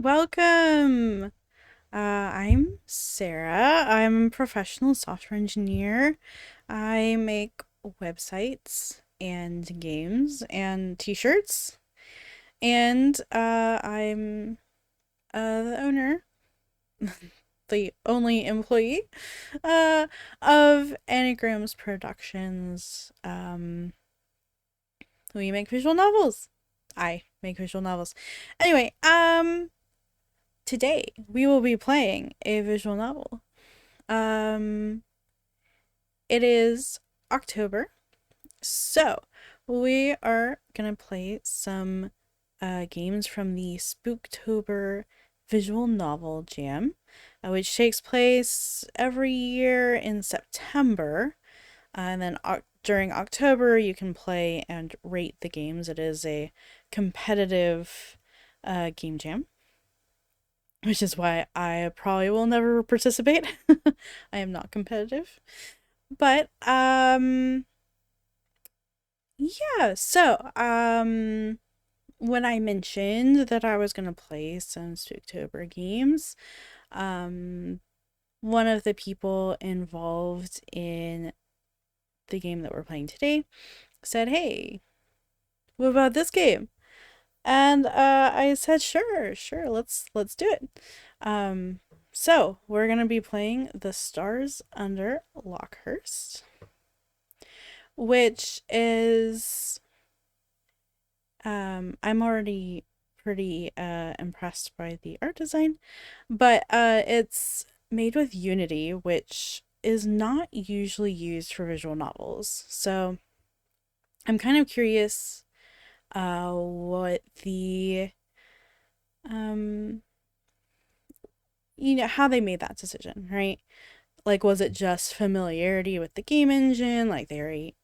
welcome. I'm Sarah. I'm a professional software engineer. I make websites and games and t-shirts. And I'm the owner, the only employee of Anagrams Productions. We make visual novels. I make visual novels. Anyway, today we will be playing a visual novel. Um, it is October, so we are gonna play some games from the Spooktober Visual Novel Jam, which takes place every year in September. And then during October, you can play and rate the games. It is a competitive game jam, which is why I probably will never participate. I am not competitive. But yeah, so when I mentioned that I was going to play some Spooktober games, one of the people involved in the game that we're playing today said, "Hey, what about this game?" And I said, "Sure, let's do it." So we're gonna be playing The Stars Under Lockehurst, which is I'm already pretty impressed by the art design, but it's made with Unity, which is not usually used for visual novels. So I'm kind of curious what the how they made that decision, right? Like, was it just familiarity with the game engine? Like, they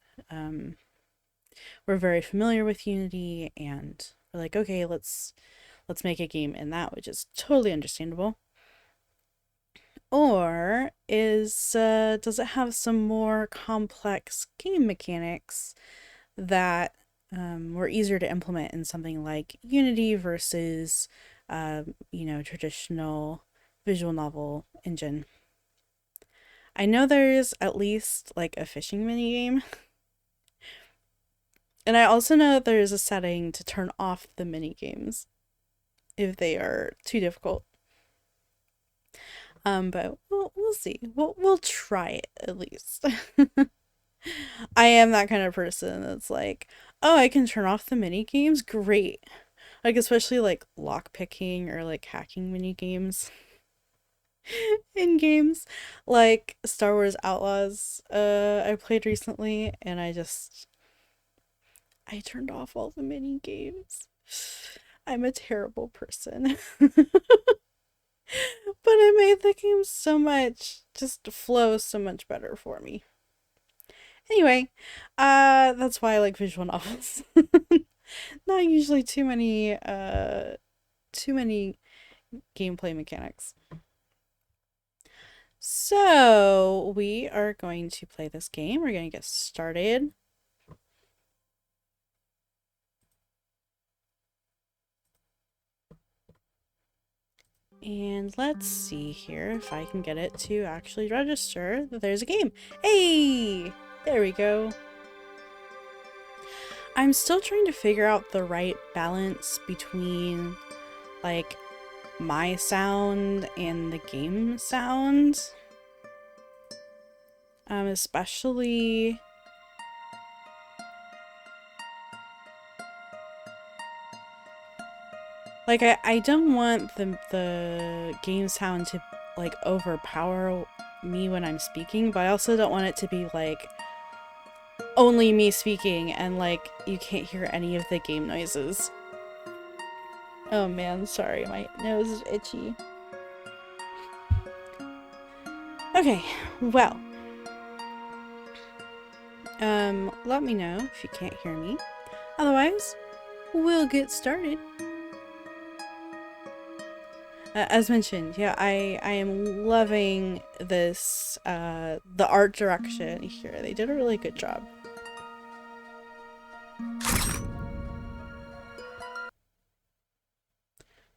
were very familiar with Unity and were like, okay, let's make a game in that, which is totally understandable. Or does it have some more complex game mechanics that were easier to implement in something like Unity versus traditional visual novel engine? I know there's at least like a fishing minigame. And I also know that there's a setting to turn off the mini games if they are too difficult. But we'll see. We'll try it at least. I am that kind of person that's like, oh, I can turn off the mini games. Great. Like, especially like lock picking or like hacking mini games in games like Star Wars Outlaws. I played recently, and I turned off all the mini games. I'm a terrible person. But it made the game just flow so much better for me. Anyway, that's why I like visual novels. Not usually too many gameplay mechanics. So, we are going to play this game. We're going to get started. And let's see here if I can get it to actually register that there's a game. Hey! There we go. I'm still trying to figure out the right balance between, like, my sound and the game sound. Especially... Like, I don't want the game sound to, like, overpower me when I'm speaking, but I also don't want it to be, like, only me speaking and, like, you can't hear any of the game noises. Oh man, sorry, my nose is itchy. Okay, well. Let me know if you can't hear me. Otherwise, we'll get started. As mentioned, yeah, I am loving this, the art direction here. They did a really good job.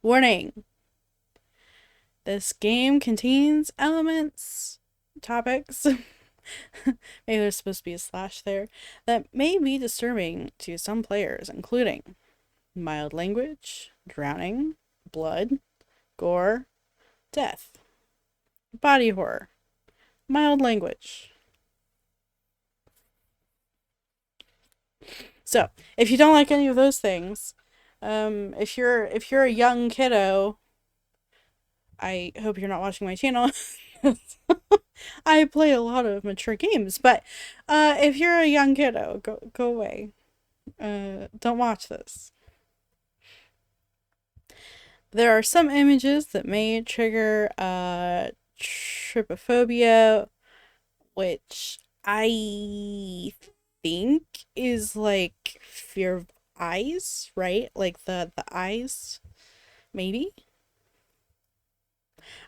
Warning! This game contains elements, topics, maybe there's supposed to be a slash there, that may be disturbing to some players, including mild language, drowning, blood, gore, death, body horror, mild language. So, if you don't like any of those things, if you're a young kiddo, I hope you're not watching my channel. I play a lot of mature games, but if you're a young kiddo, go away. Don't watch this. There are some images that may trigger trypophobia, which I think is like fear of eyes, right? Like the eyes, maybe.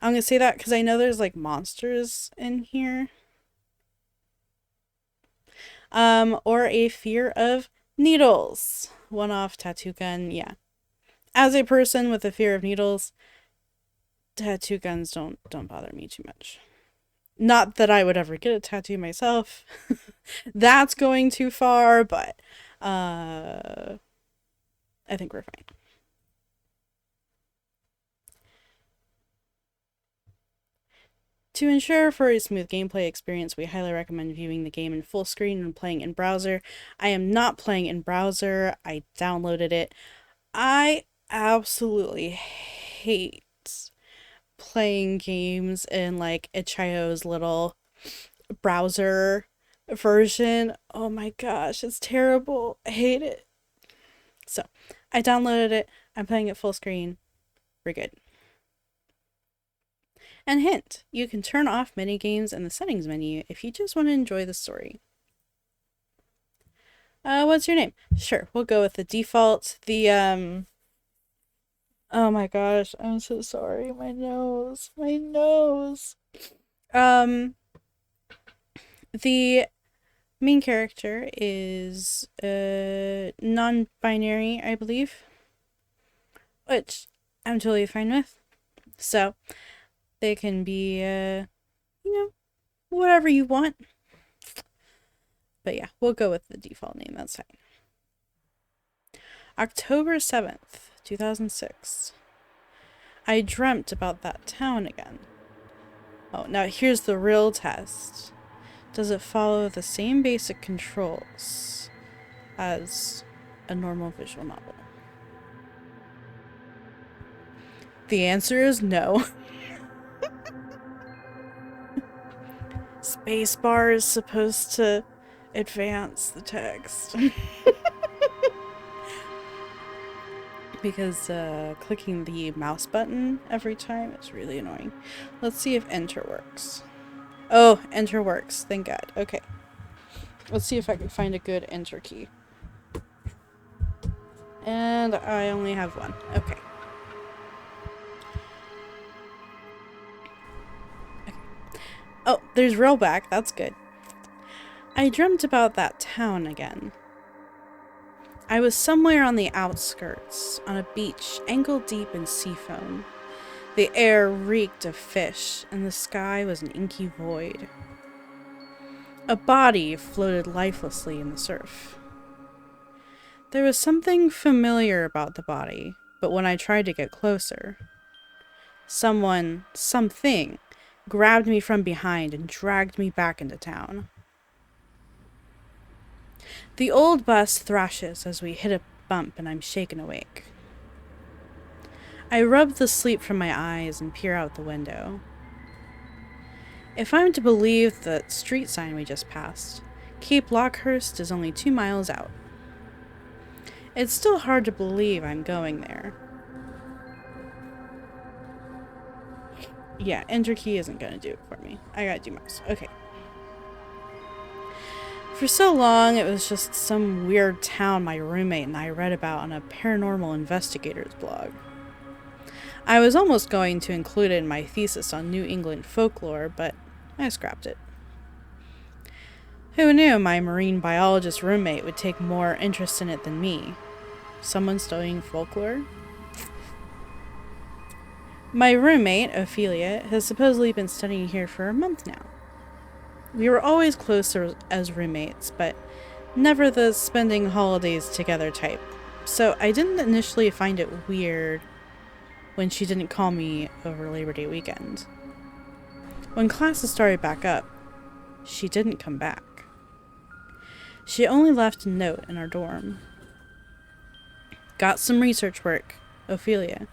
I'm gonna say that because I know there's like monsters in here. Or a fear of needles. One-off tattoo gun, yeah. As a person with a fear of needles, tattoo guns don't bother me too much. Not that I would ever get a tattoo myself. That's going too far, but I think we're fine. To ensure for a smooth gameplay experience, we highly recommend viewing the game in full screen and playing in browser. I am not playing in browser. I downloaded it. I absolutely hate playing games in like itch.io's little browser version. Oh my gosh, it's terrible. I hate it. So, I downloaded it. I'm playing it full screen. We're good. And hint, you can turn off mini games in the settings menu if you just want to enjoy the story. What's your name? Sure, we'll go with the default. The, oh my gosh, I'm so sorry. My nose. The main character is, non-binary, I believe. Which I'm totally fine with. So, they can be, whatever you want. But yeah, we'll go with the default name, that's fine. October 7th, 2006. I dreamt about that town again. Oh, now here's the real test. Does it follow the same basic controls as a normal visual novel? The answer is no. Spacebar is supposed to advance the text. Because clicking the mouse button every time is really annoying. Let's see if enter works. Oh, enter works. Thank God. Okay. Let's see if I can find a good enter key. And I only have one. Okay. Oh, there's rollback. That's good. I dreamt about that town again. I was somewhere on the outskirts, on a beach, ankle deep in sea foam. The air reeked of fish, and the sky was an inky void. A body floated lifelessly in the surf. There was something familiar about the body, but when I tried to get closer, something, grabbed me from behind and dragged me back into town. The old bus thrashes as we hit a bump and I'm shaken awake. I rub the sleep from my eyes and peer out the window. If I'm to believe the street sign we just passed, Cape Lockehurst is only 2 miles out. It's still hard to believe I'm going there. Yeah, enter key isn't gonna do it for me. I gotta do mouse. Okay. For so long, it was just some weird town my roommate and I read about on a paranormal investigator's blog. I was almost going to include it in my thesis on New England folklore, but I scrapped it. Who knew my marine biologist roommate would take more interest in it than me? Someone studying folklore? My roommate, Ophelia, has supposedly been studying here for a month now. We were always close as roommates, but never the spending holidays together type. So I didn't initially find it weird when she didn't call me over Labor Day weekend. When classes started back up, she didn't come back. She only left a note in our dorm. Got some research work, Ophelia.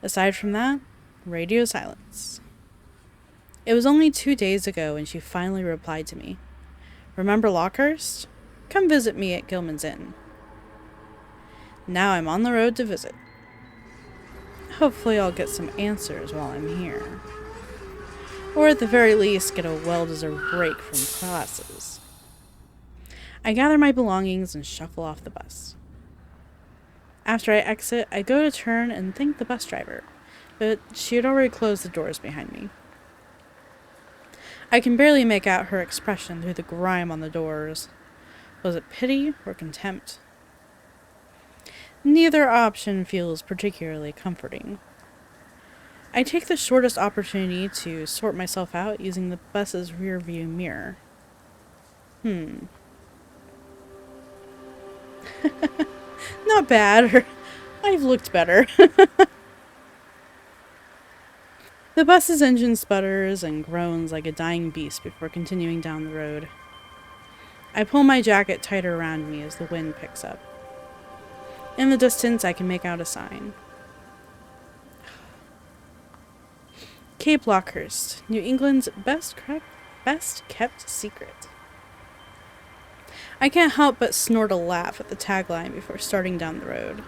Aside from that, radio silence. It was only 2 days ago when she finally replied to me. Remember Lockehurst? Come visit me at Gilman's Inn. Now I'm on the road to visit. Hopefully I'll get some answers while I'm here. Or at the very least get a well-deserved break from classes. I gather my belongings and shuffle off the bus. After I exit, I go to turn and thank the bus driver, but she had already closed the doors behind me. I can barely make out her expression through the grime on the doors. Was it pity or contempt? Neither option feels particularly comforting. I take the shortest opportunity to sort myself out using the bus's rear-view mirror. Not bad. I've looked better. The bus's engine sputters and groans like a dying beast before continuing down the road. I pull my jacket tighter around me as the wind picks up. In the distance, I can make out a sign. Cape Lockehurst, New England's best kept secret. I can't help but snort a laugh at the tagline before starting down the road.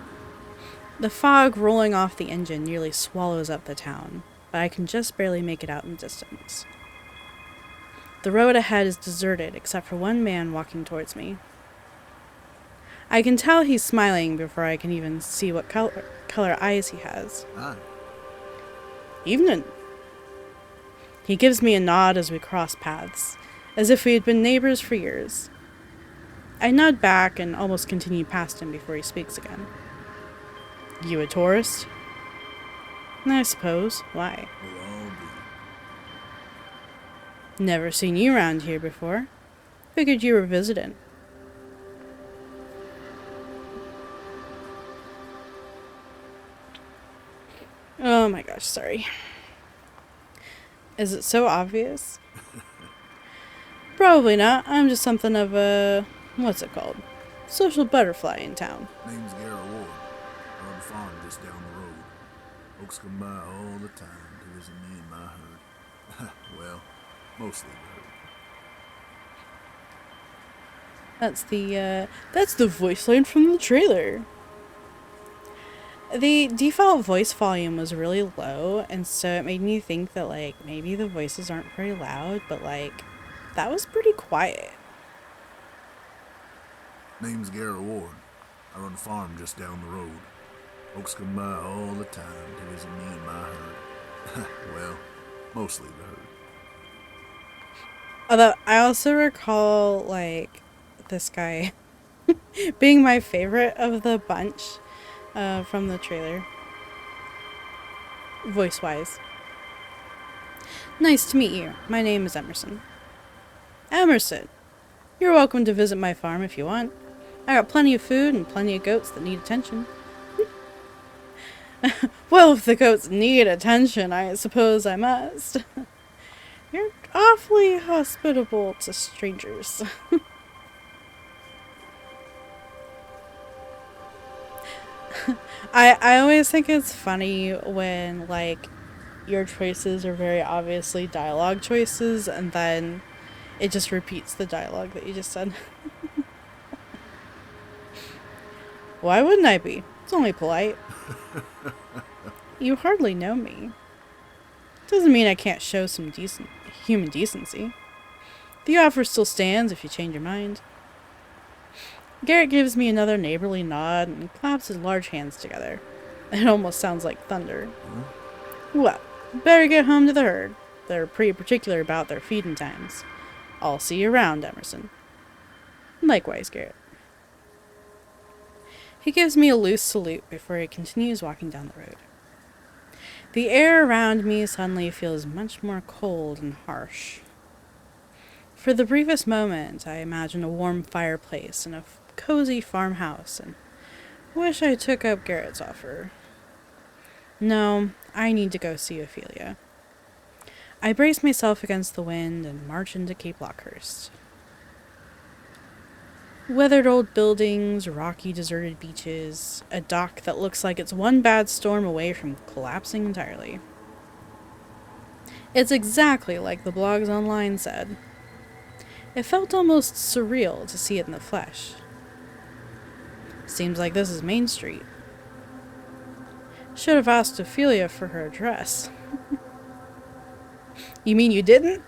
The fog rolling off the engine nearly swallows up the town, but I can just barely make it out in the distance. The road ahead is deserted except for one man walking towards me. I can tell he's smiling before I can even see what color eyes he has. Hi. Evening. He gives me a nod as we cross paths, as if we had been neighbors for years. I nod back and almost continue past him before he speaks again. You a tourist? I suppose. Why? We'll all be. Never seen you around here before. Figured you were visiting. Oh my gosh, sorry. Is it so obvious? Probably not. I'm just something of a... what's it called? Social butterfly in town. Name's Gore. I run a farm just down the road. Folks come by all the time to visit me and my herd. Well, mostly the herd. That's the voice line from the trailer. The default voice volume was really low, and so it made me think that, like, maybe the voices aren't very loud, but, like, that was pretty quiet. Name's Gore. I run a farm just down the road. Folks come by all the time to visit me and my herd. Well, mostly the herd. Although, I also recall, like, this guy being my favorite of the bunch from the trailer. Voice-wise. Nice to meet you. My name is Emerson. Emerson! You're welcome to visit my farm if you want. I got plenty of food and plenty of goats that need attention. Well, if the goats need attention, I suppose I must. You're awfully hospitable to strangers. I always think it's funny when, like, your choices are very obviously dialogue choices, and then it just repeats the dialogue that you just said. Why wouldn't I be? It's only polite. You hardly know me. Doesn't mean I can't show some human decency. The offer still stands if you change your mind. Garrett gives me another neighborly nod and claps his large hands together. It almost sounds like thunder. Well, better get home to the herd. They're pretty particular about their feeding times. I'll see you around, Emerson. Likewise, Garrett. He gives me a loose salute before he continues walking down the road. The air around me suddenly feels much more cold and harsh. For the briefest moment, I imagine a warm fireplace and a cozy farmhouse, and wish I took up Garrett's offer. No, I need to go see Ophelia. I brace myself against the wind and march into Cape Lockehurst. Weathered old buildings, rocky deserted beaches, a dock that looks like it's one bad storm away from collapsing entirely. It's exactly like the blogs online said. It felt almost surreal to see it in the flesh. Seems like this is Main Street. Should have asked Ophelia for her address. You mean you didn't?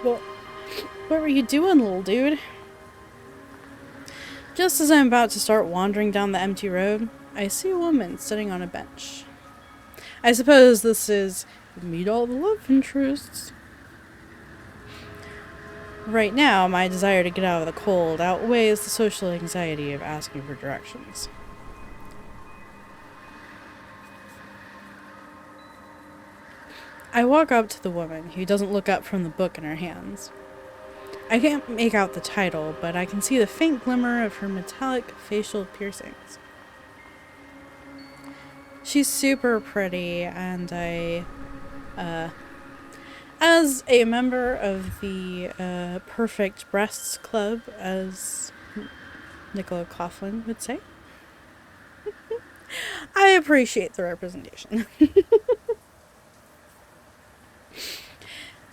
Well, what were you doing, little dude? Just as I'm about to start wandering down the empty road, I see a woman sitting on a bench. I suppose this is meet all the love interests. Right now, my desire to get out of the cold outweighs the social anxiety of asking for directions. I walk up to the woman, who doesn't look up from the book in her hands. I can't make out the title, but I can see the faint glimmer of her metallic facial piercings. She's super pretty, and as a member of the Perfect Breasts Club, as Nicola Coughlan would say, I appreciate the representation.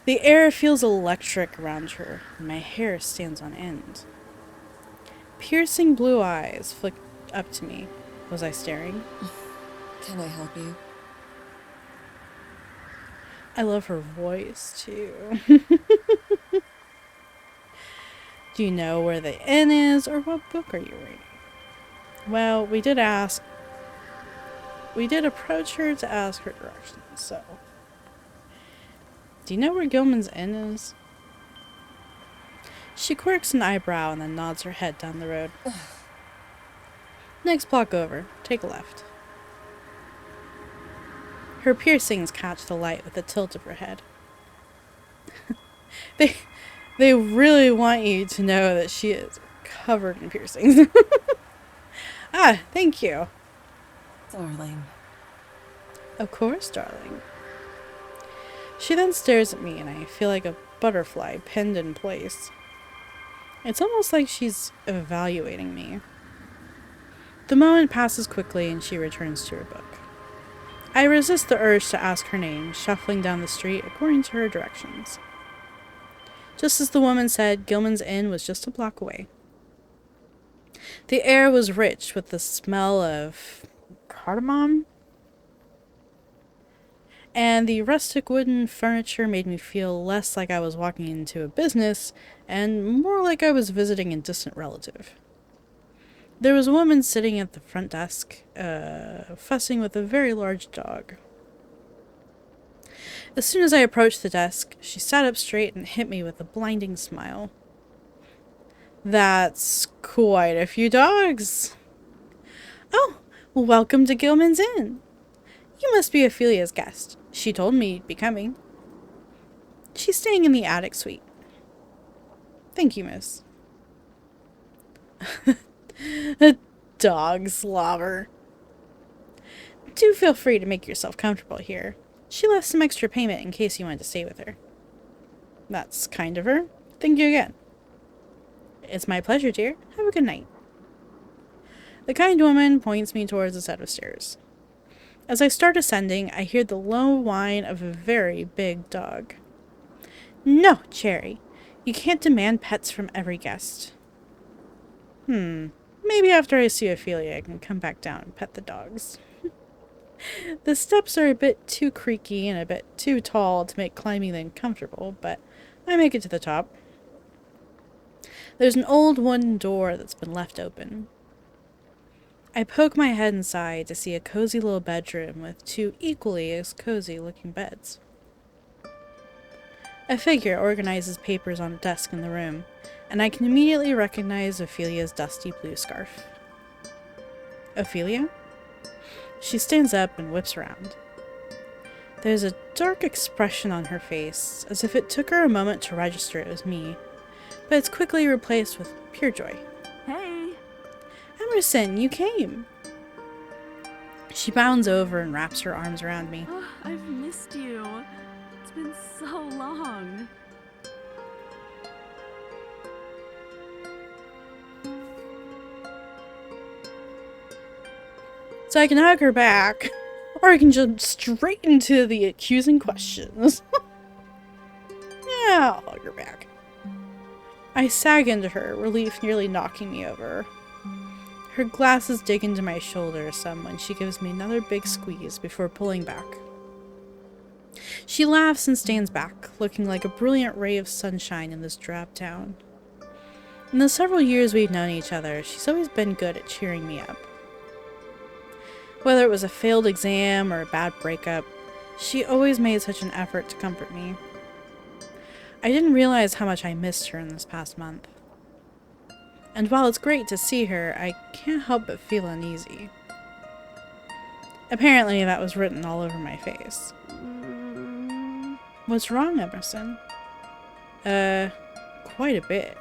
The air feels electric around her, and my hair stands on end. Piercing blue eyes flicked up to me. Was I staring? Can I help you? I love her voice, too. Do you know where the inn is, or what book are you reading? Well, we did approach her to ask her directions, so... Do you know where Gilman's Inn is? She quirks an eyebrow and then nods her head down the road. Next block over. Take a left. Her piercings catch the light with a tilt of her head. They really want you to know that she is covered in piercings. Ah, thank you. Darling. Of course, darling. She then stares at me and I feel like a butterfly pinned in place. It's almost like she's evaluating me. The moment passes quickly and she returns to her book. I resist the urge to ask her name, shuffling down the street according to her directions. Just as the woman said, Gilman's Inn was just a block away. The air was rich with the smell of cardamom, and the rustic wooden furniture made me feel less like I was walking into a business and more like I was visiting a distant relative. There was a woman sitting at the front desk, fussing with a very large dog. As soon as I approached the desk, she sat up straight and hit me with a blinding smile. That's quite a few dogs. Oh, welcome to Gilman's Inn. You must be Ophelia's guest. She told me you'd be coming. She's staying in the attic suite. Thank you, miss. A dog slobber. Do feel free to make yourself comfortable here. She left some extra payment in case you wanted to stay with her. That's kind of her. Thank you again. It's my pleasure, dear. Have a good night. The kind woman points me towards a set of stairs. As I start ascending, I hear the low whine of a very big dog. No, Cherry. You can't demand pets from every guest. Maybe after I see Ophelia, I can come back down and pet the dogs. The steps are a bit too creaky and a bit too tall to make climbing them comfortable, but I make it to the top. There's an old wooden door that's been left open. I poke my head inside to see a cozy little bedroom with two equally as cozy looking beds. A figure organizes papers on a desk in the room, and I can immediately recognize Ophelia's dusty blue scarf. Ophelia? She stands up and whips around. There's a dark expression on her face, as if it took her a moment to register it was me, but it's quickly replaced with pure joy. Hey! Emerson, you came! She bounds over and wraps her arms around me. Oh, I've missed you. It's been so long. So I can hug her back, or I can jump straight into the accusing questions. Yeah, I'll hug her back. I sag into her, relief nearly knocking me over. Her glasses dig into my shoulder some when she gives me another big squeeze before pulling back. She laughs and stands back, looking like a brilliant ray of sunshine in this drab town. In the several years we've known each other, she's always been good at cheering me up. Whether it was a failed exam or a bad breakup, she always made such an effort to comfort me. I didn't realize how much I missed her in this past month. And while it's great to see her, I can't help but feel uneasy. Apparently that was written all over my face. What's wrong, Emerson? Quite a bit.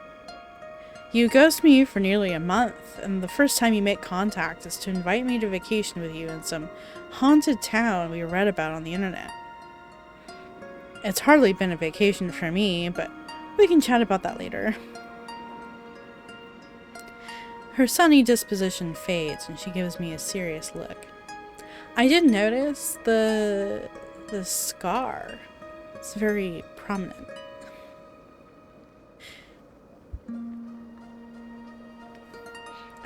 You ghost me for nearly a month, and the first time you make contact is to invite me to vacation with you in some haunted town we read about on the internet. It's hardly been a vacation for me, but we can chat about that later. Her sunny disposition fades and she gives me a serious look. I did notice the scar. It's very prominent.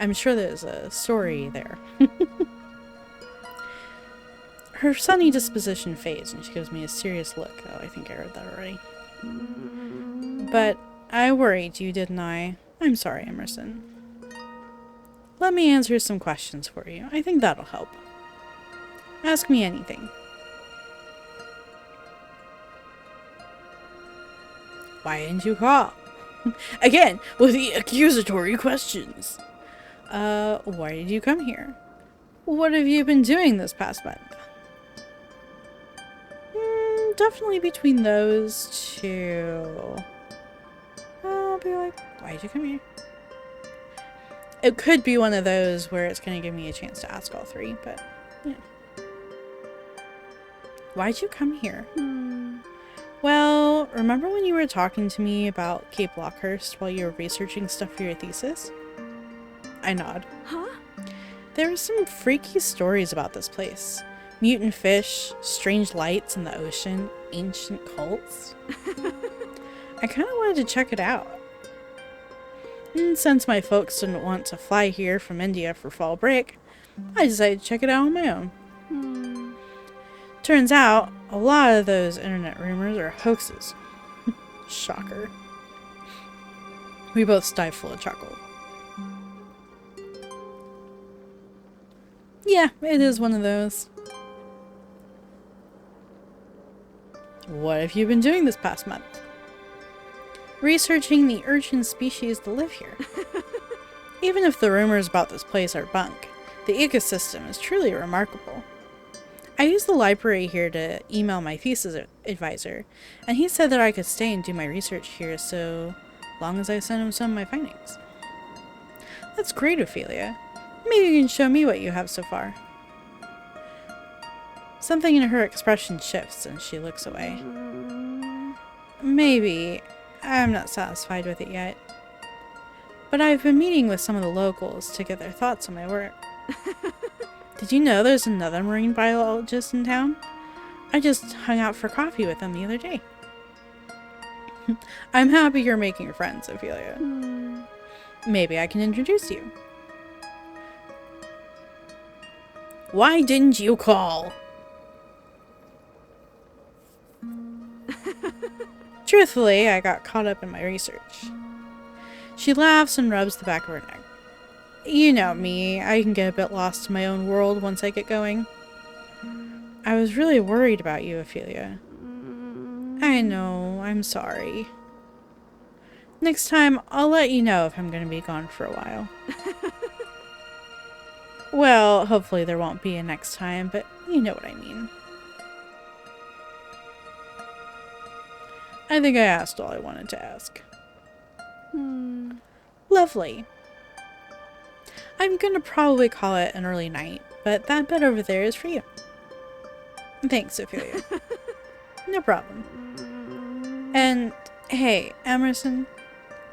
I'm sure there's a story there. Her sunny disposition fades and she gives me a serious look. Oh, I think I heard that already. But I worried you, didn't I? I'm sorry, Emerson. Let me answer some questions for you. I think that'll help. Ask me anything. Why didn't you call? Again, with the accusatory questions. Why did you come here? What have you been doing this past month? Definitely between those two. I'll be like, why did you come here? It could be one of those where it's going to give me a chance to ask all three, but yeah. Why'd you come here? Well, remember when you were talking to me about Cape Lockehurst while you were researching stuff for your thesis? I nod. Huh? There were some freaky stories about this place. Mutant fish, strange lights in the ocean, ancient cults. I kind of wanted to check it out. And since my folks didn't want to fly here from India for fall break, I decided to check it out on my own. Turns out, a lot of those internet rumors are hoaxes. Shocker. We both stifle a chuckle. Yeah, it is one of those. What have you been doing this past month? Researching the urchin species that live here. Even if the rumors about this place are bunk, the ecosystem is truly remarkable. I used the library here to email my thesis advisor, and he said that I could stay and do my research here so long as I sent him some of my findings. That's great, Ophelia. Maybe you can show me what you have so far. Something in her expression shifts and she looks away. Maybe. I'm not satisfied with it yet. But I've been meeting with some of the locals to get their thoughts on my work. Did you know there's another marine biologist in town? I just hung out for coffee with them the other day. I'm happy you're making friends, Ophelia. Maybe I can introduce you. Why didn't you call? Truthfully, I got caught up in my research. She laughs and rubs the back of her neck. You know me, I can get a bit lost in my own world once I get going. I was really worried about you, Ophelia. I know, I'm sorry. Next time, I'll let you know if I'm going to be gone for a while. Well, hopefully there won't be a next time, but you know what I mean. I think I asked all I wanted to ask. Lovely. I'm gonna probably call it an early night, but that bed over there is for you. Thanks, Ophelia. No problem. And, hey, Emerson.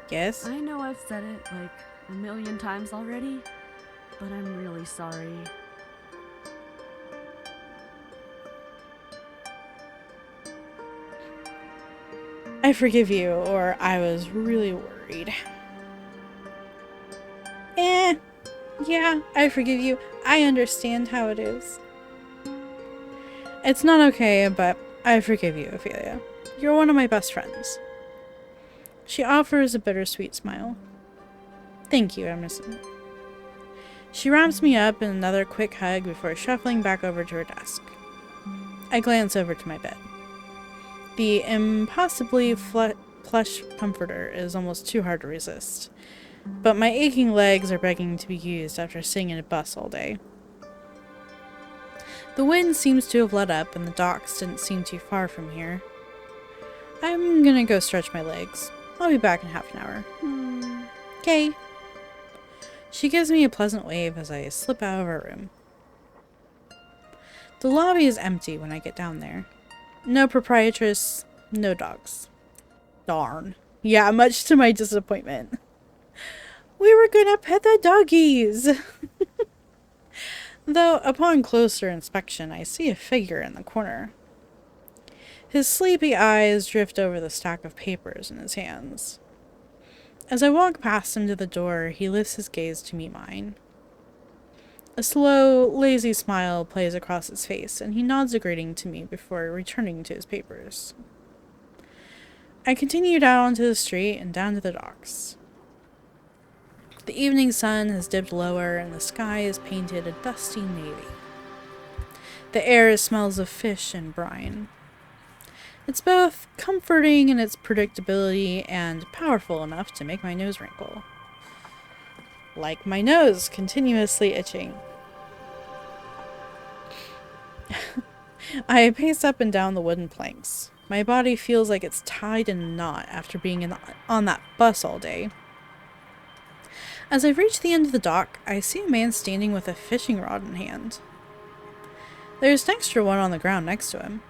Yes? I know I've said it like a million times already, but I'm really sorry. I forgive you, or I was really worried. Yeah, I forgive you. I understand how it is. It's not okay, but I forgive you, Ophelia. You're one of my best friends. She offers a bittersweet smile. Thank you, Emerson. She wraps me up in another quick hug before shuffling back over to her desk. I glance over to my bed. The impossibly plush comforter is almost too hard to resist, but my aching legs are begging to be used after sitting in a bus all day. The wind seems to have let up and the docks didn't seem too far from here. I'm gonna go stretch my legs. I'll be back in half an hour. Okay. She gives me a pleasant wave as I slip out of her room. The lobby is empty when I get down there. No proprietress, no dogs. Darn. Yeah, much to my disappointment. We were gonna pet the doggies! Though, upon closer inspection, I see a figure in the corner. His sleepy eyes drift over the stack of papers in his hands. As I walk past him to the door, he lifts his gaze to meet mine. A slow, lazy smile plays across his face, and he nods a greeting to me before returning to his papers. I continue down to the street and down to the docks. The evening sun has dipped lower, and the sky is painted a dusty navy. The air smells of fish and brine. It's both comforting in its predictability and powerful enough to make my nose wrinkle. Like my nose continuously itching. I pace up and down the wooden planks. My body feels like it's tied in a knot after being on that bus all day. As I reach the end of the dock, I see a man standing with a fishing rod in hand. There's an extra one on the ground next to him.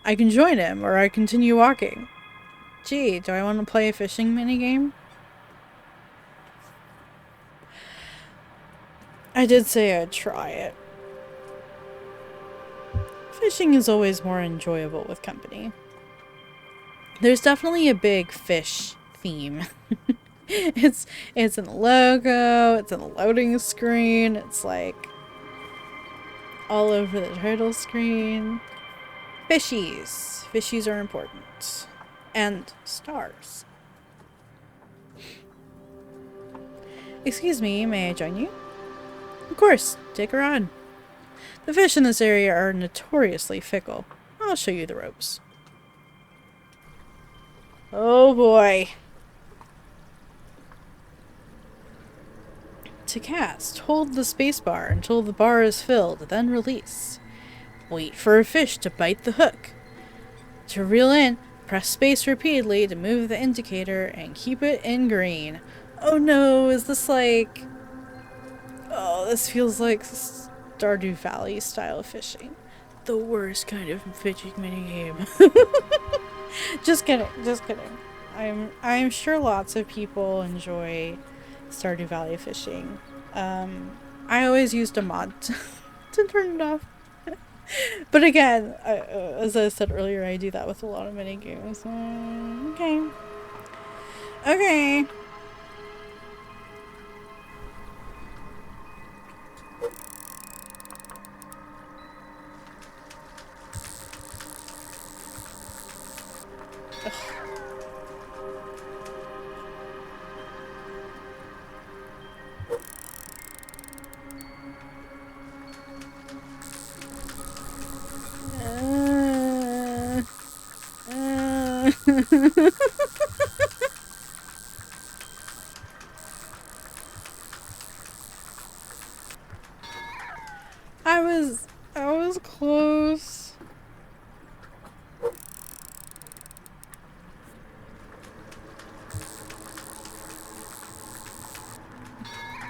I can join him, or I continue walking. Gee, do I want to play a fishing minigame? I did say I'd try it. Fishing is always more enjoyable with company. There's definitely a big fish theme. It's in the logo, it's in the loading screen, it's like all over the title screen. Fishies. Fishies are important. And stars. Excuse me, may I join you? Of course, take a ride. The fish in this area are notoriously fickle. I'll show you the ropes. Oh boy. To cast, hold the spacebar until the bar is filled, then release. Wait for a fish to bite the hook. To reel in, press space repeatedly to move the indicator and keep it in green. Oh no, is this like... Oh, this feels like Stardew Valley style fishing. The worst kind of fishing minigame. Just kidding, just kidding. I'm sure lots of people enjoy Stardew Valley fishing. I always used a mod to turn it off. But again, as I said earlier, I do that with a lot of mini games. Okay. Okay.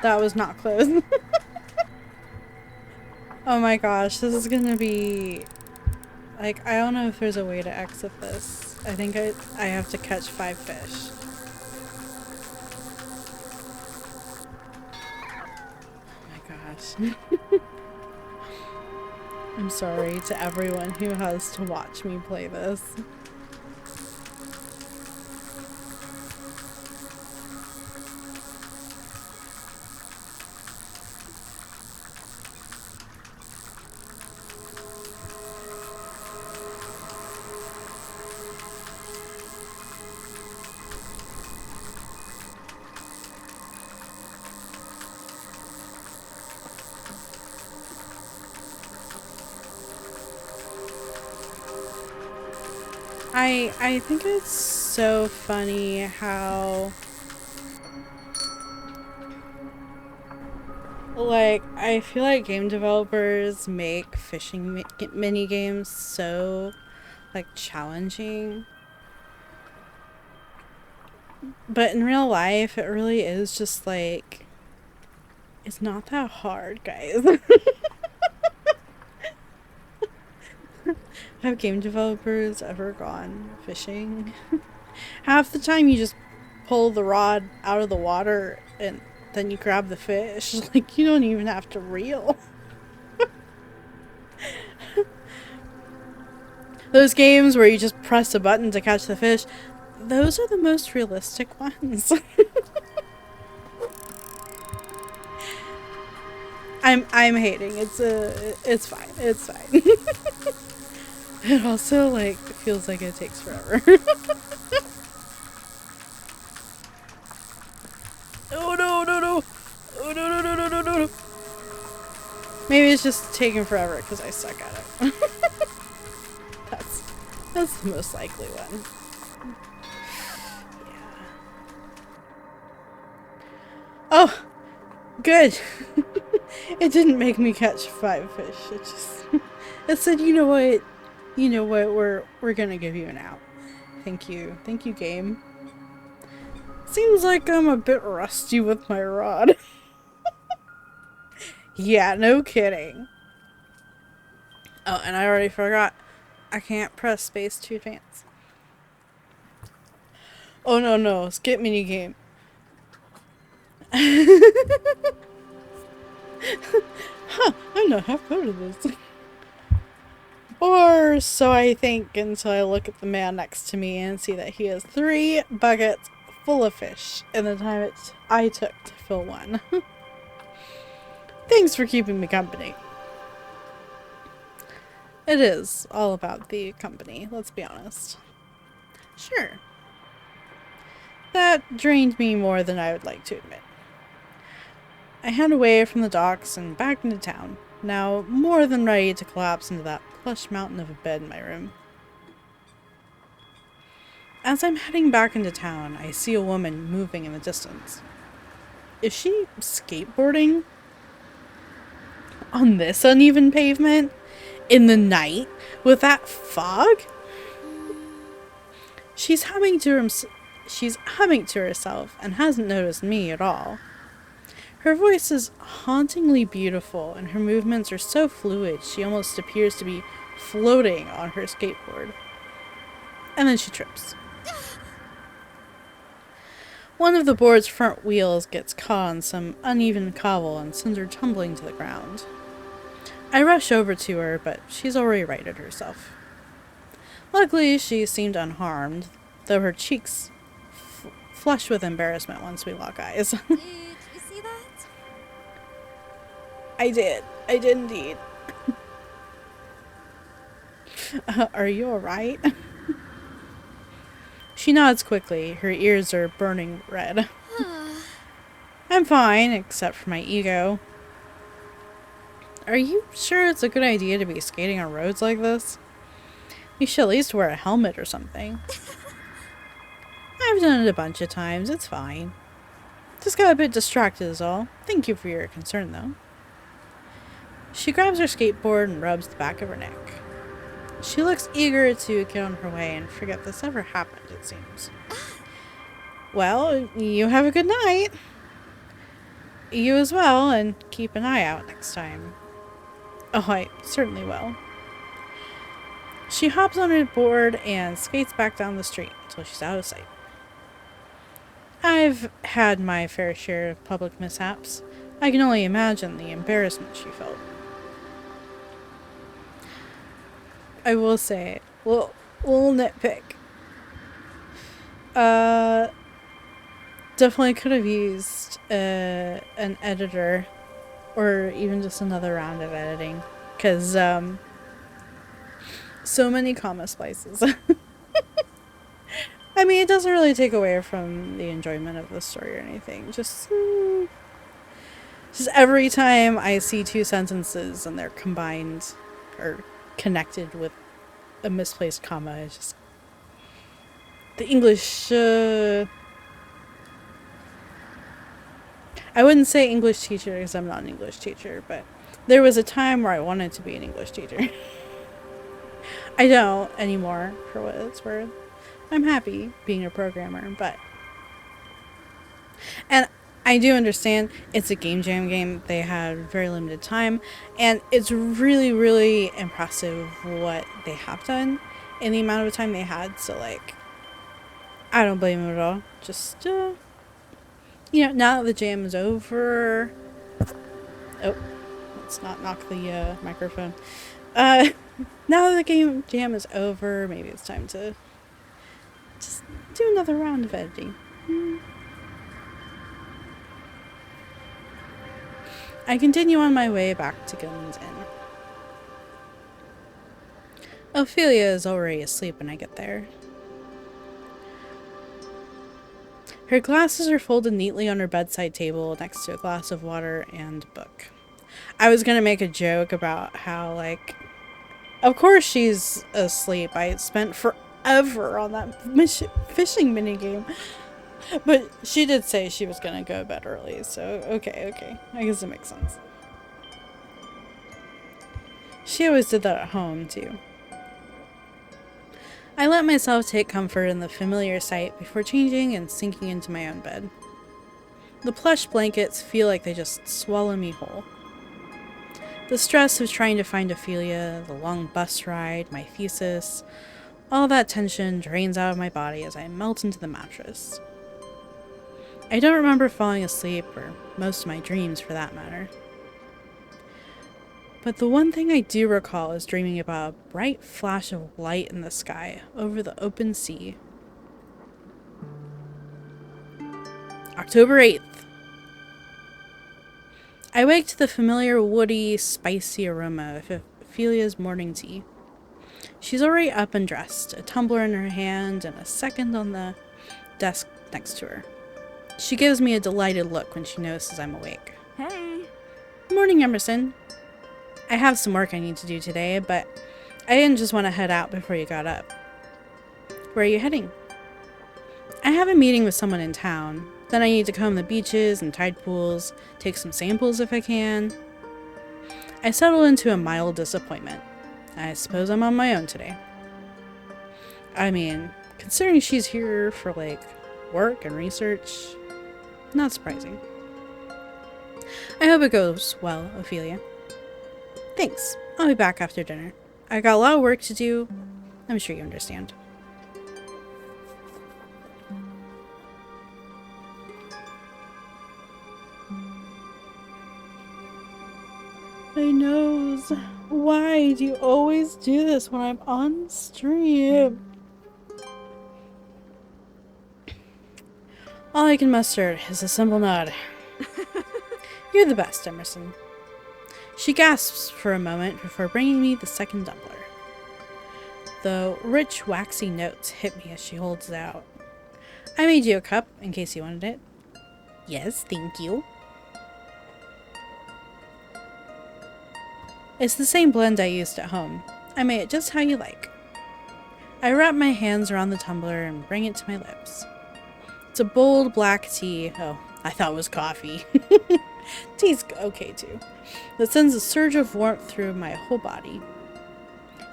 That was not close. Oh my gosh, this is gonna be... Like, I don't know if there's a way to exit this. I think I have to catch 5 fish. Oh my gosh. I'm sorry to everyone who has to watch me play this. I think it's so funny how, like, I feel like game developers make fishing mini games so, like, challenging. But in real life, it really is just like, it's not that hard, guys. Have game developers ever gone fishing? Half the time you just pull the rod out of the water and then you grab the fish. Like, you don't even have to reel. Those games where you just press a button to catch the fish, those are the most realistic ones. I'm hating. It's fine. It's fine. It also, like, feels like it takes forever. Oh no, no, no. Oh no, no, no, no, no, no. Maybe it's just taking forever because I suck at it. That's the most likely one. Yeah. Oh, good. It didn't make me catch 5 fish. It just it said, you know what, we're gonna give you an out. Thank you, game. Seems like I'm a bit rusty with my rod. Yeah, no kidding. Oh, and I already forgot. I can't press space to advance. Oh no, skip mini game. Huh, I'm not half part of this. Or so I think until I look at the man next to me and see that he has 3 buckets full of fish in the time I took to fill one. Thanks for keeping me company. It is all about the company, let's be honest. Sure. That drained me more than I would like to admit. I head away from the docks and back into town, now more than ready to collapse into that plush mountain of a bed in my room. As I'm heading back into town, I see a woman moving in the distance. Is she skateboarding? On this uneven pavement? In the night? With that fog? She's humming to herself and hasn't noticed me at all. Her voice is hauntingly beautiful and her movements are so fluid she almost appears to be floating on her skateboard. And then she trips. One of the board's front wheels gets caught on some uneven cobble and sends her tumbling to the ground. I rush over to her, but she's already righted herself. Luckily, she seemed unharmed, though her cheeks flush with embarrassment once we lock eyes. Did you see that? I did indeed. Are you alright? She nods quickly. Her ears are burning red. I'm fine, except for my ego. Are you sure it's a good idea to be skating on roads like this? You should at least wear a helmet or something. I've done it a bunch of times. It's fine. Just got a bit distracted is all. Thank you for your concern, though. She grabs her skateboard and rubs the back of her neck. She looks eager to get on her way and forget this ever happened, it seems. Well, you have a good night. You as well, and keep an eye out next time. Oh, I certainly will. She hops on her board and skates back down the street until she's out of sight. I've had my fair share of public mishaps. I can only imagine the embarrassment she felt. I will say, little nitpick. Definitely could have used an editor, or even just another round of editing, because so many comma splices. I mean, it doesn't really take away from the enjoyment of the story or anything. Just every time I see two sentences and they're combined or connected with a misplaced comma, it's just the English. I wouldn't say English teacher because I'm not an English teacher, but there was a time where I wanted to be an English teacher. I don't anymore, for what it's worth. I'm happy being a programmer, but... And I do understand it's a game jam game. They had very limited time, and it's really, really impressive what they have done in the amount of time they had, so, like, I don't blame them at all. Just, you know, now that the jam is over... Oh, let's not knock the microphone. Now that the jam is over, maybe it's time to just do another round of editing. I continue on my way back to Gilman's Inn. Ophelia is already asleep when I get there. Her glasses are folded neatly on her bedside table next to a glass of water and book. I was gonna make a joke about how, like, of course she's asleep. I spent forever on that fishing minigame. But she did say she was gonna go to bed early, so okay. I guess it makes sense. She always did that at home, too. I let myself take comfort in the familiar sight before changing and sinking into my own bed. The plush blankets feel like they just swallow me whole. The stress of trying to find Ophelia, the long bus ride, my thesis, all that tension drains out of my body as I melt into the mattress. I don't remember falling asleep, or most of my dreams for that matter. But the one thing I do recall is dreaming about a bright flash of light in the sky over the open sea. October 8th. I wake to the familiar woody, spicy aroma of Ophelia's morning tea. She's already up and dressed, a tumbler in her hand and a second on the desk next to her. She gives me a delighted look when she notices I'm awake. Hey! Morning, Emerson. I have some work I need to do today, but I didn't just want to head out before you got up. Where are you heading? I have a meeting with someone in town. Then I need to comb the beaches and tide pools, take some samples if I can. I settle into a mild disappointment. I suppose I'm on my own today. I mean, considering she's here for, like, work and research, not surprising. I hope it goes well, Ophelia. Thanks. I'll be back after dinner. I got a lot of work to do. I'm sure you understand. My nose. Why do you always do this when I'm on stream? All I can muster is a simple nod. You're the best, Emerson. She gasps for a moment before bringing me the second tumbler. The rich, waxy notes hit me as she holds it out. I made you a cup, in case you wanted it. Yes, thank you. It's the same blend I used at home. I made it just how you like. I wrap my hands around the tumbler and bring it to my lips. It's a bold black tea. Oh, I thought it was coffee. Tea's okay too. That sends a surge of warmth through my whole body.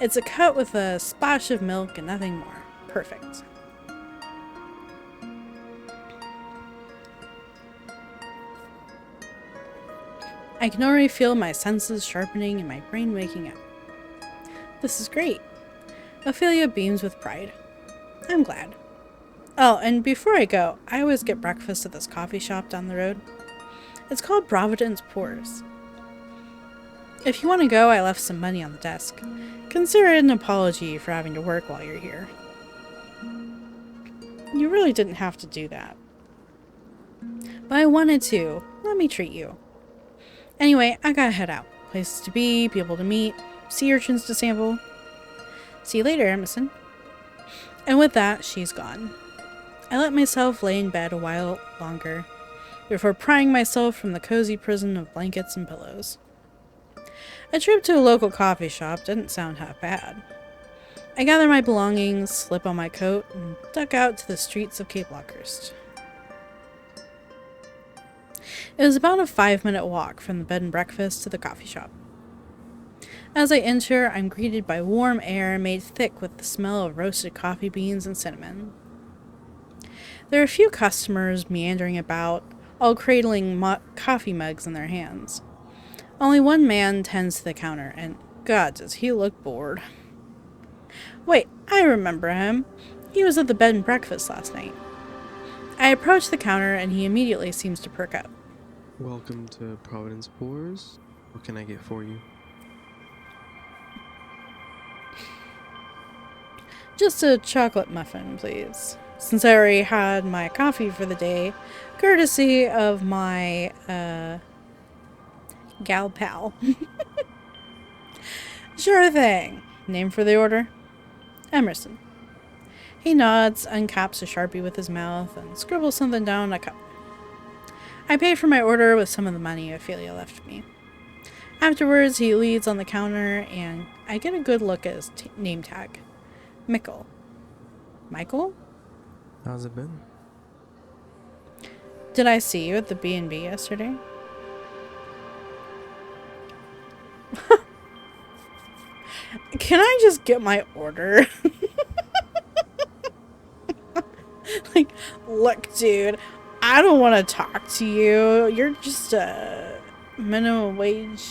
It's a cut with a splash of milk and nothing more. Perfect. I can already feel my senses sharpening and my brain waking up. This is great. Ophelia beams with pride. I'm glad. Oh, and before I go, I always get breakfast at this coffee shop down the road. It's called Providence Pours. If you want to go, I left some money on the desk. Consider it an apology for having to work while you're here. You really didn't have to do that. But I wanted to. Let me treat you. Anyway, I gotta head out. Places to be, people to meet, sea urchins to sample. See you later, Emerson. And with that, she's gone. I let myself lay in bed a while longer, before prying myself from the cozy prison of blankets and pillows. A trip to a local coffee shop didn't sound half bad. I gather my belongings, slip on my coat, and duck out to the streets of Cape Lockehurst. It was about a 5-minute walk from the bed and breakfast to the coffee shop. As I enter, I'm greeted by warm air made thick with the smell of roasted coffee beans and cinnamon. There are a few customers meandering about, all cradling coffee mugs in their hands. Only one man tends to the counter, and God, does he look bored. Wait, I remember him. He was at the bed and breakfast last night. I approach the counter, and he immediately seems to perk up. Welcome to Providence Pours. What can I get for you? Just a chocolate muffin, please. Since I already had my coffee for the day, courtesy of my, gal pal. Sure thing. Name for the order? Emerson. He nods, uncaps a Sharpie with his mouth, and scribbles something down on a cup. I pay for my order with some of the money Ophelia left me. Afterwards, he leads on the counter, and I get a good look at his name tag. Michael. Michael? How's it been? Did I see you at the B&B yesterday? Can I just get my order? Like, look, dude, I don't want to talk to you. You're just a minimum wage.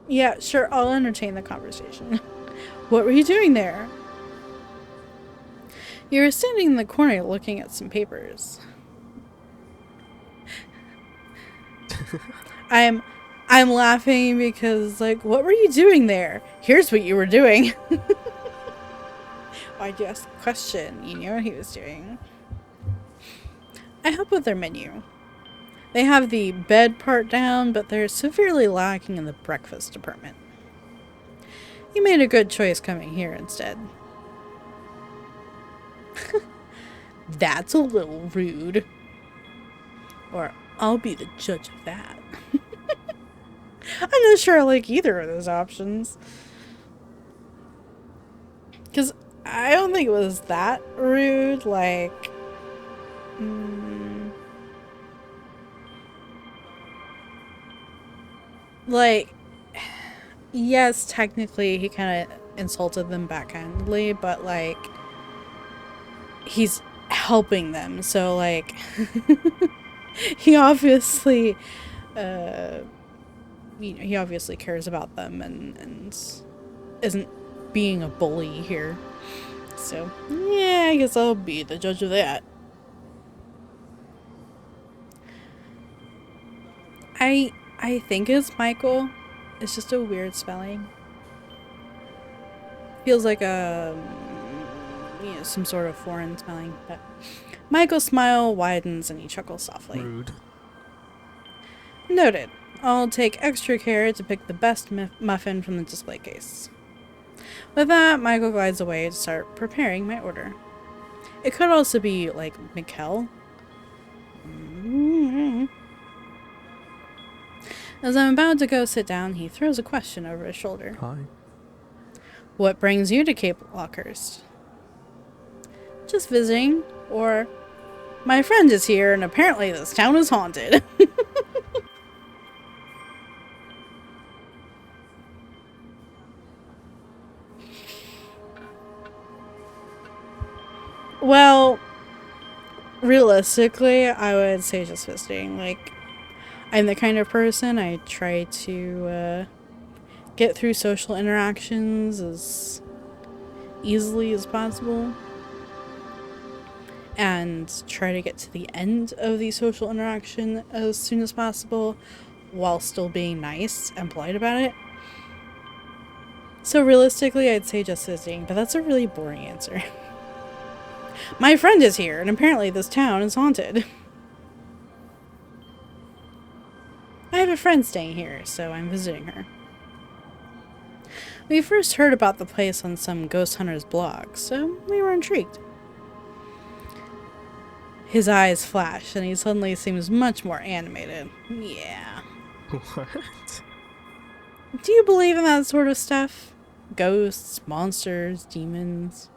Yeah, sure, I'll entertain the conversation. What were you doing there? You were standing in the corner looking at some papers. I'm laughing because, like, what were you doing there? Here's what you were doing. Why'd you ask the question? You knew what he was doing. I help with their menu. They have the bed part down, but they're severely lacking in the breakfast department. You made a good choice coming here instead. That's a little rude. Or I'll be the judge of that. I'm not sure I like either of those options. Because I don't think it was that rude. Like, like, yes, technically he kind of insulted them backhandedly, but like, he's helping them, so like, he obviously, he obviously cares about them and isn't being a bully here. So yeah, I guess I'll be the judge of that. I think it's Michael. It's just a weird spelling. Feels like a, some sort of foreign spelling. But Michael's smile widens and he chuckles softly. Rude. Noted. I'll take extra care to pick the best muffin from the display case. With that, Michael glides away to start preparing my order. It could also be like Mikkel. As I'm about to go sit down, he throws a question over his shoulder. Hi. What brings you to Cape Lockehurst? Just visiting, or my friend is here and apparently this town is haunted. Well, Realistically, I would say just visiting. Like, I'm the kind of person I try to get through social interactions as easily as possible and try to get to the end of the social interaction as soon as possible while still being nice and polite about it. So realistically, I'd say just visiting, but that's a really boring answer. My friend is here, and apparently this town is haunted. I have a friend staying here, so I'm visiting her. We first heard about the place on some ghost hunter's blog, so we were intrigued. His eyes flash, and he suddenly seems much more animated. Yeah. What? Do you believe in that sort of stuff? Ghosts, monsters, demons?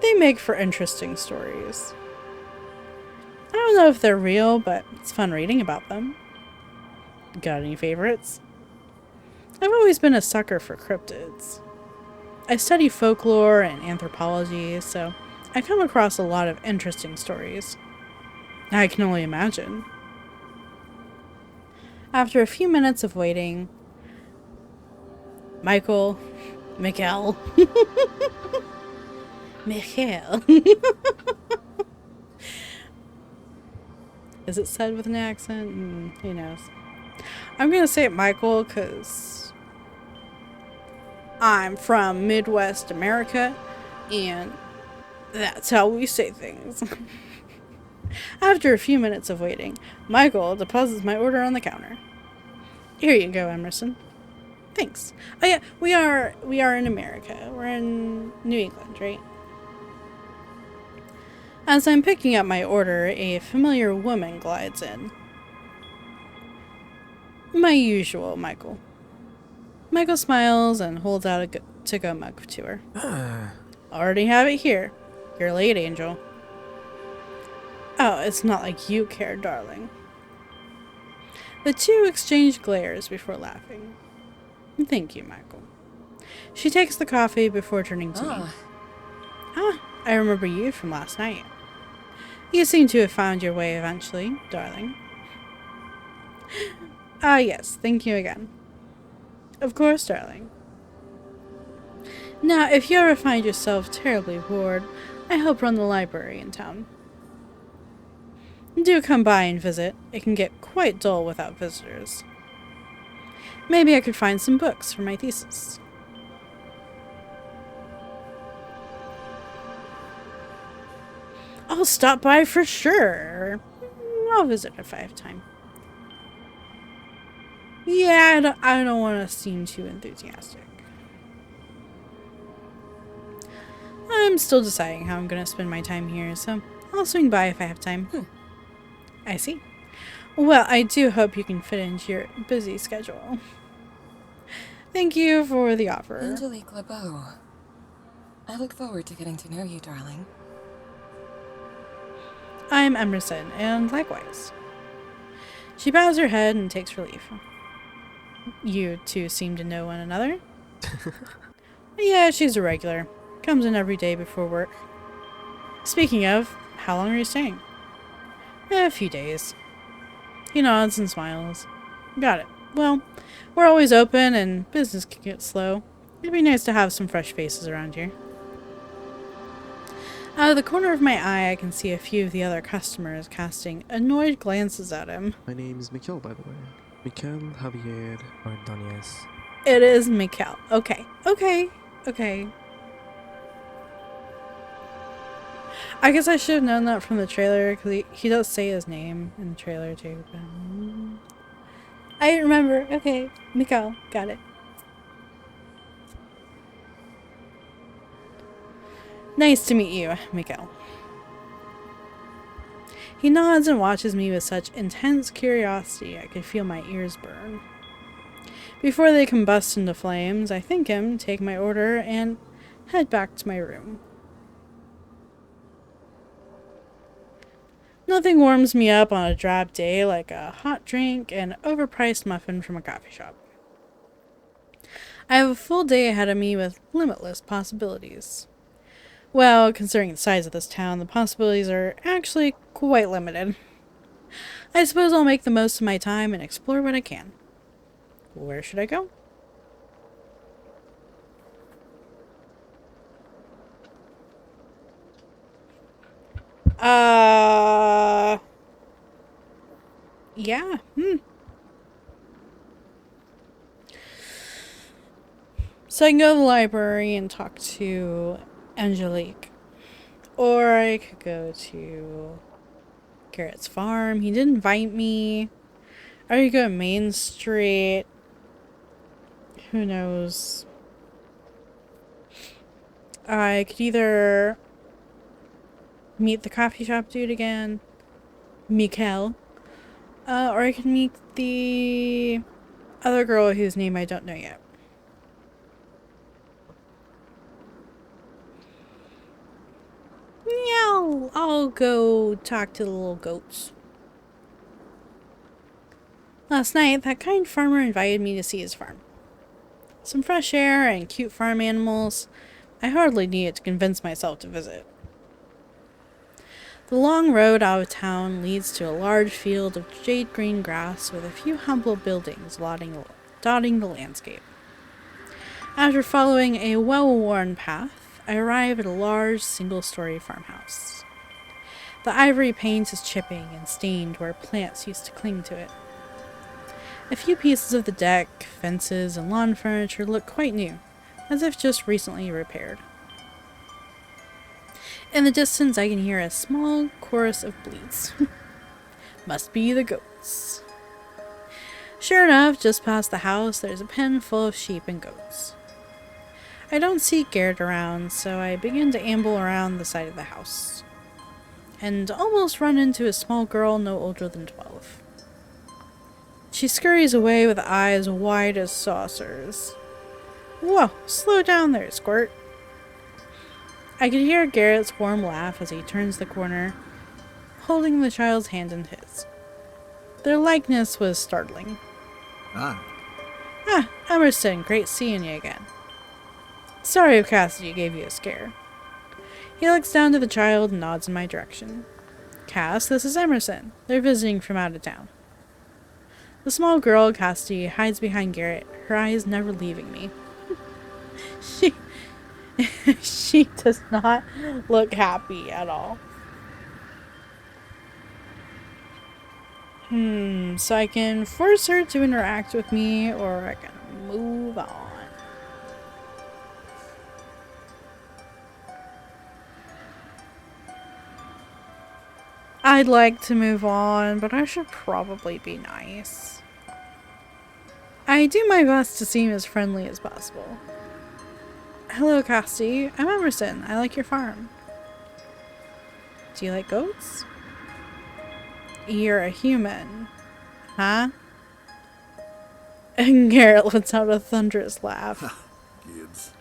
They make for interesting stories. I don't know if they're real, but it's fun reading about them. Got any favorites? I've always been a sucker for cryptids. I study folklore and anthropology, so I come across a lot of interesting stories. I can only imagine. After a few minutes of waiting, Michael, is it said with an accent? Who knows? I'm gonna say it Michael because I'm from Midwest America and that's how we say things. After a few minutes of waiting, Michael deposits my order on the counter. Here you go, Emerson. Thanks. Oh yeah, we are in America. We're in New England, right? As I'm picking up my order, a familiar woman glides in. My usual, Michael. Michael smiles and holds out a to-go mug to her. Already have it here. Your late angel. Oh, it's not like you care, darling. The two exchange glares before laughing. Thank you, Michael. She takes the coffee before turning to me. Ah, I remember you from last night. You seem to have found your way eventually, darling. Ah, yes, thank you again. Of course, darling. Now, if you ever find yourself terribly bored, I help run the library in town. Do come by and visit. It can get quite dull without visitors. Maybe I could find some books for my thesis. I'll stop by for sure. I'll visit if I have time. Yeah, I don't want to seem too enthusiastic. I'm still deciding how I'm going to spend my time here, so I'll swing by if I have time. I see. Well, I do hope you can fit into your busy schedule. Thank you for the offer. Angelique LeBeau. I look forward to getting to know you, darling. I'm Emerson, and likewise. She bows her head and takes relief. You two seem to know one another. Yeah, she's a regular. Comes in every day before work. Speaking of, how long are you staying? A few days. He nods and smiles. Got it. Well, we're always open and business can get slow. It'd be nice to have some fresh faces around here. Out of the corner of my eye, I can see a few of the other customers casting annoyed glances at him. My name's Mikhail, by the way. Mikhail Javier Ordonez. It is Mikhail. Okay. I guess I should have known that from the trailer, because he does say his name in the trailer too. But, I didn't remember. Okay, Mikhail. Got it. Nice to meet you, Mikhail. He nods and watches me with such intense curiosity I could feel my ears burn. Before they combust into flames, I thank him, take my order, and head back to my room. Nothing warms me up on a drab day like a hot drink and overpriced muffin from a coffee shop. I have a full day ahead of me with limitless possibilities. Well, considering the size of this town, the possibilities are actually quite limited. I suppose I'll make the most of my time and explore what I can. Where should I go? Yeah. So I can go to the library and talk to Angelique. Or I could go to Garrett's farm. He did invite me. Or you go to Main Street. Who knows? I could either meet the coffee shop dude again, Mikkel, or I could meet the other girl whose name I don't know yet. Yeah, I'll go talk to the little goats. Last night, that kind farmer invited me to see his farm. Some fresh air and cute farm animals. I hardly needed to convince myself to visit. The long road out of town leads to a large field of jade green grass with a few humble buildings dotting the landscape. After following a well-worn path, I arrive at a large single-story farmhouse. The ivory paint is chipping and stained where plants used to cling to it. A few pieces of the deck, fences, and lawn furniture look quite new, as if just recently repaired. In the distance, I can hear a small chorus of bleats. Must be the goats. Sure enough, just past the house, there's a pen full of sheep and goats. I don't see Garrett around, so I begin to amble around the side of the house, and almost run into a small girl no older than 12. She scurries away with eyes wide as saucers. Whoa, slow down there, Squirt. I could hear Garrett's warm laugh as he turns the corner, holding the child's hand in his. Their likeness was startling. Hi. Ah, Emerson, great seeing you again. Sorry if Cassidy gave you a scare. He looks down to the child and nods in my direction. Cass, this is Emerson. They're visiting from out of town. The small girl, Cassidy, hides behind Garrett, her eyes never leaving me. She does not look happy at all. So I can force her to interact with me, or I can move on. I'd like to move on, but I should probably be nice. I do my best to seem as friendly as possible. Hello, Cassidy. I'm Emerson. I like your farm. Do you like goats? You're a human. Huh? And Garrett lets out a thunderous laugh. Kids.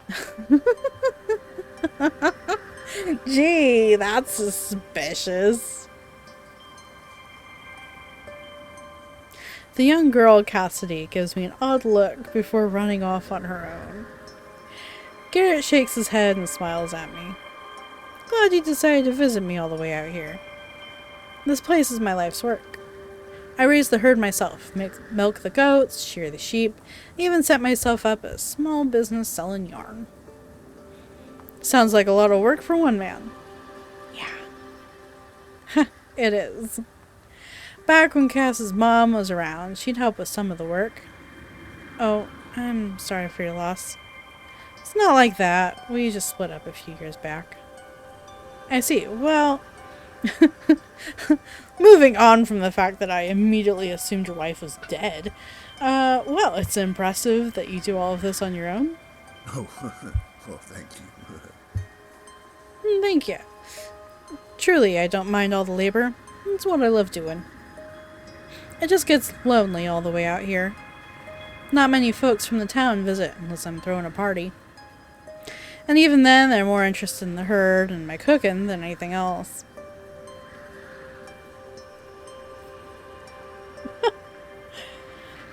Gee, that's suspicious. The young girl, Cassidy, gives me an odd look before running off on her own. Garrett shakes his head and smiles at me. Glad you decided to visit me all the way out here. This place is my life's work. I raise the herd myself, milk the goats, shear the sheep, even set myself up a small business selling yarn. Sounds like a lot of work for one man. Yeah. It is. Back when Cass's mom was around, she'd help with some of the work. Oh, I'm sorry for your loss. It's not like that. We just split up a few years back. I see. Well, moving on from the fact that I immediately assumed your wife was dead. Well, it's impressive that you do all of this on your own. Oh, well, thank you. Thank you. Truly, I don't mind all the labor. It's what I love doing. It just gets lonely all the way out here. Not many folks from the town visit unless I'm throwing a party. And even then, they're more interested in the herd and my cooking than anything else.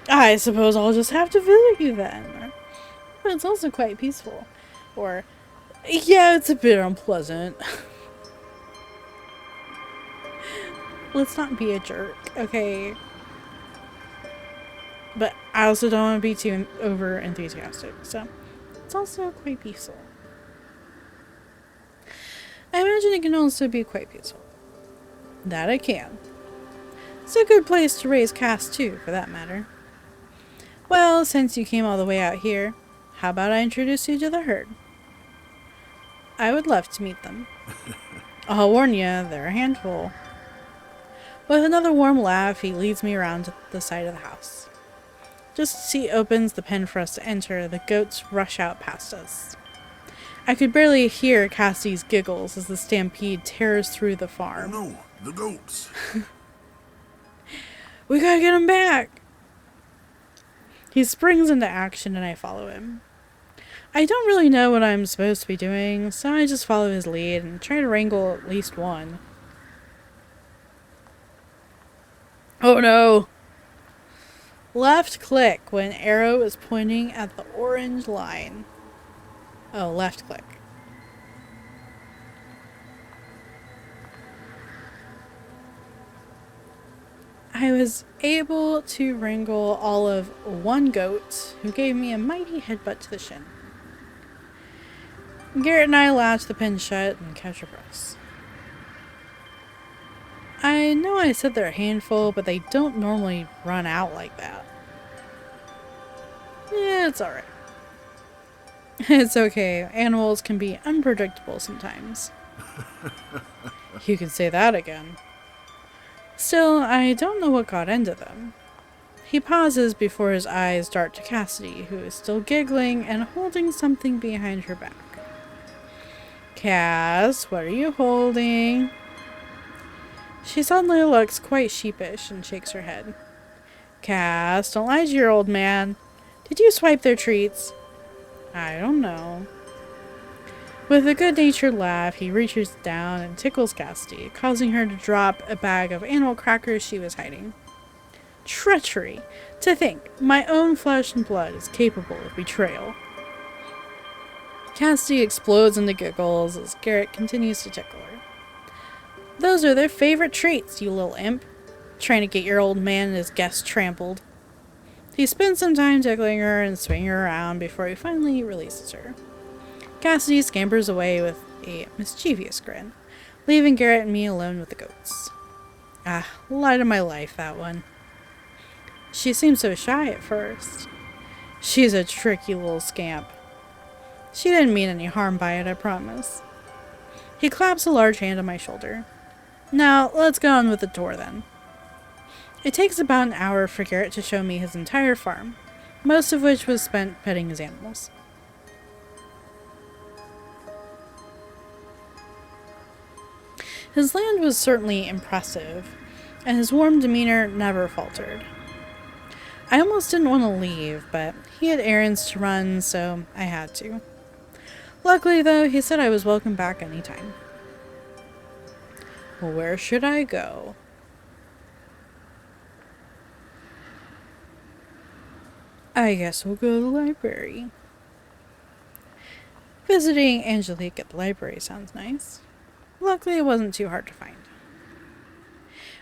I suppose I'll just have to visit you then. But it's also quite peaceful. Or Yeah, it's a bit unpleasant. Let's not be a jerk, okay? But I also don't want to be too over enthusiastic, so it's also quite peaceful. I imagine it can also be quite peaceful. That I can. It's a good place to raise cats too, for that matter. Well, since you came all the way out here, how about I introduce you to the herd? I would love to meet them. I'll warn you, they're a handful. With another warm laugh, he leads me around to the side of the house. Just as he opens the pen for us to enter, the goats rush out past us. I could barely hear Cassie's giggles as the stampede tears through the Oh farm. no, the goats. We gotta get him back! He springs into action and I follow him. I don't really know what I'm supposed to be doing, so I just follow his lead and try to wrangle at least one. Oh no! Left click when arrow is pointing at the orange line. Oh, left click. I was able to wrangle all of one goat, who gave me a mighty headbutt to the shin. Garrett and I latch the pen shut and catch our breaths. I know I said they're a handful, but they don't normally run out like that. Yeah, it's alright. It's okay. Animals can be unpredictable sometimes. You can say that again. Still, I don't know what got into them. He pauses before his eyes dart to Cassidy, who is still giggling and holding something behind her back. Cass, what are you holding? She suddenly looks quite sheepish and shakes her head. Cass, don't lie to your old man. Did you swipe their treats? I don't know. With a good-natured laugh, he reaches down and tickles Cassidy, causing her to drop a bag of animal crackers she was hiding. Treachery! To think, my own flesh and blood is capable of betrayal. Cassidy explodes into giggles as Garrett continues to tickle her. Those are their favorite treats, you little imp. Trying to get your old man and his guests trampled. He spends some time tickling her and swinging her around before he finally releases her. Cassidy scampers away with a mischievous grin, leaving Garrett and me alone with the goats. Ah, light of my life, that one. She seemed so shy at first. She's a tricky little scamp. She didn't mean any harm by it, I promise. He claps a large hand on my shoulder. Now, let's go on with the tour then. It takes about an hour for Garrett to show me his entire farm, most of which was spent petting his animals. His land was certainly impressive, and his warm demeanor never faltered. I almost didn't want to leave, but he had errands to run, so I had to. Luckily, though, he said I was welcome back anytime. Where should I go? I guess we'll go to the library. Visiting Angelique at the library sounds nice. Luckily, it wasn't too hard to find.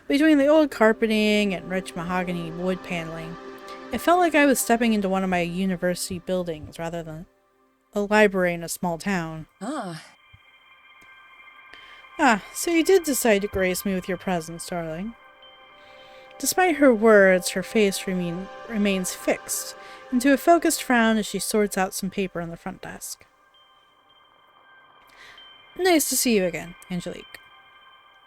Between the old carpeting and rich mahogany wood paneling, it felt like I was stepping into one of my university buildings rather than a library in a small town. So you did decide to grace me with your presence, darling. Despite her words, her face remains fixed into a focused frown as she sorts out some paper on the front desk. Nice to see you again, Angelique.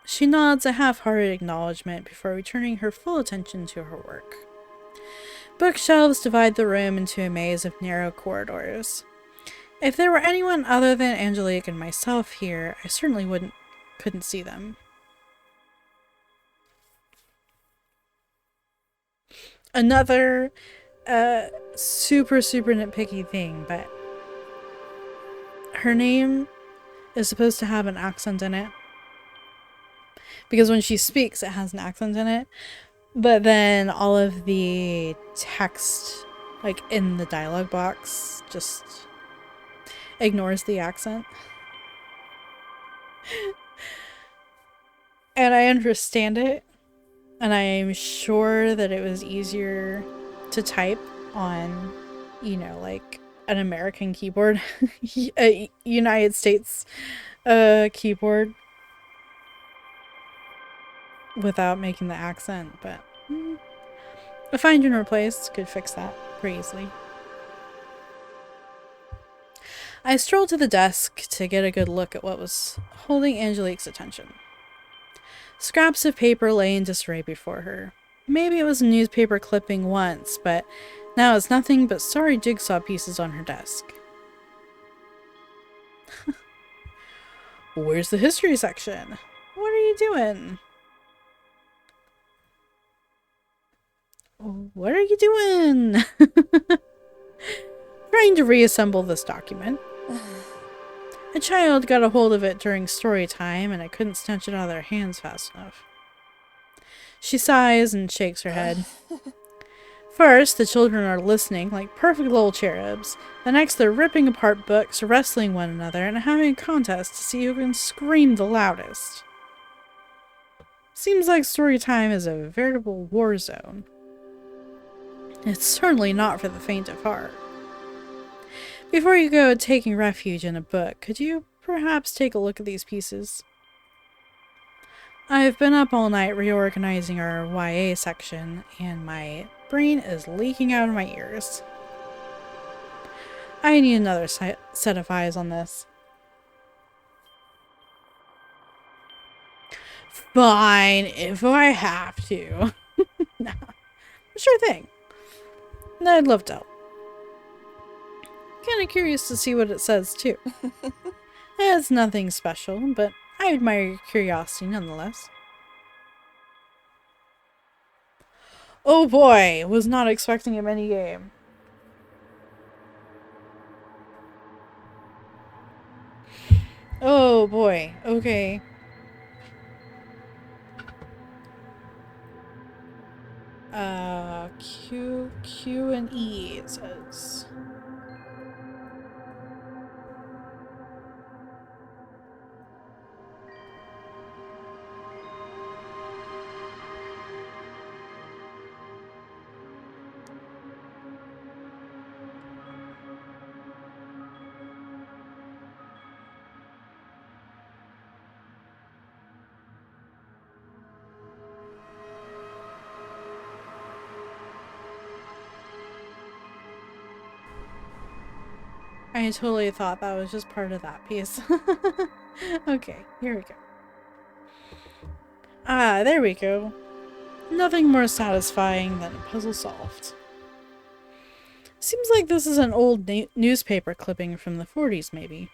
She nods a half-hearted acknowledgement before returning her full attention to her work. Bookshelves divide the room into a maze of narrow corridors. If there were anyone other than Angelique and myself here, I certainly couldn't see them. Another super nitpicky thing, but her name is supposed to have an accent in it. Because when she speaks, it has an accent in it. But then all of the text, like in the dialogue box, ignores the accent. And I understand it. And I am sure that it was easier to type on, you know, like an American keyboard, a United States keyboard, without making the accent. But a find and replace could fix that pretty easily. I strolled to the desk to get a good look at what was holding Angelique's attention. Scraps of paper lay in disarray before her. Maybe it was a newspaper clipping once, but now it's nothing but sorry jigsaw pieces on her desk. Where's the history section? What are you doing? What are you doing? Trying to reassemble this document. A child got a hold of it during story time, and I couldn't snatch it out of their hands fast enough. She sighs and shakes her head. First, the children are listening like perfect little cherubs. The next, they're ripping apart books, wrestling one another, and having a contest to see who can scream the loudest. Seems like story time is a veritable war zone. It's certainly not for the faint of heart. Before you go taking refuge in a book, could you perhaps take a look at these pieces? I've been up all night reorganizing our YA section, and my brain is leaking out of my ears. I need another set of eyes on this. Fine, if I have to. Nah, sure thing. I'd love to help. Kind of curious to see what it says, too. It's nothing special, but I admire your curiosity nonetheless. Oh boy, was not expecting a minigame. Oh boy, okay. Q and E, it says. I totally thought that was just part of that piece. Okay, here we go. Ah, there we go. Nothing more satisfying than a puzzle solved. Seems like this is an old newspaper clipping from the 40s, maybe.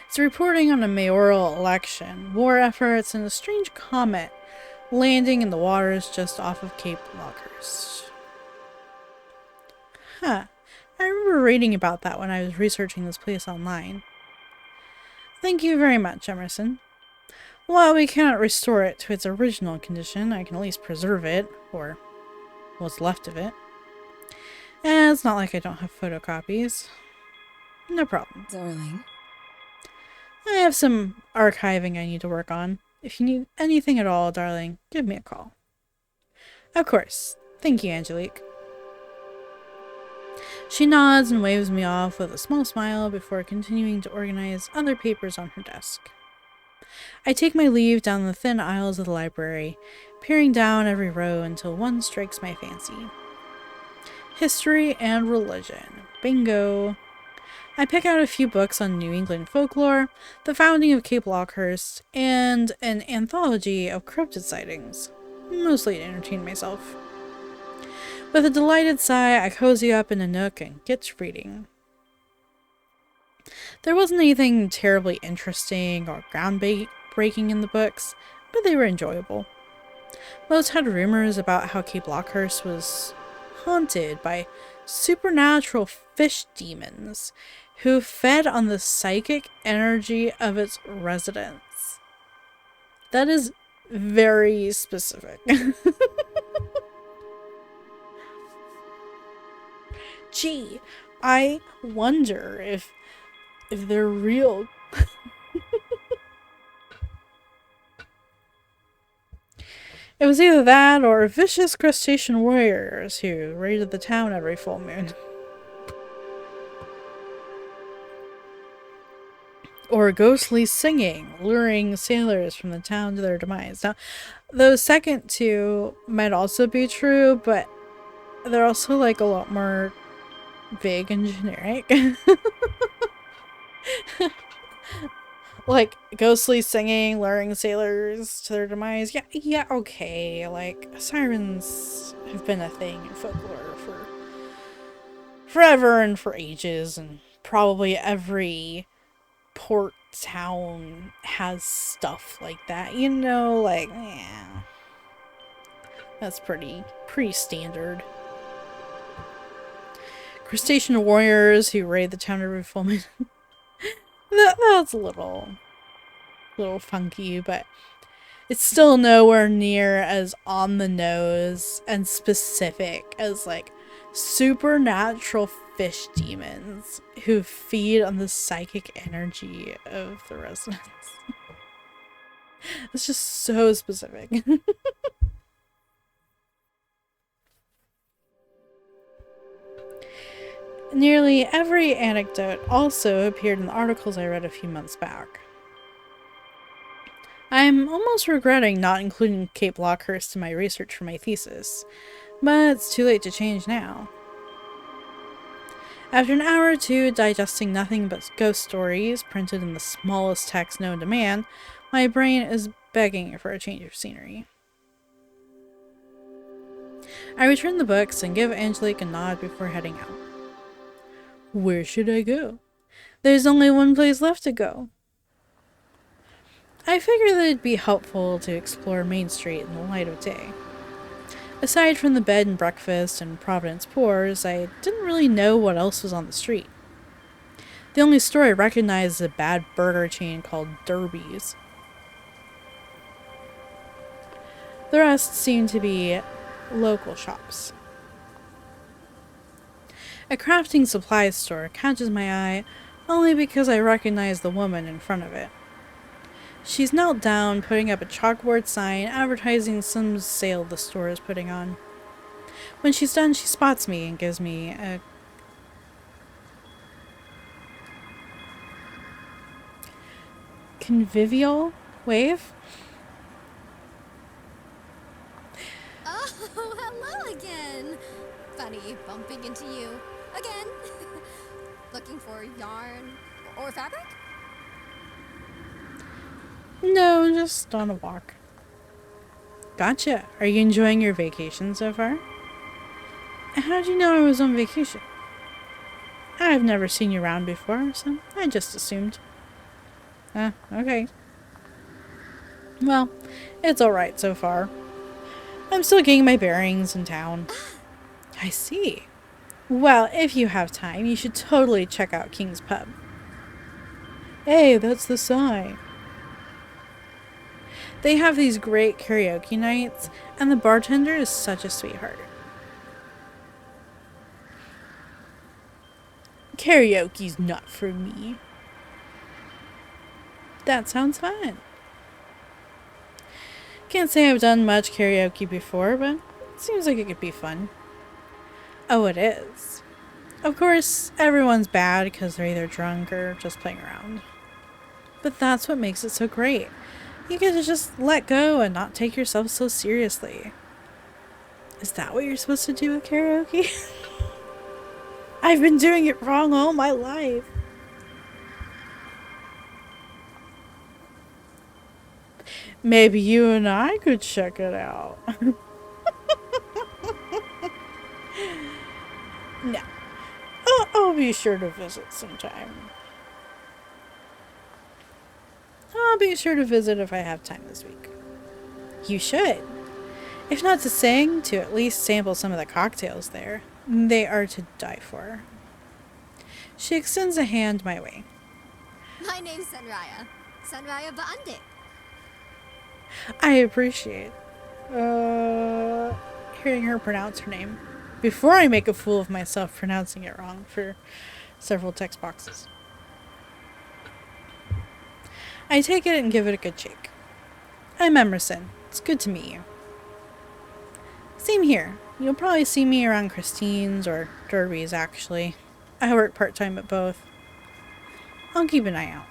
It's reporting on a mayoral election, war efforts, and a strange comet landing in the waters just off of Cape Lockehurst. Huh. I remember reading about that when I was researching this place online. Thank you very much, Emerson. While we cannot restore it to its original condition, I can at least preserve it, or what's left of it. And it's not like I don't have photocopies. No problem. Darling. I have some archiving I need to work on. If you need anything at all, darling, give me a call. Of course. Thank you, Angelique. She nods and waves me off with a small smile before continuing to organize other papers on her desk. I take my leave down the thin aisles of the library, peering down every row until one strikes my fancy. History and religion. Bingo! I pick out a few books on New England folklore, the founding of Cape Lockehurst, and an anthology of cryptid sightings, mostly to entertain myself. With a delighted sigh, I cozy up in a nook and get to reading. There wasn't anything terribly interesting or groundbreaking in the books, but they were enjoyable. Most had rumors about how Cape Lockehurst was haunted by supernatural fish demons who fed on the psychic energy of its residents. That is very specific. Gee, I wonder if they're real. It was either that or vicious crustacean warriors who raided the town every full moon. Or ghostly singing, luring sailors from the town to their demise. Now, those second two might also be true, but they're also like a lot more vague and generic. Like ghostly singing, luring sailors to their demise. Yeah, okay. Like sirens have been a thing in folklore for forever and for ages, and probably every port town has stuff like that. You know, like yeah, that's pretty standard. Crustacean warriors who raid the town every full moon. That's a little funky, but it's still nowhere near as on the nose and specific as like supernatural fish demons who feed on the psychic energy of the residents. It's just so specific. Nearly every anecdote also appeared in the articles I read a few months back. I'm almost regretting not including Cape Lockehurst in my research for my thesis, but it's too late to change now. After an hour or two digesting nothing but ghost stories printed in the smallest text known to man, my brain is begging for a change of scenery. I return the books and give Angelique a nod before heading out. Where should I go? There's only one place left to go. I figured that it'd be helpful to explore Main Street in the light of day. Aside from the bed and breakfast and Providence Poors, I didn't really know what else was on the street. The only store I recognized is a bad burger chain called Derby's. The rest seemed to be local shops. A crafting supplies store catches my eye only because I recognize the woman in front of it. She's knelt down, putting up a chalkboard sign advertising some sale the store is putting on. When she's done, she spots me and gives me a convivial wave. Oh, hello again. Funny bumping into you again. Looking for yarn or fabric? No, just on a walk. Gotcha. Are you enjoying your vacation so far? How'd you know I was on vacation? I've never seen you around before, so I just assumed. Okay. Well, it's alright so far. I'm still getting my bearings in town. I see. Well, if you have time, you should totally check out King's Pub. Hey, that's the sign. They have these great karaoke nights, and the bartender is such a sweetheart. Karaoke's not for me. That sounds fun. Can't say I've done much karaoke before, but it seems like it could be fun. Oh, it is. Of course, everyone's bad because they're either drunk or just playing around. But that's what makes it so great. You get to just let go and not take yourself so seriously. Is that what you're supposed to do with karaoke? I've been doing it wrong all my life. Maybe you and I could check it out. No. I'll be sure to visit sometime. I'll be sure to visit if I have time this week. You should. If not to sing, to at least sample some of the cocktails there. They are to die for. She extends a hand my way. My name's Sunraya. Sunraya Baandik. I appreciate hearing her pronounce her name. before I make a fool of myself pronouncing it wrong for several text boxes. I take it and give it a good shake. I'm Emerson. It's good to meet you. Same here. You'll probably see me around Christine's or Derby's, actually. I work part-time at both. I'll keep an eye out.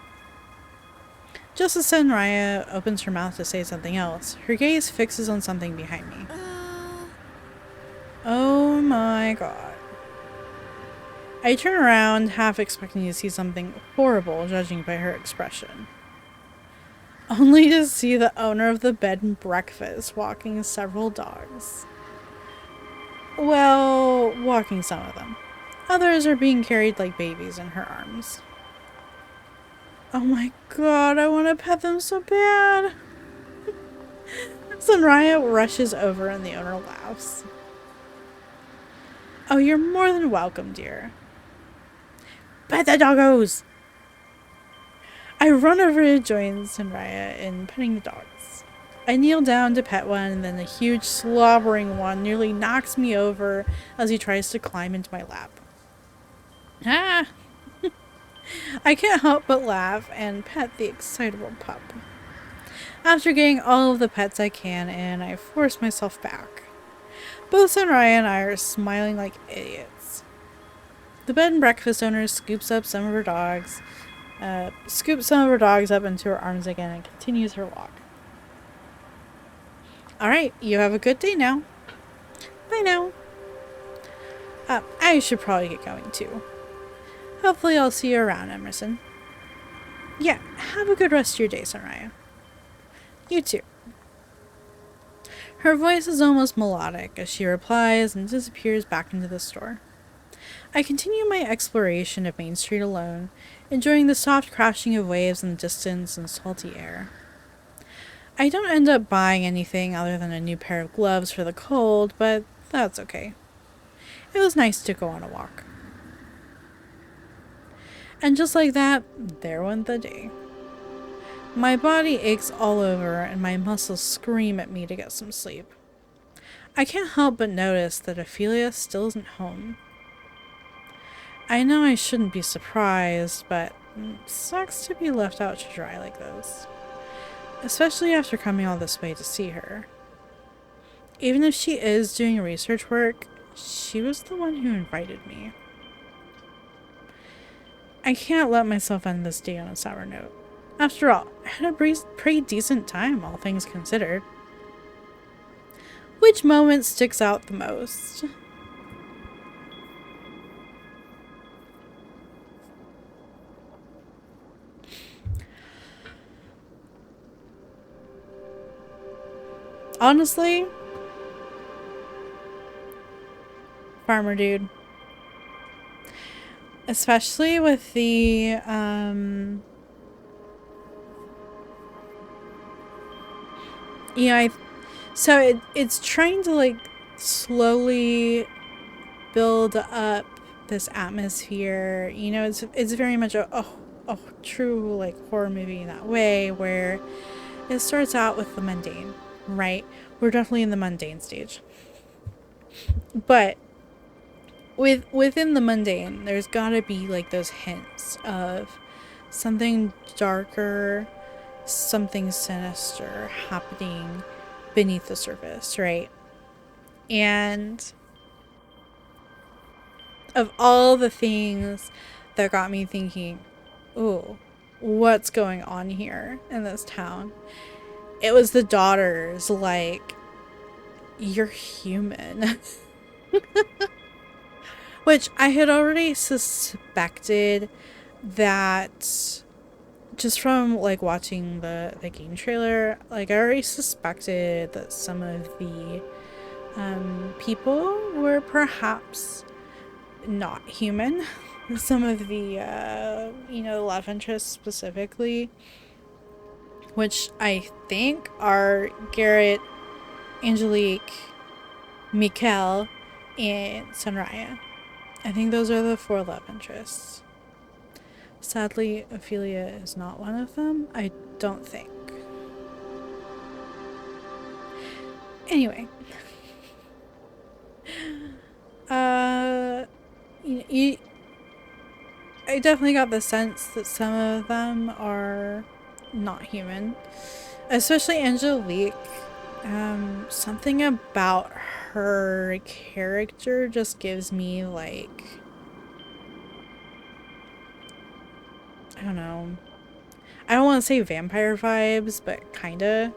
Just as Senraya opens her mouth to say something else, her gaze fixes on something behind me. Oh my god. I turn around, half expecting to see something horrible, judging by her expression. Only to see the owner of the bed and breakfast walking several dogs. Well, walking some of them. Others are being carried like babies in her arms. Oh my god, I want to pet them so bad. Senraya rushes over and the owner laughs. Oh, you're more than welcome, dear. Pet the doggos! I run over to join Senraya in petting the dogs. I kneel down to pet one, and then the huge slobbering one nearly knocks me over as he tries to climb into my lap. Ah! I can't help but laugh and pet the excitable pup. After getting all of the pets I can in, I force myself back. Both Senraya and I are smiling like idiots. The bed and breakfast owner scoops some of her dogs up into her arms again and continues her walk. Alright, you have a good day now. Bye now. I should probably get going too. Hopefully I'll see you around, Emerson. Yeah, have a good rest of your day, Senraya. You too. Her voice is almost melodic as she replies and disappears back into the store. I continue my exploration of Main Street alone, enjoying the soft crashing of waves in the distance and salty air. I don't end up buying anything other than a new pair of gloves for the cold, but that's okay. It was nice to go on a walk. And just like that, there went the day. My body aches all over and my muscles scream at me to get some sleep. I can't help but notice that Ophelia still isn't home. I know I shouldn't be surprised, but it sucks to be left out to dry like this. Especially after coming all this way to see her. Even if she is doing research work, she was the one who invited me. I can't let myself end this day on a sour note. After all, I had a pretty decent time, all things considered. Which moment sticks out the most? Honestly, farmer dude. Especially with the, so it's trying to, like, slowly build up this atmosphere. You know, it's very much a true, like, horror movie in that way, where it starts out with the mundane, right? We're definitely in the mundane stage. But within the mundane, there's gotta be, like, those hints of something darker, something sinister happening beneath the surface, right? And of all the things that got me thinking, ooh, what's going on here in this town? It was the daughters, like, you're human. Which I had already suspected that just from, like, watching the game trailer. Like, I already suspected that some of the people were perhaps not human. Some of the, love interests specifically, which I think are Garrett, Angelique, Mikkel, and Senraya. I think those are the 4 love interests. Sadly, Ophelia is not one of them. I don't think. Anyway. I definitely got the sense that some of them are not human, especially Angelique. Something about her character just gives me like, I don't know. I don't want to say vampire vibes, but kinda.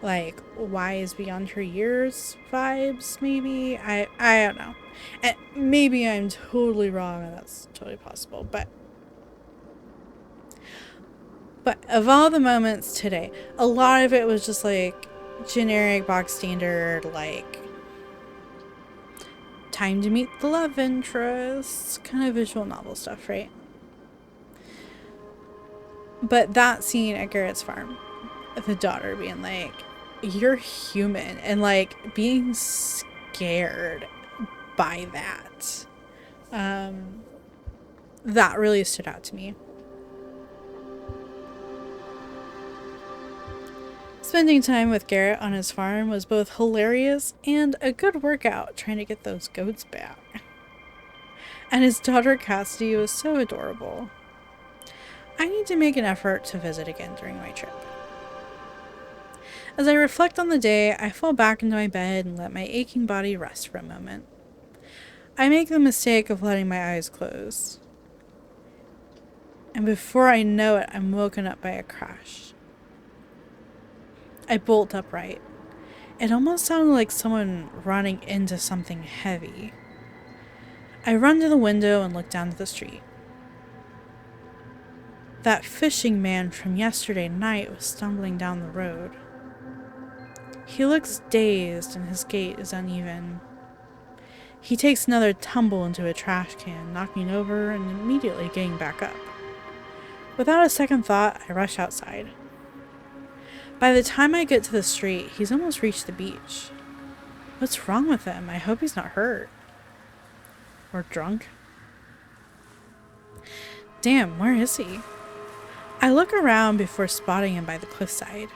Like wise beyond her years vibes, maybe. I don't know. And maybe I'm totally wrong, and that's totally possible. But of all the moments today, a lot of it was just like generic box standard, like time to meet the love interest, kind of visual novel stuff, right? But that scene at Garrett's farm, the daughter being like, "You're human," and like being scared by that, that really stood out to me. Spending time with Garrett on his farm was both hilarious and a good workout trying to get those goats back. And his daughter Cassidy was so adorable. I need to make an effort to visit again during my trip. As I reflect on the day, I fall back into my bed and let my aching body rest for a moment. I make the mistake of letting my eyes close. And before I know it, I'm woken up by a crash. I bolt upright. It almost sounded like someone running into something heavy. I run to the window and look down to the street. That fishing man from yesterday night was stumbling down the road. He looks dazed and his gait is uneven. He takes another tumble into a trash can, knocking over and immediately getting back up. Without a second thought, I rush outside. By the time I get to the street, he's almost reached the beach. What's wrong with him? I hope he's not hurt. Or drunk. Damn, where is he? I look around before spotting him by the cliffside.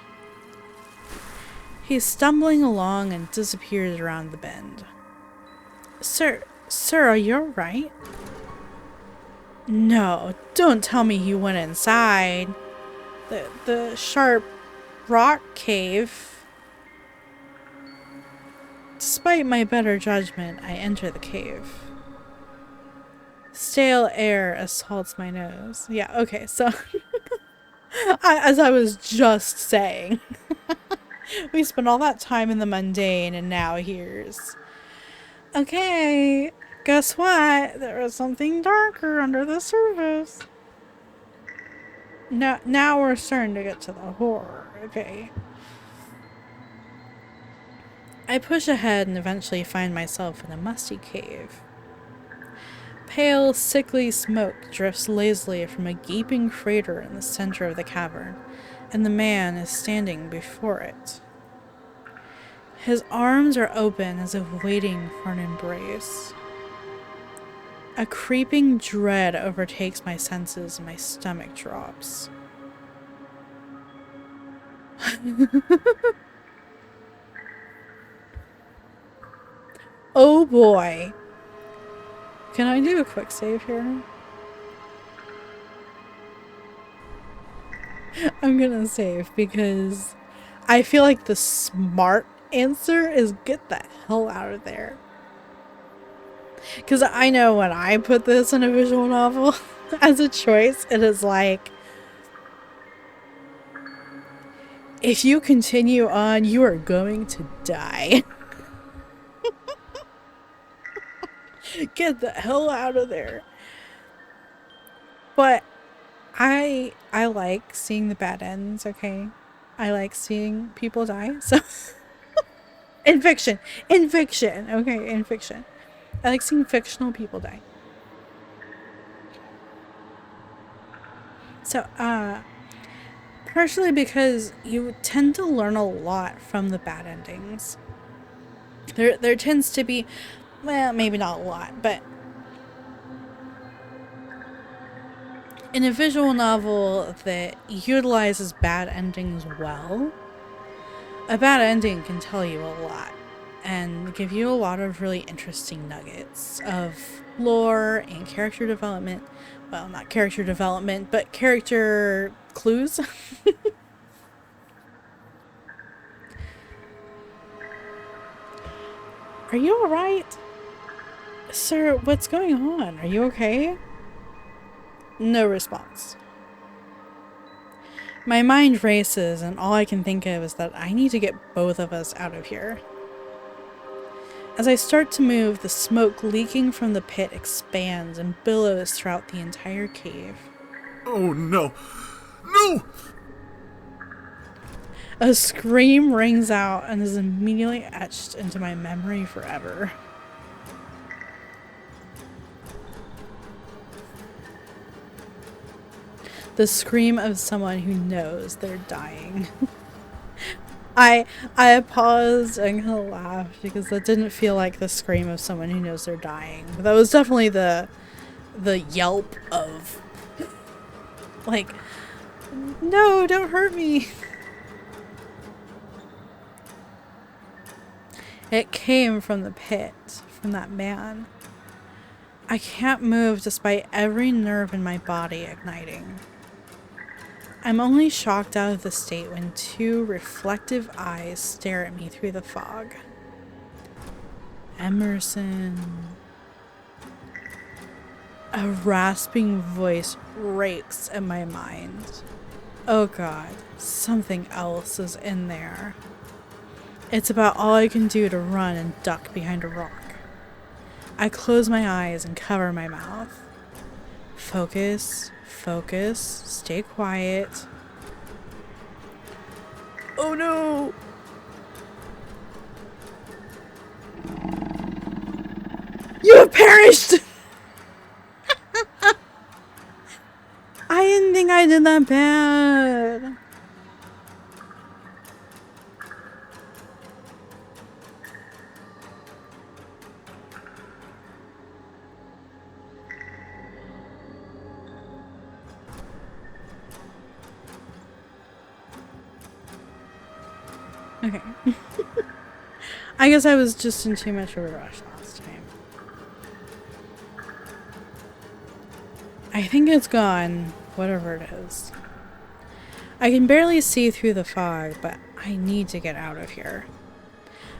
He's stumbling along and disappears around the bend. Sir, are you alright? No, don't tell me he went inside. The sharp rock cave. Despite my better judgment, I enter the cave. Stale air assaults my nose. Yeah, okay, so as I was just saying, we spent all that time in the mundane and now here's... Okay, guess what? There was something darker under the surface. Now we're starting to get to the horror, okay. I push ahead and eventually find myself in a musty cave. Pale, sickly smoke drifts lazily from a gaping crater in the center of the cavern, and the man is standing before it. His arms are open as if waiting for an embrace. A creeping dread overtakes my senses and my stomach drops. Oh boy. Can I do a quick save here? I'm gonna save because I feel like the smart answer is get the hell out of there. Because I know when I put this in a visual novel as a choice, it is like, if you continue on, you are going to die. Get the hell out of there. But I like seeing the bad ends, okay? I like seeing people die, so... In fiction, okay, in fiction. I like seeing fictional people die. So, partially because you tend to learn a lot from the bad endings. There tends to be, well, maybe not a lot, but in a visual novel that utilizes bad endings well, a bad ending can tell you a lot. and give you a lot of really interesting nuggets of lore and character development. Well, not character development, but character clues. Are you alright? Sir, what's going on? Are you okay? No response. My mind races, and all I can think of is that I need to get both of us out of here. As I start to move, the smoke leaking from the pit expands and billows throughout the entire cave. Oh no! No! A scream rings out and is immediately etched into my memory forever. The scream of someone who knows they're dying. I paused and kind of laughed because that didn't feel like the scream of someone who knows they're dying. But that was definitely the yelp of like, no, don't hurt me. It came from the pit, from that man. I can't move despite every nerve in my body igniting. I'm only shocked out of the state when two reflective eyes stare at me through the fog. Emerson. A rasping voice rakes at my mind. Oh God, something else is in there. It's about all I can do to run and duck behind a rock. I close my eyes and cover my mouth. Focus, focus, stay quiet. Oh no! You have perished! I didn't think I did that bad. Okay. I guess I was just in too much of a rush last time. I think it's gone, whatever it is. I can barely see through the fog, but I need to get out of here.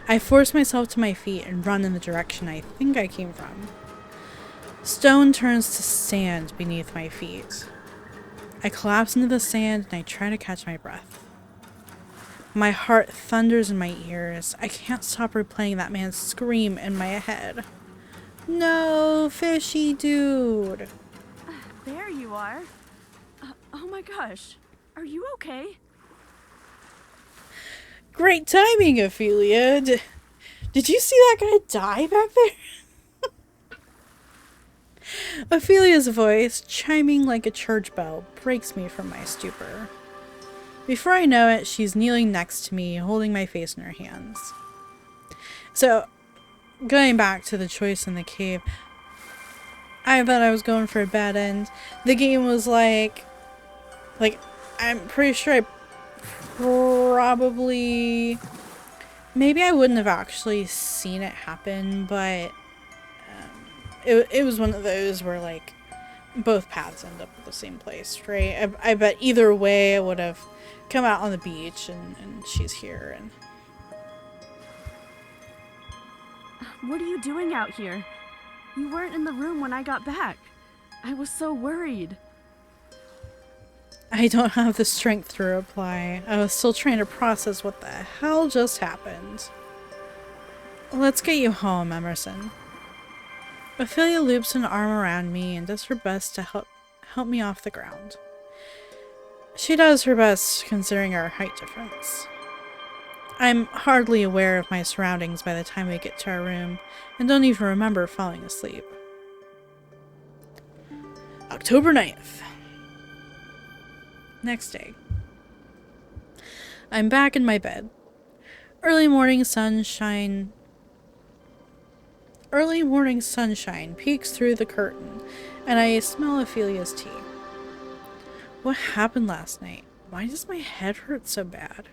I force myself to my feet and run in the direction I think I came from. Stone turns to sand beneath my feet. I collapse into the sand and I try to catch my breath. My heart thunders in my ears. I can't stop replaying that man's scream in my head. No, fishy dude. There you are. Oh my gosh. Are you okay? Great timing, Ophelia. Did you see that guy die back there? Ophelia's voice, chiming like a church bell, breaks me from my stupor. Before I know it, she's kneeling next to me, holding my face in her hands. So, going back to the choice in the cave, I thought I was going for a bad end. The game was like, I'm pretty sure I probably, maybe I wouldn't have actually seen it happen, but it was one of those where like both paths end up at the same place, right? I bet either way I would have come out on the beach and she's here. And What are you doing out here? You weren't in the room when I got back. I was so worried. I don't have the strength to reply. I was still trying to process what the hell just happened. Let's get you home, Emerson. Ophelia loops an arm around me and does her best to help me off the ground. She does her best considering our height difference. I'm hardly aware of my surroundings by the time we get to our room, and don't even remember falling asleep. October 9th. Next day. I'm back in my bed. Early morning sunshine peeks through the curtain, and I smell Ophelia's tea. What happened last night? Why does my head hurt so bad?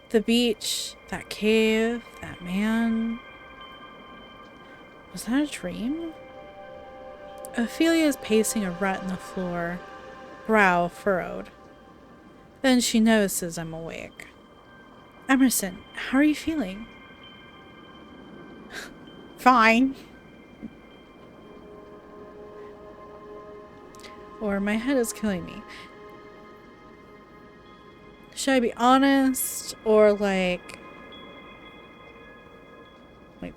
The beach, that cave, that man. Was that a dream? Ophelia is pacing a rut in the floor, brow furrowed. Then she notices I'm awake. Emerson, how are you feeling? Fine. Or my head is killing me. Should I be honest or like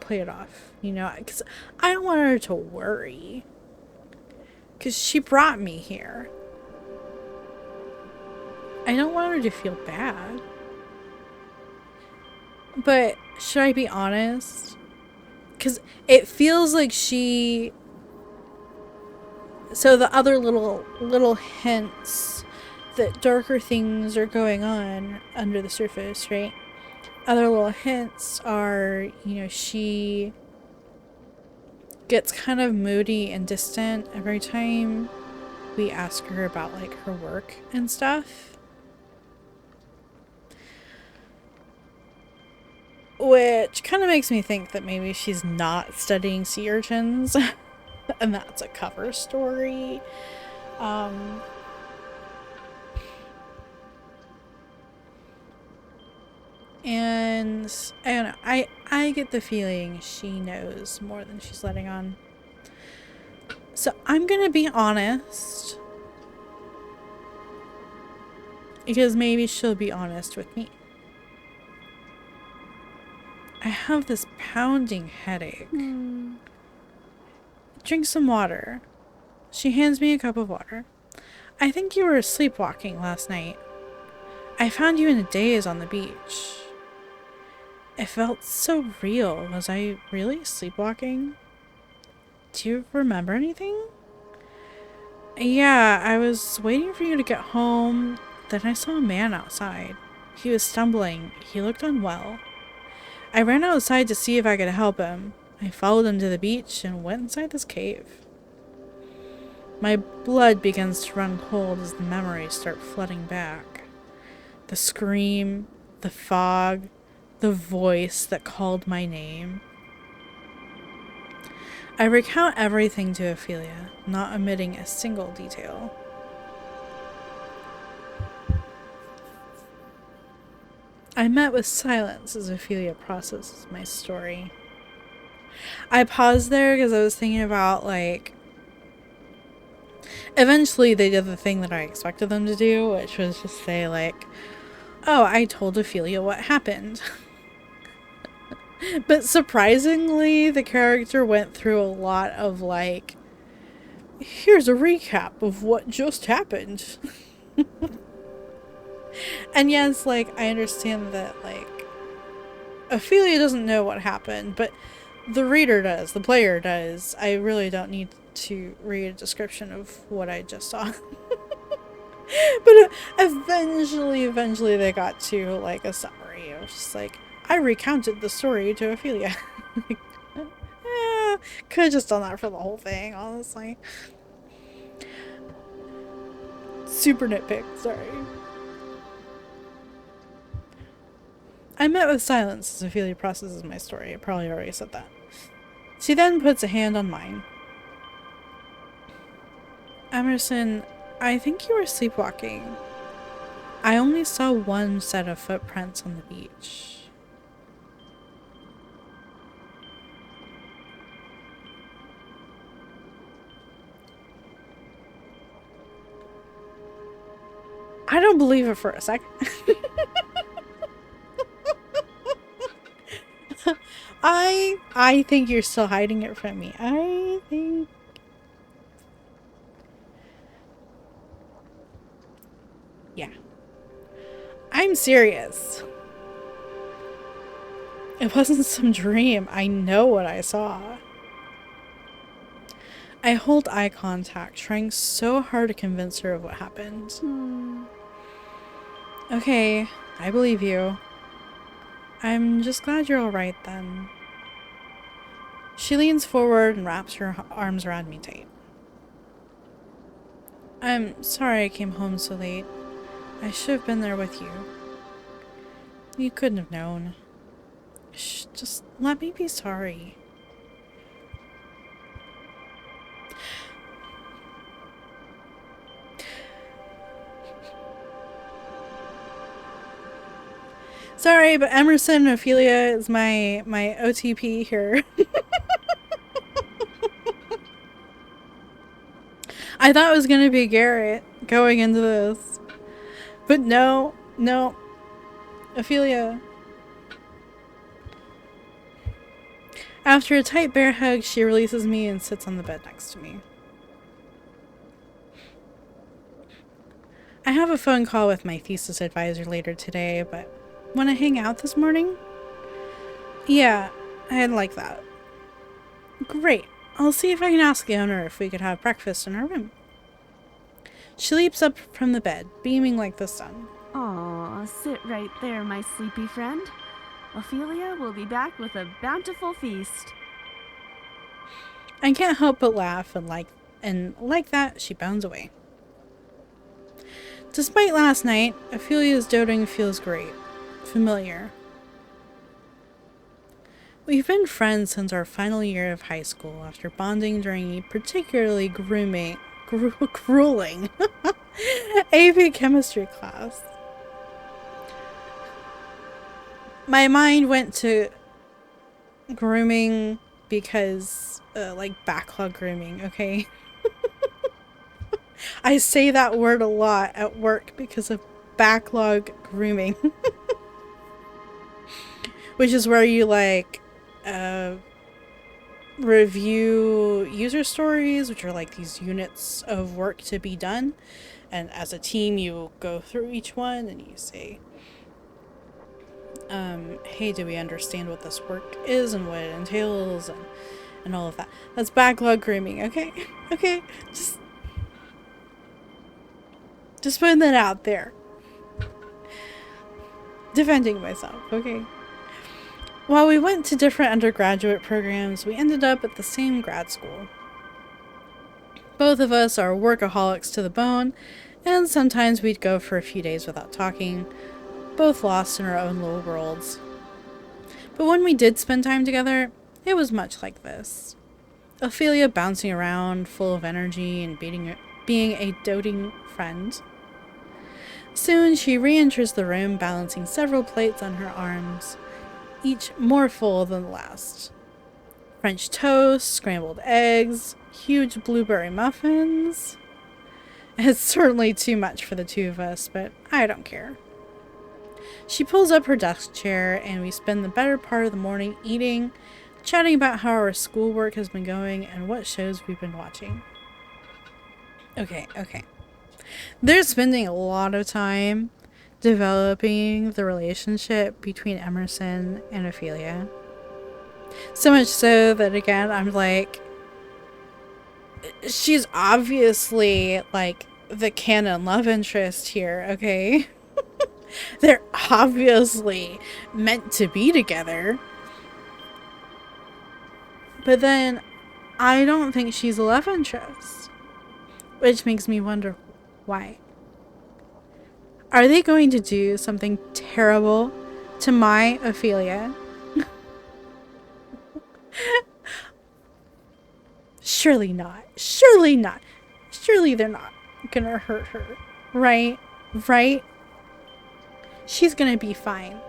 play it off? You know, because I don't want her to worry. Because she brought me here. I don't want her to feel bad. But should I be honest? Because it feels like she... So the other little hints that darker things are going on under the surface, right? Other little hints are, you know, she gets kind of moody and distant every time we ask her about like her work and stuff. Which kind of makes me think that maybe she's not studying sea urchins. And that's a cover story. And I don't know. I get the feeling she knows more than she's letting on. So I'm gonna be honest. Because maybe she'll be honest with me. I have this pounding headache. Drink some water. She hands me a cup of water. I think you were sleepwalking last night. I found you in a daze on the beach. It felt so real. Was I really sleepwalking? Do you remember anything? Yeah, I was waiting for you to get home. Then I saw a man outside. He was stumbling. He looked unwell. I ran outside to see if I could help him. I followed him to the beach and went inside this cave. My blood begins to run cold as the memories start flooding back. The scream, the fog, the voice that called my name. I recount everything to Ophelia, not omitting a single detail. I met with silence as Ophelia processes my story. I paused there because I was thinking about, like, eventually they did the thing that I expected them to do, which was just say, like, oh, I told Ophelia what happened. But surprisingly, the character went through a lot of, like, here's a recap of what just happened. And yes, like, I understand that, like, Ophelia doesn't know what happened, but the reader does, the player does. I really don't need to read a description of what I just saw. But eventually they got to, like, a summary. It was just like, I recounted the story to Ophelia. Like, could have just done that for the whole thing, honestly. Super nitpick, sorry. I met with silence as Ophelia processes my story. I probably already said that. She then puts a hand on mine. Emerson, I think you were sleepwalking. I only saw one set of footprints on the beach. I don't believe it for a second. I think you're still hiding it from me. I think... Yeah. I'm serious. It wasn't some dream. I know what I saw. I hold eye contact, trying so hard to convince her of what happened. Okay, I believe you. I'm just glad you're alright then. She leans forward and wraps her arms around me tight. I'm sorry I came home so late. I should have been there with you. You couldn't have known. Shh, just let me be sorry. Sorry, but Emerson and Ophelia is my OTP here. I thought it was gonna be Garrett going into this. But no. Ophelia. After a tight bear hug, she releases me and sits on the bed next to me. I have a phone call with my thesis advisor later today, but want to hang out this morning? Yeah, I'd like that. Great. I'll see if I can ask the owner if we could have breakfast in our room. She leaps up from the bed, beaming like the sun. Aw, sit right there, my sleepy friend. Ophelia will be back with a bountiful feast. I can't help but laugh, and like that, she bounds away. Despite last night, Ophelia's doting feels great. Familiar. We've been friends since our final year of high school after bonding during a particularly grueling AP chemistry class. My mind went to grooming because, like backlog grooming, okay? I say that word a lot at work because of backlog grooming. Which is where you, like, review user stories, which are like these units of work to be done. And as a team, you go through each one and you say, hey, do we understand what this work is and what it entails and all of that. That's backlog grooming, okay? Okay, just putting that out there. Defending myself, okay? While we went to different undergraduate programs, we ended up at the same grad school. Both of us are workaholics to the bone, and sometimes we'd go for a few days without talking, both lost in our own little worlds. But when we did spend time together, it was much like this. Ophelia bouncing around, full of energy and being a doting friend. Soon she re-enters the room, balancing several plates on her arms, each more full than the last. French toast, scrambled eggs, huge blueberry muffins. It's certainly too much for the two of us, but I don't care. She pulls up her desk chair and we spend the better part of the morning eating, chatting about how our schoolwork has been going and what shows we've been watching. Okay. They're spending a lot of time developing the relationship between Emerson and Ophelia. So much so that, again, I'm like, she's obviously, like, the canon love interest here, okay? They're obviously meant to be together. But then, I don't think she's a love interest. Which makes me wonder why. Are they going to do something terrible to my Ophelia? Surely not. Surely not. Surely they're not gonna hurt her. Right? Right? She's gonna be fine.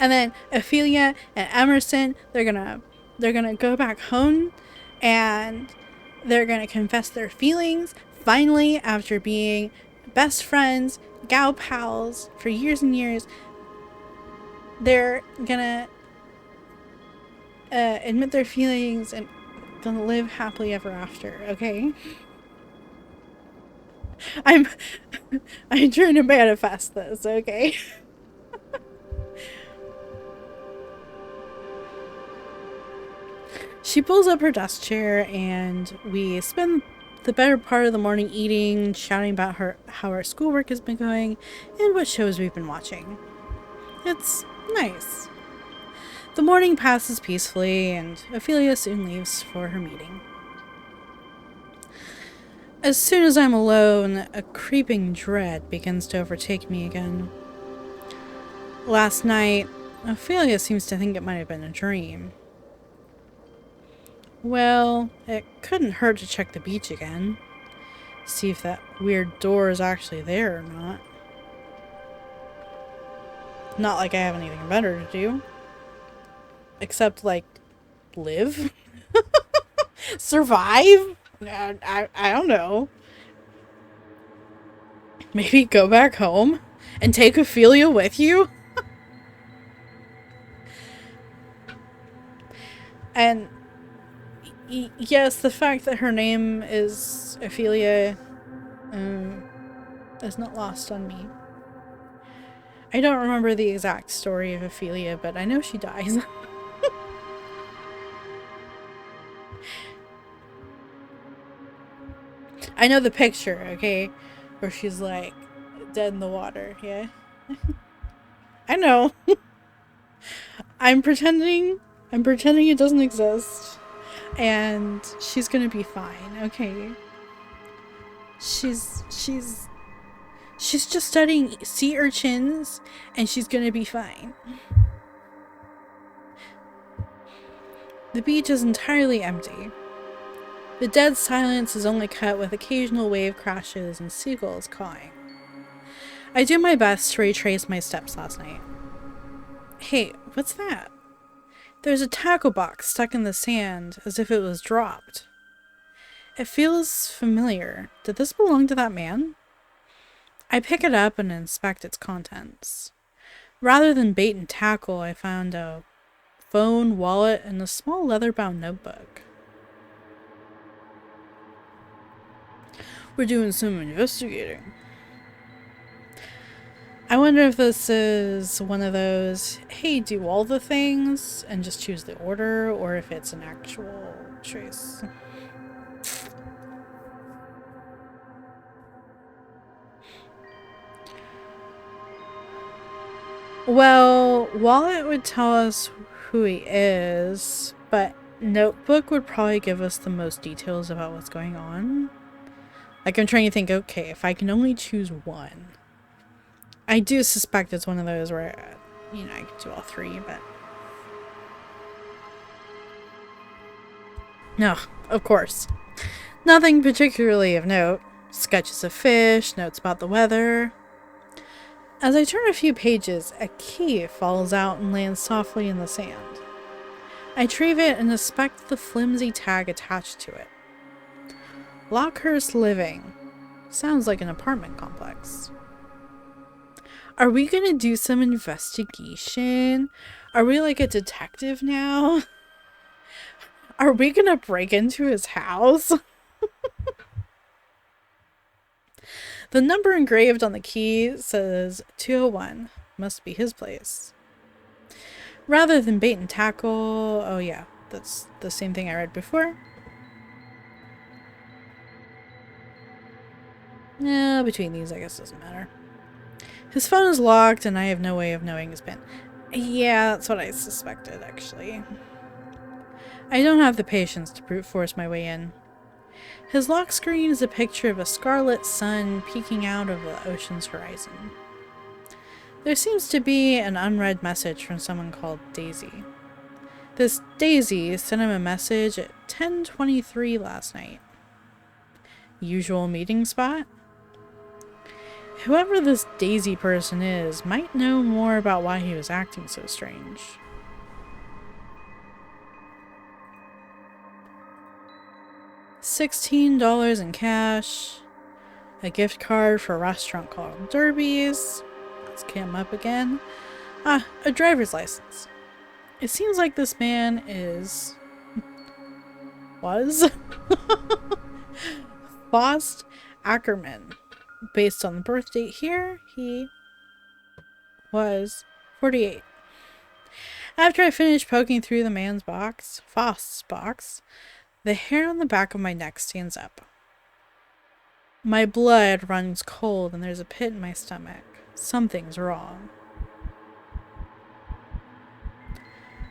And then Ophelia and Emerson, they're gonna go back home and they're gonna confess their feelings. Finally, after being best friends, gal pals for years and years, they're gonna admit their feelings and gonna live happily ever after, okay? I'm trying to manifest this, okay? She pulls up her desk chair and we spend the better part of the morning eating, shouting about how our schoolwork has been going, and what shows we've been watching. It's nice. The morning passes peacefully, and Ophelia soon leaves for her meeting. As soon as I'm alone, a creeping dread begins to overtake me again. Last night, Ophelia seems to think it might have been a dream. Well, it couldn't hurt to check the beach again. See if that weird door is actually there or not. Not like I have anything better to do. Except, like, live? Survive? I don't know. Maybe go back home and take Ophelia with you? And yes, the fact that her name is Ophelia is not lost on me. I don't remember the exact story of Ophelia, but I know she dies. I know the picture, okay? Where she's like dead in the water, yeah? I know. I'm pretending it doesn't exist. And she's gonna be fine, okay? She's just studying sea urchins and she's gonna be fine. The beach is entirely empty. The dead silence is only cut with occasional wave crashes and seagulls cawing. I do my best to retrace my steps last night. Hey, what's that? There's a tackle box stuck in the sand as if it was dropped. It feels familiar. Did this belong to that man? I pick it up and inspect its contents. Rather than bait and tackle, I found a phone, wallet, and a small leather-bound notebook. We're doing some investigating. I wonder if this is one of those, hey, do all the things and just choose the order, or if it's an actual choice. Well, wallet would tell us who he is, but notebook would probably give us the most details about what's going on. Like, I'm trying to think, okay, if I can only choose one. I do suspect it's one of those where, you know, I could do all three, but... No, of course. Nothing particularly of note. Sketches of fish, notes about the weather. As I turn a few pages, a key falls out and lands softly in the sand. I retrieve it and inspect the flimsy tag attached to it. Lockehurst Living. Sounds like an apartment complex. Are we gonna do some investigation? Are we like a detective now? Are we gonna break into his house? The number engraved on the key says 201. Must be his place. Rather than bait and tackle... Oh yeah, that's the same thing I read before. Yeah, between these I guess doesn't matter. His phone is locked and I have no way of knowing his PIN. Yeah, that's what I suspected, actually. I don't have the patience to brute force my way in. His lock screen is a picture of a scarlet sun peeking out of the ocean's horizon. There seems to be an unread message from someone called Daisy. This Daisy sent him a message at 10:23 last night. Usual meeting spot? Whoever this Daisy person is might know more about why he was acting so strange. $16 in cash, a gift card for a restaurant called Derby's. Let's cam up again. Ah, a driver's license. It seems like this man was Faust Ackerman. Based on the birth date here, he was 48. After I finish poking through the man's box, Faust's box, the hair on the back of my neck stands up. My blood runs cold and there's a pit in my stomach. Something's wrong.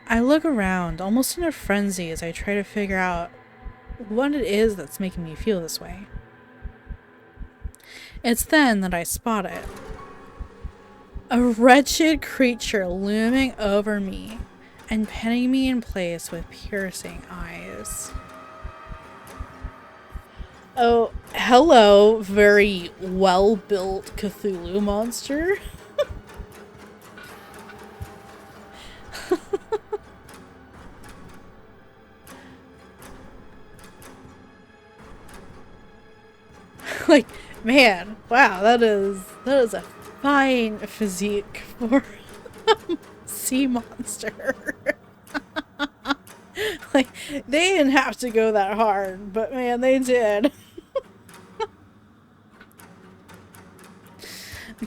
I look around, almost in a frenzy, as I try to figure out what it is that's making me feel this way. It's then that I spot it. A wretched creature looming over me and pinning me in place with piercing eyes. Oh, hello, very well-built Cthulhu monster. Like, man, wow, that is a fine physique for a sea monster. Like, they didn't have to go that hard, but man, they did.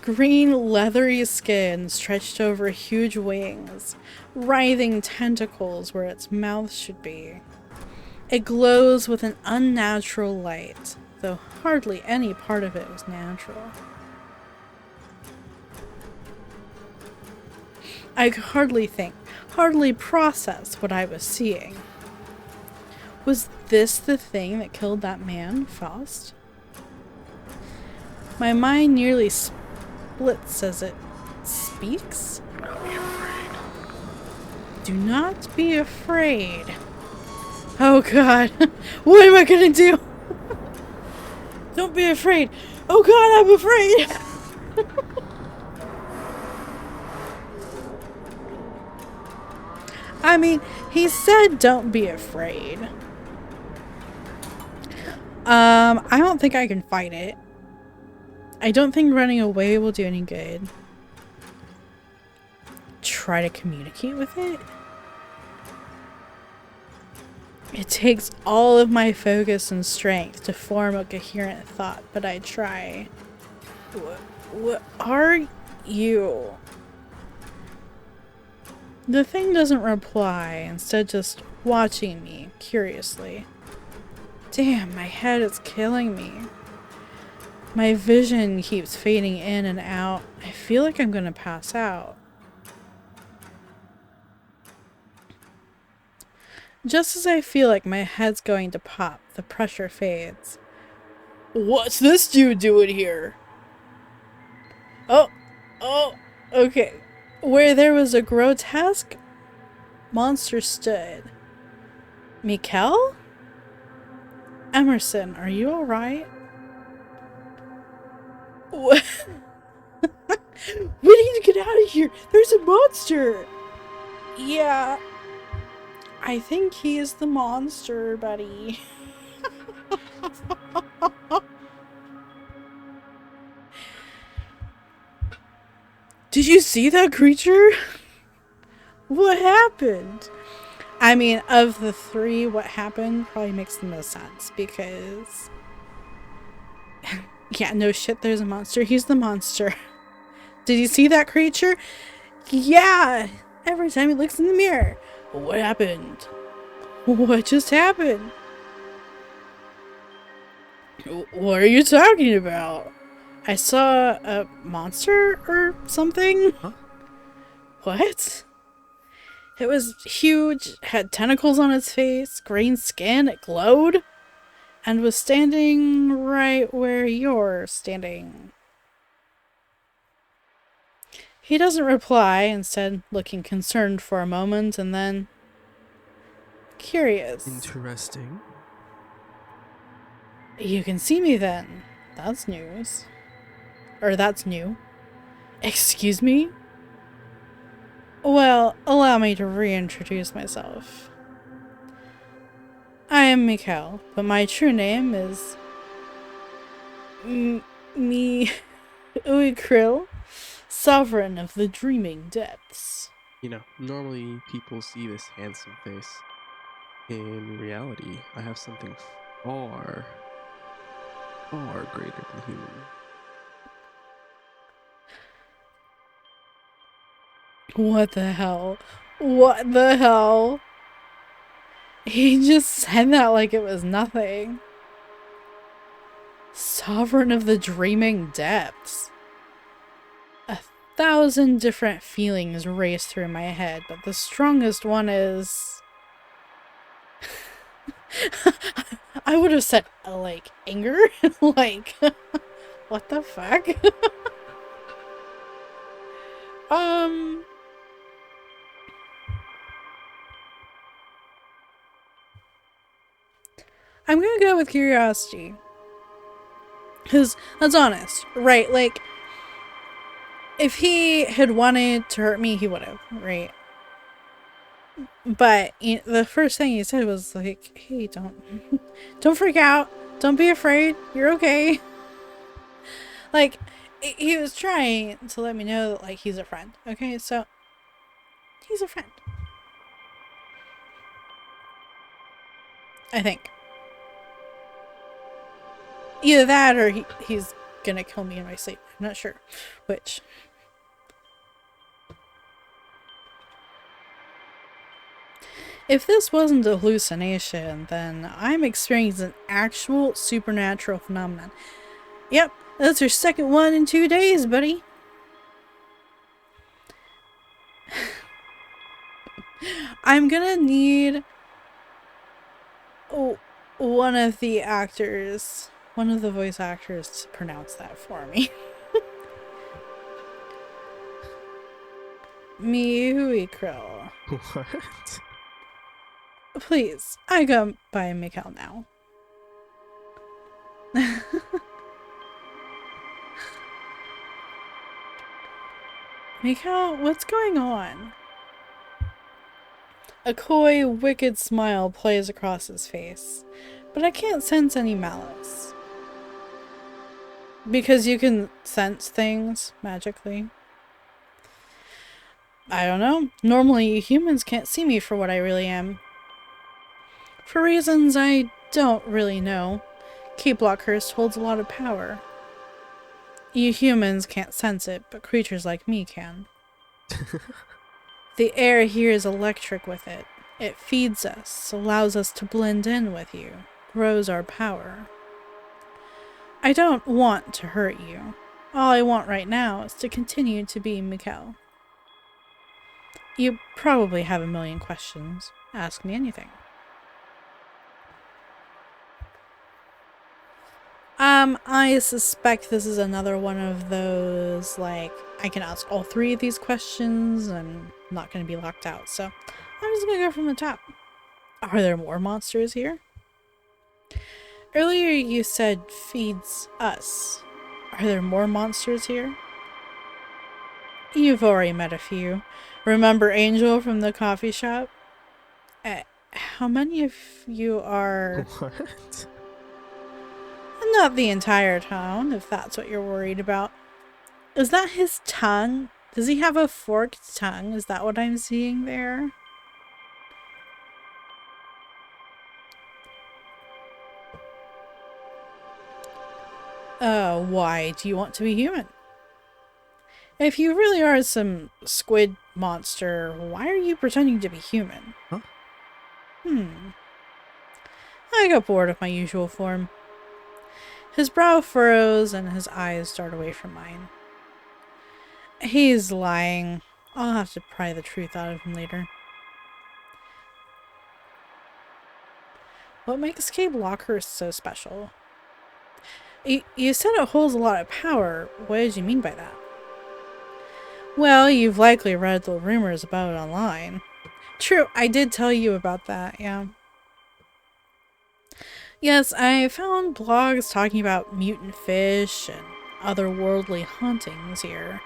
Green, leathery skin stretched over huge wings, writhing tentacles where its mouth should be. It glows with an unnatural light, though hardly any part of it was natural. I could hardly think, hardly process what I was seeing. Was this the thing that killed that man, Faust? My mind nearly splits as it speaks. Do not be afraid. Oh god, what am I gonna do? Don't be afraid. Oh god, I'm afraid. I mean, he said don't be afraid. I don't think I can fight it. I don't think running away will do any good. Try to communicate with it? It takes all of my focus and strength to form a coherent thought, but I try. What are you? The thing doesn't reply, instead just watching me curiously. Damn, my head is killing me. My vision keeps fading in and out. I feel like I'm gonna pass out. Just as I feel like my head's going to pop, the pressure fades. What's this dude doing here? Oh, okay. Where there was a grotesque monster stood. Mikkel? Emerson, are you alright? What? We need to get out of here! There's a monster! Yeah. I think he is the monster, buddy. Did you see that creature? What happened? I mean, of the three, what happened probably makes the most sense because... yeah, no shit, there's a monster. He's the monster. Did you see that creature? Yeah! Every time he looks in the mirror. What happened? What just happened? What are you talking about? I saw a monster or something. Huh? What? It was huge, had tentacles on its face, green skin, it glowed, and was standing right where you're standing. He doesn't reply, instead looking concerned for a moment, and then... curious. Interesting. You can see me then. That's news. Or that's new. Excuse me? Well, allow me to reintroduce myself. I am Mikkel, but my true name is... Uikrill, Sovereign of the Dreaming Depths. You know, normally people see this handsome face. In reality, I have something far, far greater than human. What the hell? What the hell? He just said that like it was nothing. Sovereign of the Dreaming Depths. 1,000 different feelings race through my head, but the strongest one is... I would have said, like, anger? Like, What the fuck? I'm gonna go with curiosity. Because, let's honest, right? Like, if he had wanted to hurt me, he would have, right? But the first thing he said was like, hey, don't freak out. Don't be afraid. You're okay. Like, he was trying to let me know that, like, he's a friend. Okay, so, he's a friend. I think. Either that or he's gonna kill me in my sleep. I'm not sure which. If this wasn't a hallucination, then I'm experiencing an actual supernatural phenomenon. Yep, that's your second one in 2 days, buddy. I'm gonna need one of the voice actors to pronounce that for me. Mihui Krill. What? Please, I go by Mikkel now. Mikkel, what's going on? A coy, wicked smile plays across his face, but I can't sense any malice. Because you can sense things magically. I don't know. Normally, humans can't see me for what I really am. For reasons I don't really know, Cape Lockehurst holds a lot of power. You humans can't sense it, but creatures like me can. The air here is electric with it. It feeds us, allows us to blend in with you, grows our power. I don't want to hurt you. All I want right now is to continue to be Mikkel. You probably have a million questions. Ask me anything. I suspect this is another one of those, like, I can ask all 3 of these questions, I'm not going to be locked out, so I'm just going to go from the top. Are there more monsters here? Earlier you said feeds us. Are there more monsters here? You've already met a few. Remember Angel from the coffee shop? How many of you are... What? Not the entire town, if that's what you're worried about. Is that his tongue? Does he have a forked tongue? Is that what I'm seeing there? Why do you want to be human? If you really are some squid monster, why are you pretending to be human? Huh? I got bored of my usual form. His brow furrows and his eyes dart away from mine. He's lying. I'll have to pry the truth out of him later. What makes Cape Lockehurst so special? You said it holds a lot of power. What did you mean by that? Well, you've likely read the rumors about it online. True, I did tell you about that, yeah. Yes, I found blogs talking about mutant fish and otherworldly hauntings here.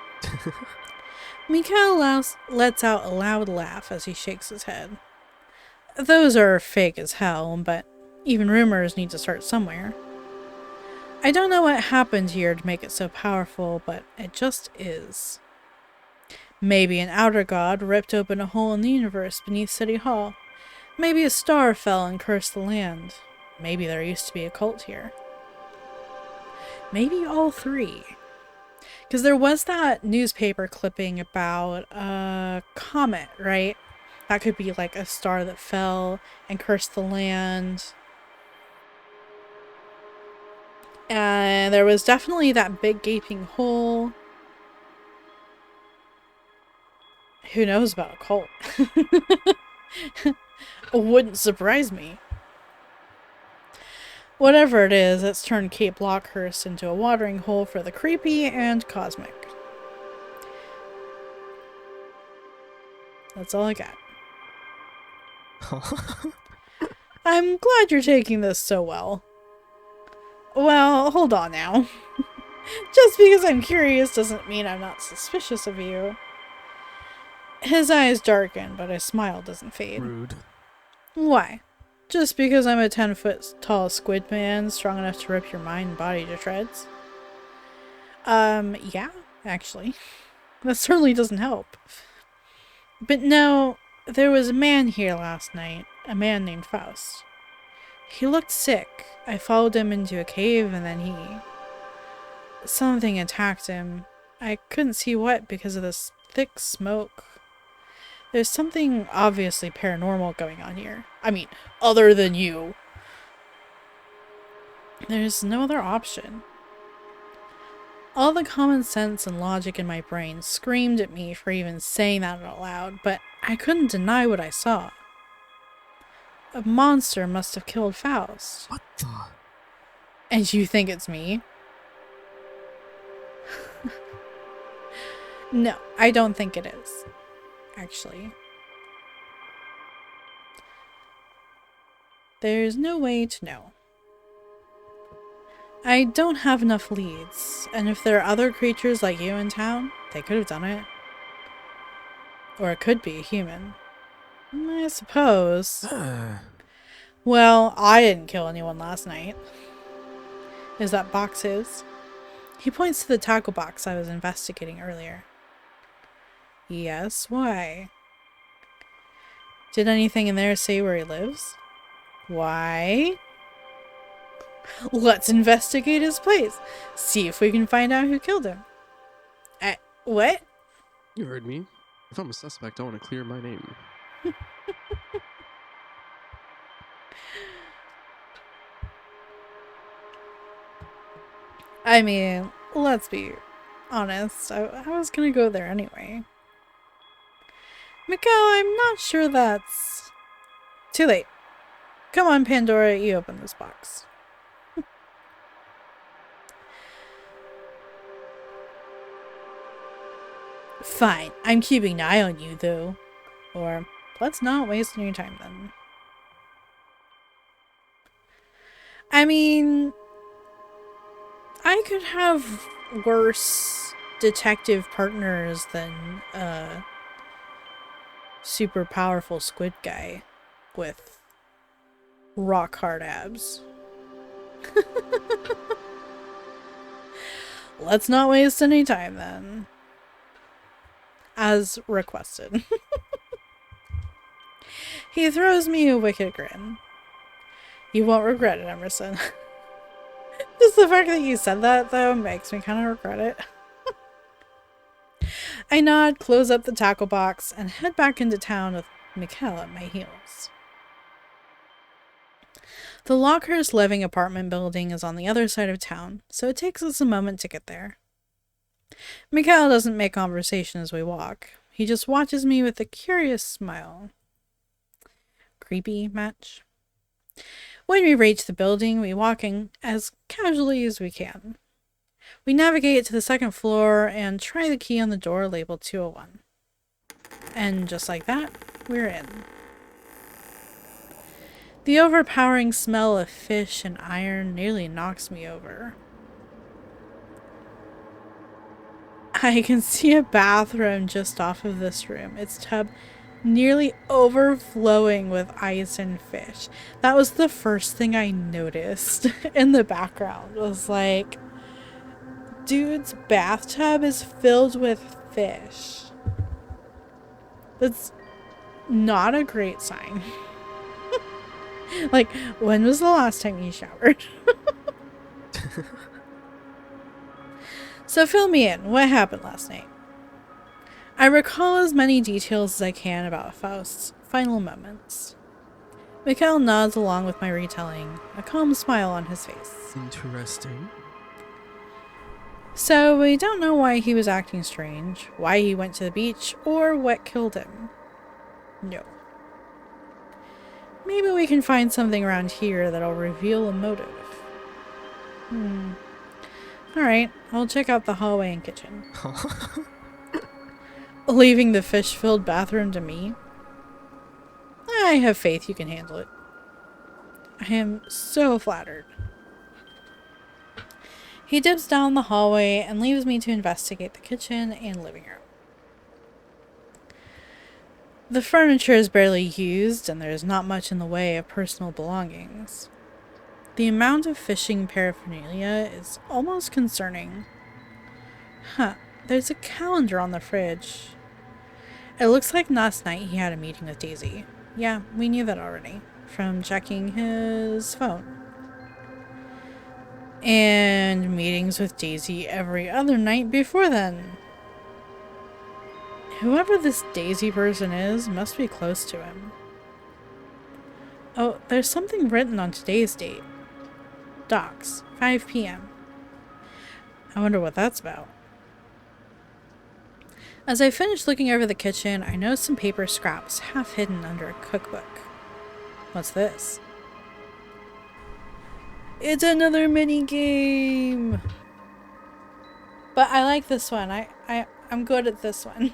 Mikkel lets out a loud laugh as he shakes his head. Those are fake as hell, but even rumors need to start somewhere. I don't know what happened here to make it so powerful, but it just is. Maybe an outer god ripped open a hole in the universe beneath City Hall. Maybe a star fell and cursed the land. Maybe there used to be a cult here. Maybe all 3. Because there was that newspaper clipping about a comet, right? That could be like a star that fell and cursed the land. And there was definitely that big gaping hole. Who knows about a cult? Wouldn't surprise me. Whatever it is, it's turned Cape Lockehurst into a watering hole for the creepy and cosmic. That's all I got. I'm glad you're taking this so well. Well, hold on now. Just because I'm curious doesn't mean I'm not suspicious of you. His eyes darken, but his smile doesn't fade. Rude. Why? Just because I'm a 10-foot tall squid man strong enough to rip your mind and body to shreds? Yeah, actually. That certainly doesn't help. But no, there was a man here last night, a man named Faust. He looked sick. I followed him into a cave and then something attacked him. I couldn't see what because of this thick smoke. There's something obviously paranormal going on here. I mean, other than you. There's no other option. All the common sense and logic in my brain screamed at me for even saying that out loud, but I couldn't deny what I saw. A monster must have killed Faust. What the? And you think it's me? No, I don't think it is. Actually. There's no way to know. I don't have enough leads, and if there are other creatures like you in town, they could have done it. Or it could be a human. I suppose. Well, I didn't kill anyone last night. Is that box his? He points to the tackle box I was investigating earlier. Yes, why? Did anything in there say where he lives? Why? Let's investigate his place. See if we can find out who killed him. What? You heard me. If I'm a suspect, I want to clear my name. I mean, let's be honest. I was gonna go there anyway. Mikhail, I'm not sure that's... Too late. Come on, Pandora, you open this box. Fine, I'm keeping an eye on you, though. Or, let's not waste any time, then. I mean... I could have worse detective partners than, super powerful squid guy with rock hard abs. Let's not waste any time then. As requested. He throws me a wicked grin. You won't regret it, Emerson. Just the fact that you said that, though, makes me kind of regret it. I nod, close up the tackle box, and head back into town with Mikhail at my heels. The Lockehurst living apartment building is on the other side of town, so it takes us a moment to get there. Mikhail doesn't make conversation as we walk. He just watches me with a curious smile. Creepy match? When we reach the building, we walk in as casually as we can. We navigate to the second floor and try the key on the door labeled 201. And just like that, we're in. The overpowering smell of fish and iron nearly knocks me over. I can see a bathroom just off of this room, its tub nearly overflowing with ice and fish. That was the first thing I noticed in the background. It was like, dude's bathtub is filled with fish. That's not a great sign. Like, when was the last time you showered? So fill me in. What happened last night? I recall as many details as I can about Faust's final moments. Mikhail nods along with my retelling, a calm smile on his face. Interesting. So we don't know why he was acting strange, why he went to the beach, or what killed him. No. Maybe we can find something around here that'll reveal a motive. Alright, I'll check out the hallway and kitchen. Leaving the fish-filled bathroom to me? I have faith you can handle it. I am so flattered. He dips down the hallway and leaves me to investigate the kitchen and living room. The furniture is barely used and there is not much in the way of personal belongings. The amount of fishing paraphernalia is almost concerning. Huh, there's a calendar on the fridge. It looks like last night he had a meeting with Daisy. Yeah, we knew that already, from checking his phone. And meetings with Daisy every other night before then. Whoever this Daisy person is must be close to him. Oh, there's something written on today's date. Docks, 5 p.m. I wonder what that's about. As I finish looking over the kitchen, I notice some paper scraps half hidden under a cookbook. What's this? It's another mini game. But I like this one. I'm good at this one.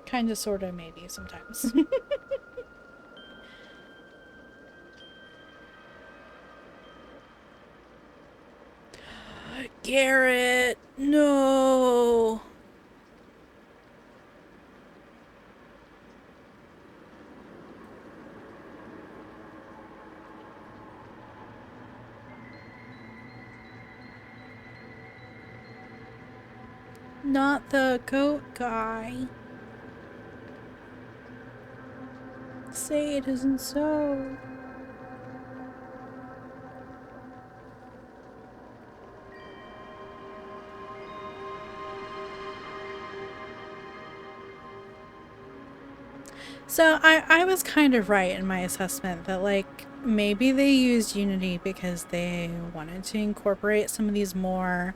Kinda, sorta, maybe, sometimes. Garrett! No! Not the goat guy. Say it isn't so. So I was kind of right in my assessment that, like, maybe they used Unity because they wanted to incorporate some of these more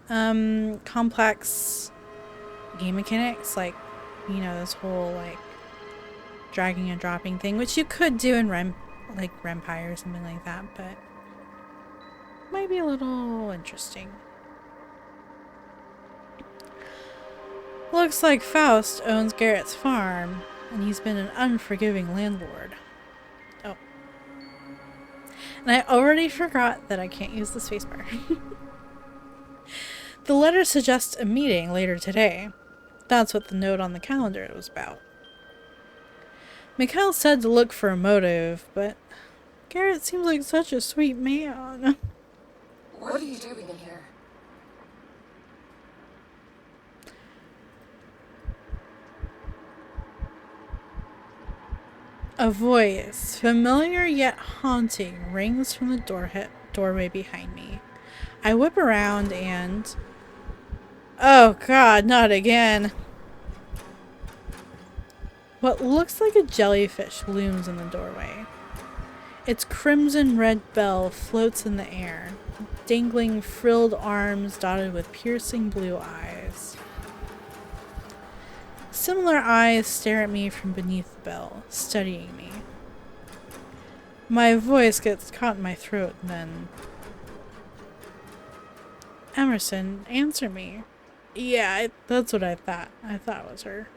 complex game mechanics, like, you know, this whole, like, dragging and dropping thing, which you could do in Rempire or something like that, but might be a little interesting. Looks like Faust owns Garrett's farm, and he's been an unforgiving landlord. Oh. And I already forgot that I can't use the spacebar. The letter suggests a meeting later today. That's what the note on the calendar was about. Mikhail said to look for a motive, but Garrett seems like such a sweet man. What are you doing in here? A voice, familiar yet haunting, rings from the doorway behind me. I whip around and... Oh god, not again. What looks like a jellyfish looms in the doorway. Its crimson red bell floats in the air, dangling frilled arms dotted with piercing blue eyes. Similar eyes stare at me from beneath the bell, studying me. My voice gets caught in my throat, and then... Emerson, answer me. Yeah, that's what I thought. I thought it was her.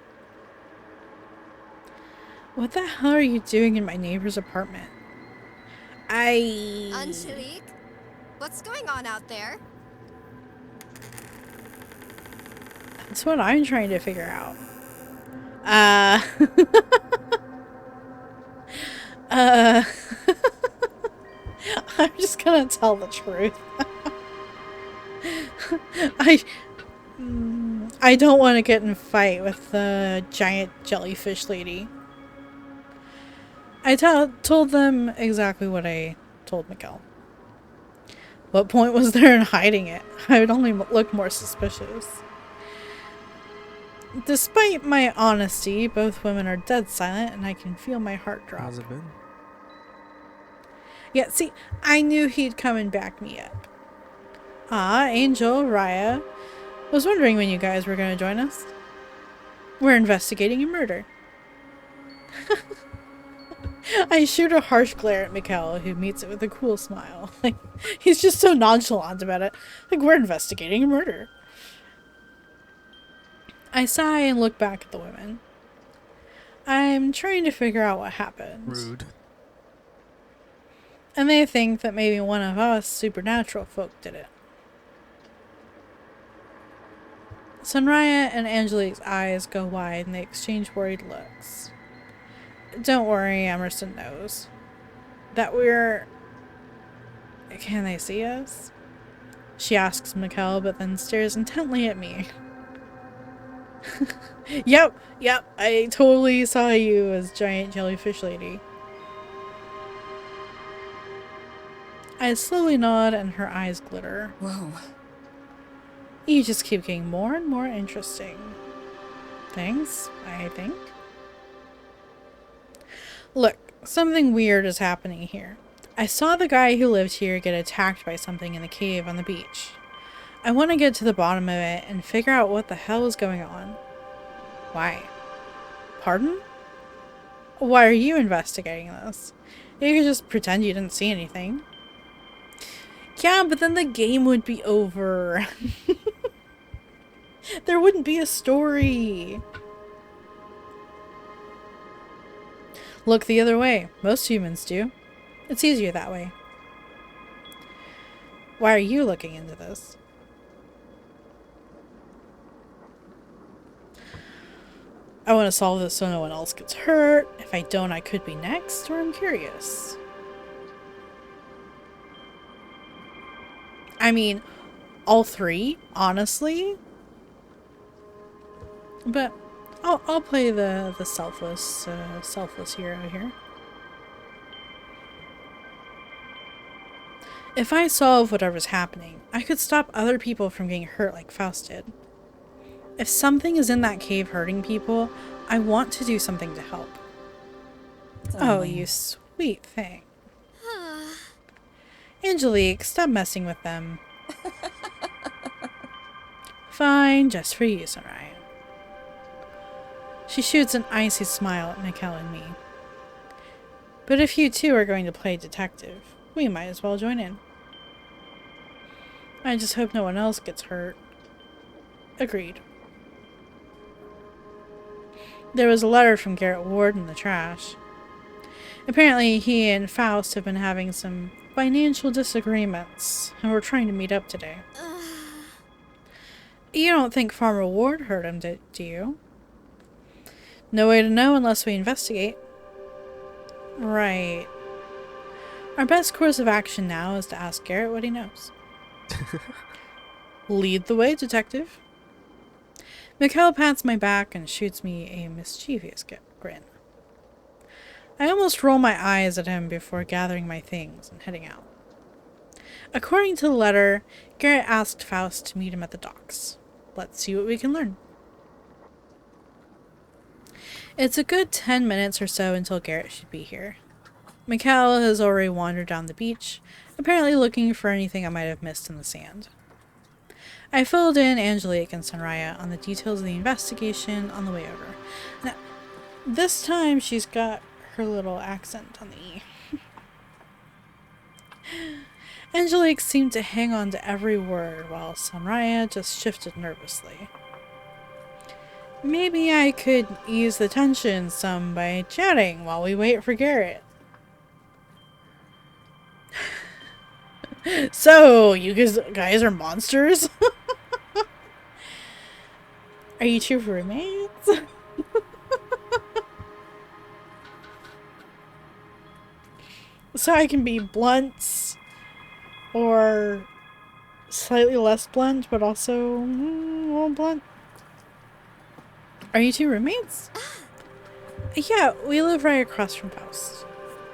What the hell are you doing in my neighbor's apartment? Angelique? What's going on out there? That's what I'm trying to figure out. I'm just gonna tell the truth. I don't want to get in a fight with the giant jellyfish lady. I told them exactly what I told Mikkel. What point was there in hiding it? I would only look more suspicious. Despite my honesty, both women are dead silent and I can feel my heart drop. How's it been? Yeah, see, I knew he'd come and back me up. Ah, Angel, Raya. Was wondering when you guys were going to join us. We're investigating a murder. I shoot a harsh glare at Mikhail, who meets it with a cool smile. Like, he's just so nonchalant about it. Like, we're investigating a murder. I sigh and look back at the women. I'm trying to figure out what happened. Rude. And they think that maybe one of us supernatural folk did it. Sunraya and Angelique's eyes go wide and they exchange worried looks. Don't worry, Emerson knows. That we're... Can they see us? She asks Mikhail, but then stares intently at me. Yep, I totally saw you as giant jellyfish lady. I slowly nod and her eyes glitter. Whoa. You just keep getting more and more interesting. Thanks, I think. Look, something weird is happening here. I saw the guy who lived here get attacked by something in the cave on the beach. I want to get to the bottom of it and figure out what the hell is going on. Why? Pardon? Why are you investigating this? You could just pretend you didn't see anything. Yeah, but then the game would be over. There wouldn't be a story. Look the other way. Most humans do. It's easier that way. Why are you looking into this? I want to solve this so no one else gets hurt. If I don't, I could be next, or I'm curious. I mean, all three, honestly. But I'll play the selfless hero here. If I solve whatever's happening, I could stop other people from getting hurt like Faust did. If something is in that cave hurting people, I want to do something to help. Oh, you sweet thing. Angelique, stop messing with them. Fine, just for you, Sunraya. She shoots an icy smile at Mikhail and me. But if you two are going to play detective, we might as well join in. I just hope no one else gets hurt. Agreed. There was a letter from Garrett Ward in the trash. Apparently, he and Faust have been having some financial disagreements, and we're trying to meet up today. You don't think Farmer Ward hurt him, do you? No way to know unless we investigate. Right. Our best course of action now is to ask Garrett what he knows. Lead the way, detective. Mikhail pats my back and shoots me a mischievous grin. I almost roll my eyes at him before gathering my things and heading out. According to the letter, Garrett asked Faust to meet him at the docks. Let's see what we can learn. It's a good 10 minutes or so until Garrett should be here. Mikhail has already wandered down the beach, apparently looking for anything I might have missed in the sand. I filled in Angelique and Sunraya on the details of the investigation on the way over. Now, this time she's got her little accent on the E. Angelique seemed to hang on to every word while Sunraya just shifted nervously. Maybe I could ease the tension some by chatting while we wait for Garrett. So, you guys are monsters? Are you two roommates? So I can be blunt or slightly less blunt, but also a little blunt. Are you two roommates? Yeah, we live right across from Faust.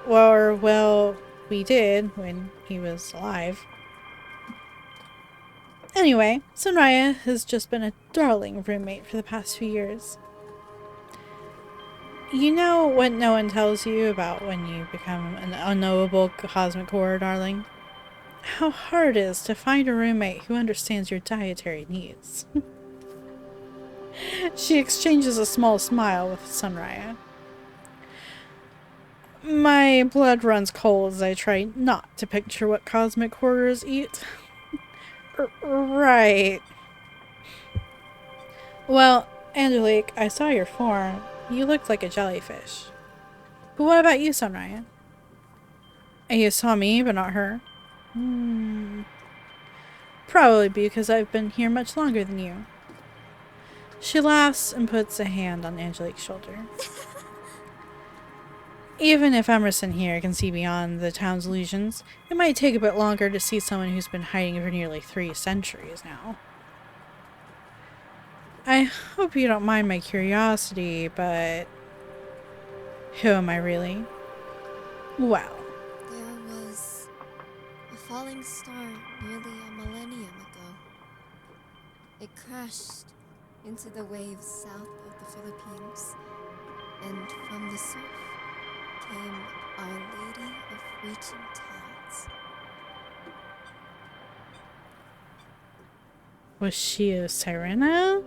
Well, we did when he was alive. Anyway, Sunraya has just been a darling roommate for the past few years. You know what no one tells you about when you become an unknowable cosmic horror, darling? how hard it is to find a roommate who understands your dietary needs. She exchanges a small smile with Sunraya. My blood runs cold as I try not to picture what cosmic horrors eat. Right. Well, Angelique, I saw your form. You looked like a jellyfish. But what about you, Sunraya? You saw me, but not her. Probably because I've been here much longer than you. She laughs and puts a hand on Angelique's shoulder. Even if Emerson here can see beyond the town's illusions, it might take a bit longer to see someone who's been hiding for nearly 3 centuries now. I hope you don't mind my curiosity, but who am I really? Well, There was a falling star nearly a millennium ago. It crashed into the waves south of the Philippines, and from the surf came Our Lady of Reaching Tides. was she a Sirena?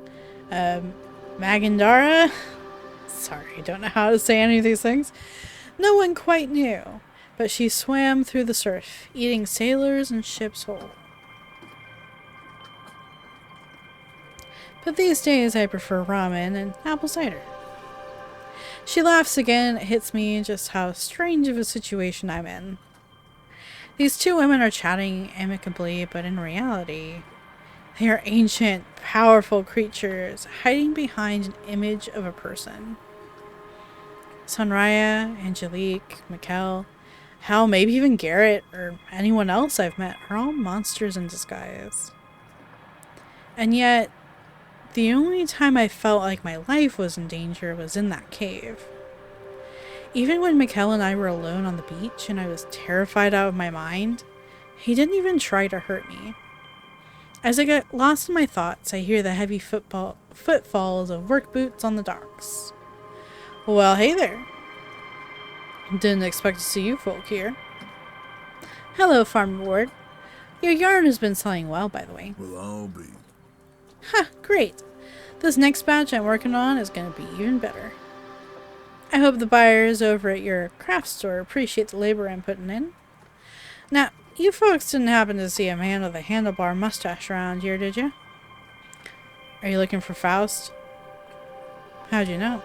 Magandara? Sorry, I don't know how to say any of these things. No one quite knew, but she swam through the surf, eating sailors and ships whole. But these days I prefer ramen and apple cider. She laughs again. It hits me just how strange of a situation I'm in. These two women are chatting amicably, but in reality, they are ancient, powerful creatures hiding behind an image of a person. Sunraya, Angelique, Mikkel, hell, maybe even Garrett or anyone else I've met are all monsters in disguise. And yet, the only time I felt like my life was in danger was in that cave. Even when Mikkel and I were alone on the beach and I was terrified out of my mind, he didn't even try to hurt me. As I get lost in my thoughts, I hear the heavy footfalls of work boots on the docks. Well, hey there. Didn't expect to see you folk here. Hello, Farmer Ward. Your yarn has been selling well, by the way. Well, I'll be. Ha, great. This next batch I'm working on is going to be even better. I hope the buyers over at your craft store appreciate the labor I'm putting in. Now, you folks didn't happen to see a man with a handlebar mustache around here, did you? Are you looking for Faust? How'd you know?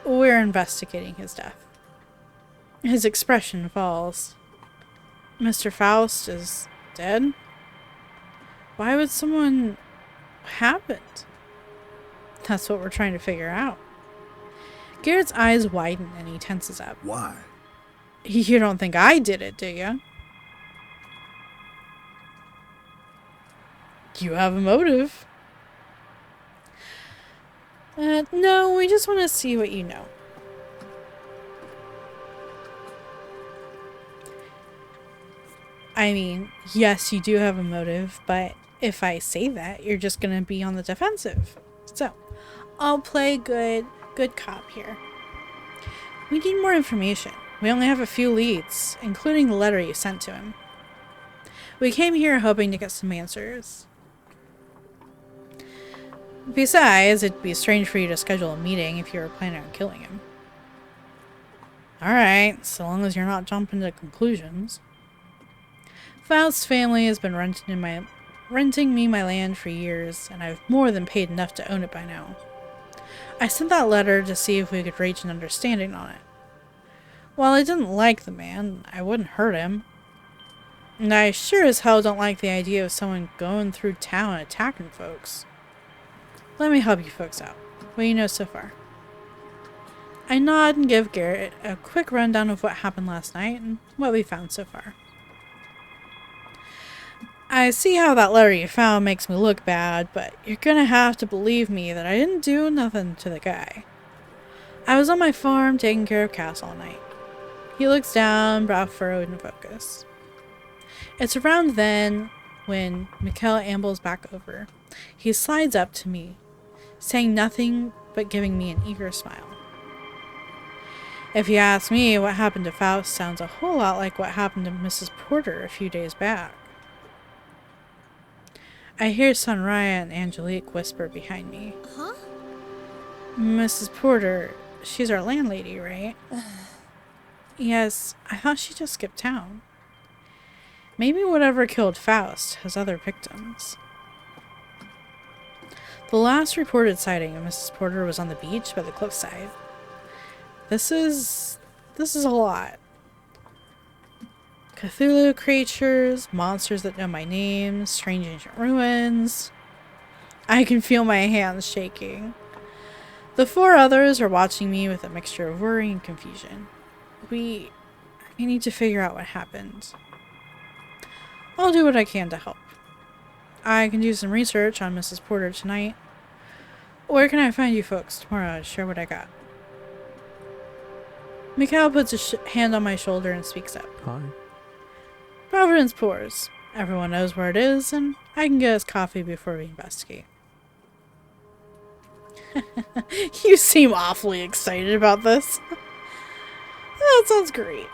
We're investigating his death. His expression falls. Mr. Faust is dead? Why would someone... What happened? That's what we're trying to figure out. Garrett's eyes widen and he tenses up. Why? You don't think I did it, do you? You have a motive. No, we just want to see what you know. I mean, yes, you do have a motive, but if I say that, you're just gonna be on the defensive. So, I'll play good cop here. We need more information. We only have a few leads, including the letter you sent to him. We came here hoping to get some answers. Besides, it'd be strange for you to schedule a meeting if you were planning on killing him. Alright, so long as you're not jumping to conclusions. Faust's family has been renting me my land for years, and I've more than paid enough to own it by now. I sent that letter to see if we could reach an understanding on it. While I didn't like the man, I wouldn't hurt him. And I sure as hell don't like the idea of someone going through town and attacking folks. Let me help you folks out. What do you know so far? I nod and give Garrett a quick rundown of what happened last night and what we found so far. I see how that letter you found makes me look bad, but you're gonna have to believe me that I didn't do nothing to the guy. I was on my farm taking care of Cass all night. He looks down, brow furrowed in focus. It's around then when Mikkel ambles back over. He slides up to me, saying nothing but giving me an eager smile. If you ask me, what happened to Faust sounds a whole lot like what happened to Mrs. Porter a few days back. I hear Sunraya and Angelique whisper behind me. Huh? Mrs. Porter, she's our landlady, right? Yes, I thought she just skipped town. Maybe whatever killed Faust has other victims. The last reported sighting of Mrs. Porter was on the beach by the cliffside. This is a lot. Cthulhu creatures, monsters that know my name, strange ancient ruins. I can feel my hands shaking. The 4 others are watching me with a mixture of worry and confusion. We need to figure out what happened. I'll do what I can to help. I can do some research on Mrs. Porter tonight. Where can I find you folks tomorrow to share what I got? Mikhail puts a hand on my shoulder and speaks up. Hi. Providence Pours. Everyone knows where it is, and I can get us coffee before we investigate. You seem awfully excited about this. That sounds great.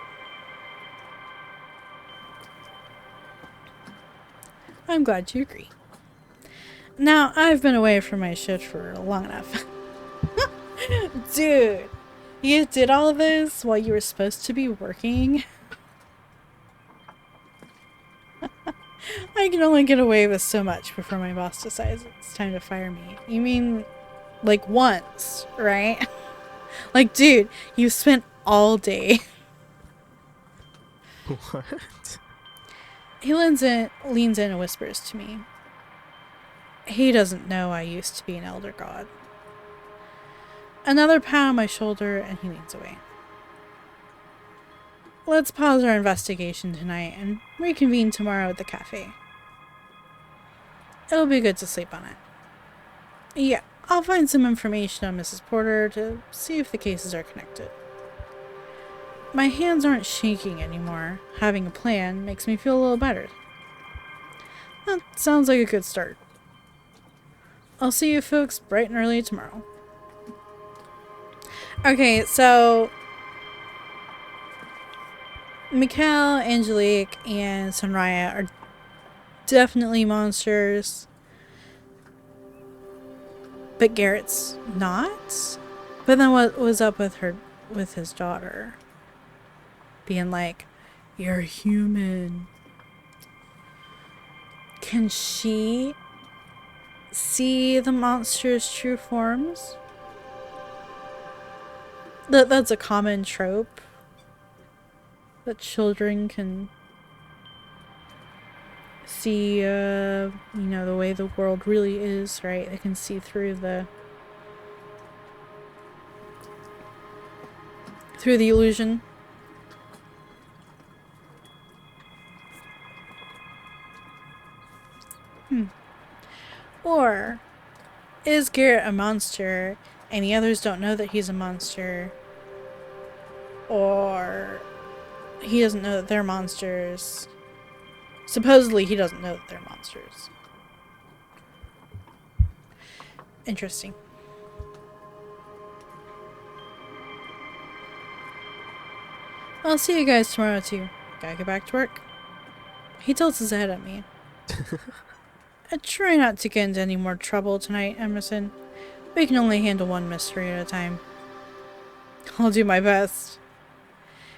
I'm glad you agree. Now, I've been away from my shift for long enough. Dude, you did all of this while you were supposed to be working? I can only get away with so much before my boss decides it's time to fire me. You mean, like, once, right? Like, dude, you spent all day. What? He leans in and whispers to me. He doesn't know I used to be an elder god. Another pat on my shoulder and he leans away. Let's pause our investigation tonight and reconvene tomorrow at the cafe. It'll be good to sleep on it. Yeah, I'll find some information on Mrs. Porter to see if the cases are connected. My hands aren't shaking anymore. Having a plan makes me feel a little better. That sounds like a good start. I'll see you folks bright and early tomorrow. Okay, so Mikhail, Angelique, and Sunraya are definitely monsters. But Garrett's not? But then what was up with his daughter? Being like, you're human. Can she see the monster's true forms? That's a common trope. That children can see, the way the world really is, right? They can see through the illusion. Or is Garrett a monster and the others don't know that he's a monster? Or he doesn't know that they're monsters. Supposedly he doesn't know that they're monsters. Interesting. I'll see you guys tomorrow too. Gotta get back to work. He tilts his head at me. I try not to get into any more trouble tonight, Emerson. We can only handle one mystery at a time. I'll do my best.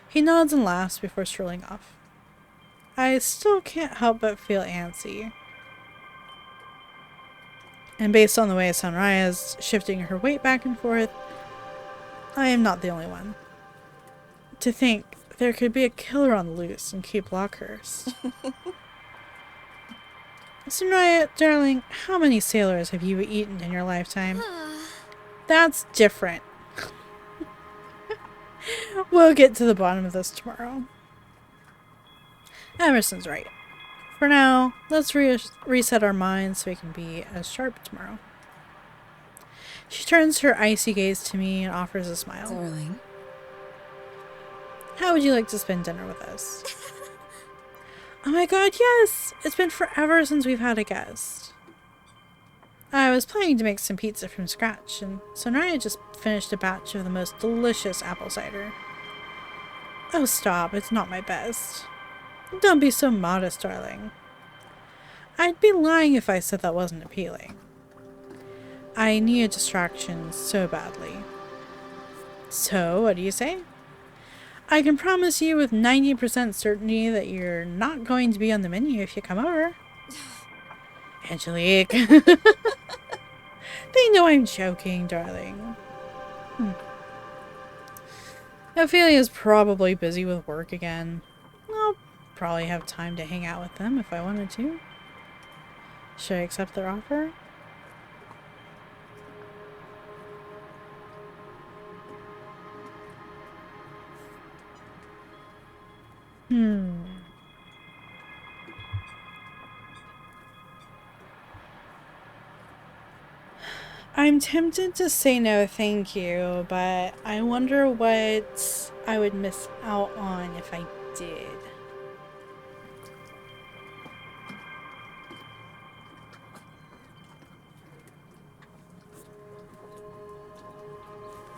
He nods and laughs before strolling off. I still can't help but feel antsy. And based on the way Sunraya is shifting her weight back and forth, I am not the only one. To think there could be a killer on the loose in Cape Lockehurst. Sunraya, darling, how many sailors have you eaten in your lifetime? That's different. We'll get to the bottom of this tomorrow. Emerson's right. For now, let's reset our minds so we can be as sharp tomorrow. She turns her icy gaze to me and offers a smile. Darling. How would you like to spend dinner with us? Oh my god, yes! It's been forever since we've had a guest. I was planning to make some pizza from scratch, and Sunraya just finished a batch of the most delicious apple cider. Oh, stop. It's not my best. Don't be so modest, darling. I'd be lying if I said that wasn't appealing. I need a distraction so badly. So, what do you say? I can promise you with 90% certainty that you're not going to be on the menu if you come over. Angelique. They know I'm joking, darling. Ophelia's probably busy with work again. I'll probably have time to hang out with them if I wanted to. Should I accept their offer? I'm tempted to say no thank you, but I wonder what I would miss out on if I did.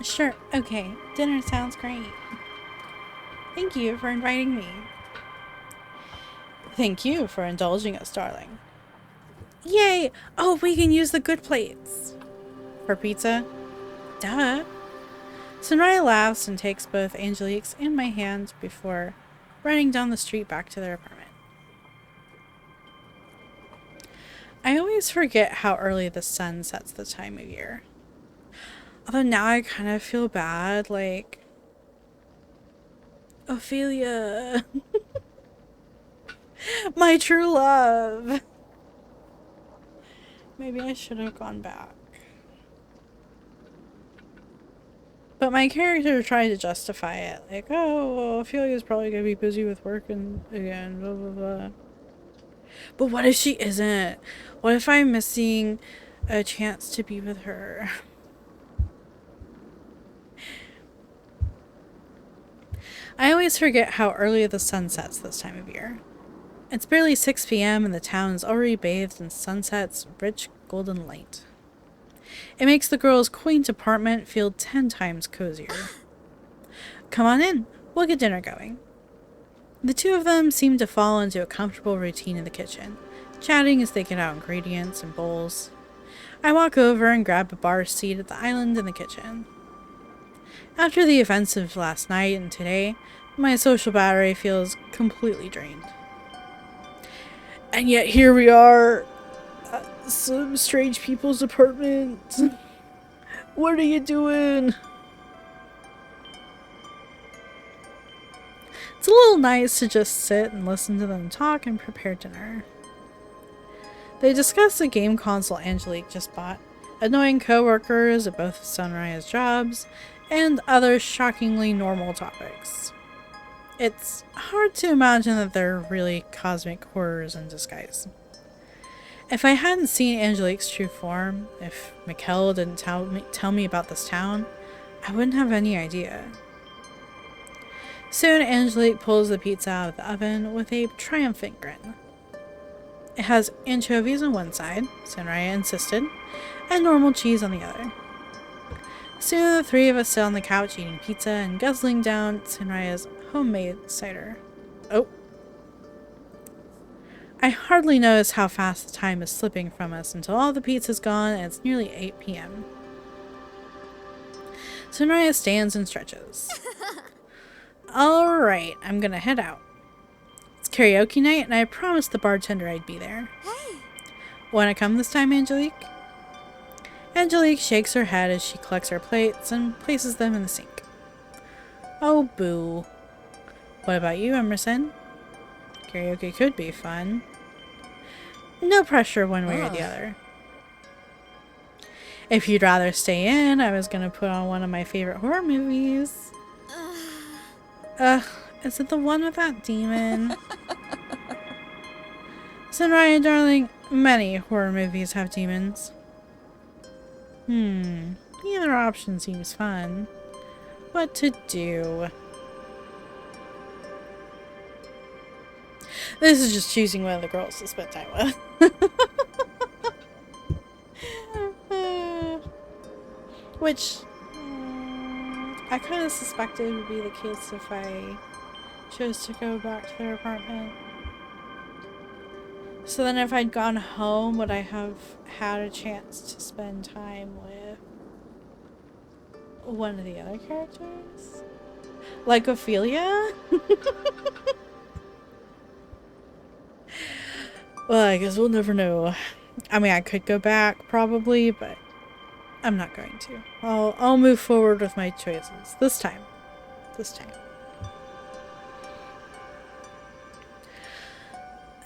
Sure, okay. Dinner sounds great. Thank you for inviting me. Thank you for indulging us, darling. Yay! Oh, we can use the good plates. For pizza? Duh. Sunrai laughs and takes both Angelique's and my hand before running down the street back to their apartment. I always forget how early the sun sets this time of year. Although now I kind of feel bad, like... Ophelia! My true love! Maybe I should have gone back. But my character tried to justify it. Like, oh, well, Ophelia's probably going to be busy with work and again, blah, blah, blah. But what if she isn't? What if I'm missing a chance to be with her? I always forget how early the sun sets this time of year. It's barely 6 p.m. and the town is already bathed in sunset's rich golden light. It makes the girl's quaint apartment feel 10 times cozier. Come on in. We'll get dinner going. The two of them seem to fall into a comfortable routine in the kitchen, chatting as they get out ingredients and bowls. I walk over and grab a bar seat at the island in the kitchen. After the events of last night and today, my social battery feels completely drained. And yet here we are, at some strange people's apartment. What are you doing? It's a little nice to just sit and listen to them talk and prepare dinner. They discuss the game console Angelique just bought, annoying coworkers at both of Sunrise's jobs, and other shockingly normal topics. It's hard to imagine that they're really cosmic horrors in disguise. If I hadn't seen Angelique's true form, if Mikkel didn't tell me about this town, I wouldn't have any idea. Soon Angelique pulls the pizza out of the oven with a triumphant grin. It has anchovies on one side, Sunraya insisted, and normal cheese on the other. Soon the three of us sit on the couch eating pizza and guzzling down Sunraya's homemade cider. Oh. I hardly notice how fast the time is slipping from us until all the pizza's gone and it's nearly 8 p.m. Sunraya stands and stretches. Alright, I'm gonna head out. It's karaoke night and I promised the bartender I'd be there. Hey! Wanna come this time, Angelique? Angelique shakes her head as she collects her plates and places them in the sink. Oh, boo. What about you, Emerson? Karaoke could be fun. No pressure one way or the other. If you'd rather stay in, I was gonna put on one of my favorite horror movies. Is it the one with that demon? Sunraya, darling, many horror movies have demons. Either option seems fun. What to do? This is just choosing one of the girls to spend time with. Which I kind of suspected would be the case if I chose to go back to their apartment. So then if I'd gone home, would I have had a chance to spend time with one of the other characters? Like Ophelia? Well, I guess we'll never know. I mean, I could go back probably, but I'm not going to. I'll move forward with my choices this time. This time.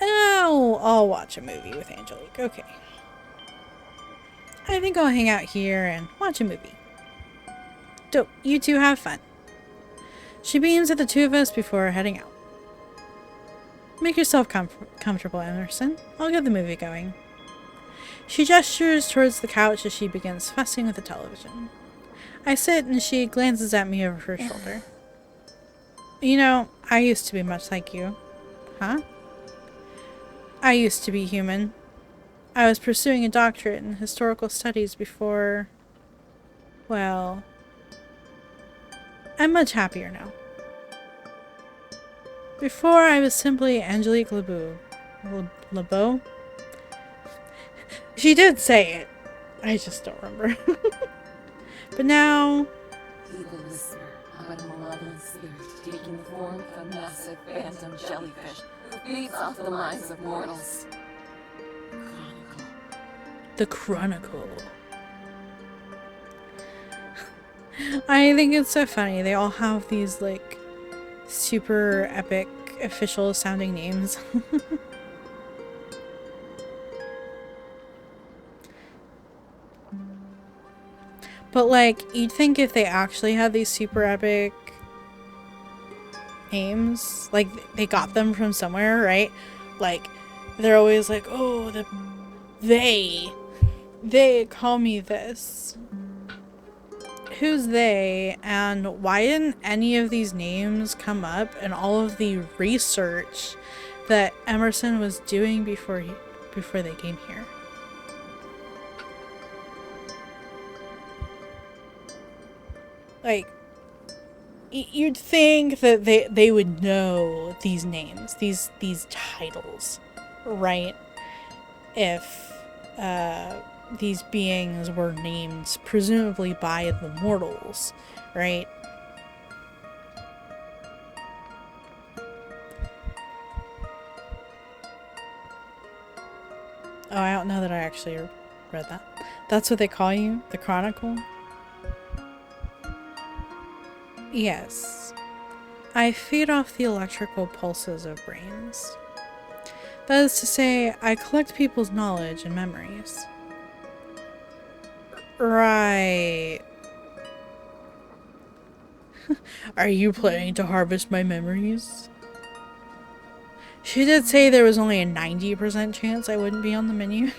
Oh, I'll watch a movie with Angelique. Okay. I think I'll hang out here and watch a movie. Dope. You two have fun. She beams at the two of us before heading out. Make yourself comfortable, Emerson. I'll get the movie going. She gestures towards the couch as she begins fussing with the television. I sit and she glances at me over her shoulder. You know, I used to be much like you. Huh? I used to be human. I was pursuing a doctorate in historical studies before... Well... I'm much happier now. Before, I was simply Angelique Lebeau. Lebeau? She did say it. I just don't remember. But now... He the listener of a malevolent spirit taking the form of a massive phantom jellyfish who feeds off the minds of mortals. Chronicle. The Chronicle. I think it's so funny. They all have these, like, super epic, official sounding names. But, like, you'd think if they actually had these super epic names, like, they got them from somewhere, right? Like, they're always like, oh, they call me this. Who's they, and why didn't any of these names come up in all of the research that Emerson was doing before they came here? Like, you'd think that they would know these names, these titles, right? If these beings were named presumably by the mortals, right? Oh, I don't know that I actually read that. That's what they call you? The Chronicle? Yes. I feed off the electrical pulses of brains. That is to say, I collect people's knowledge and memories. Right. Are you planning to harvest my memories? She did say there was only a 90% chance I wouldn't be on the menu.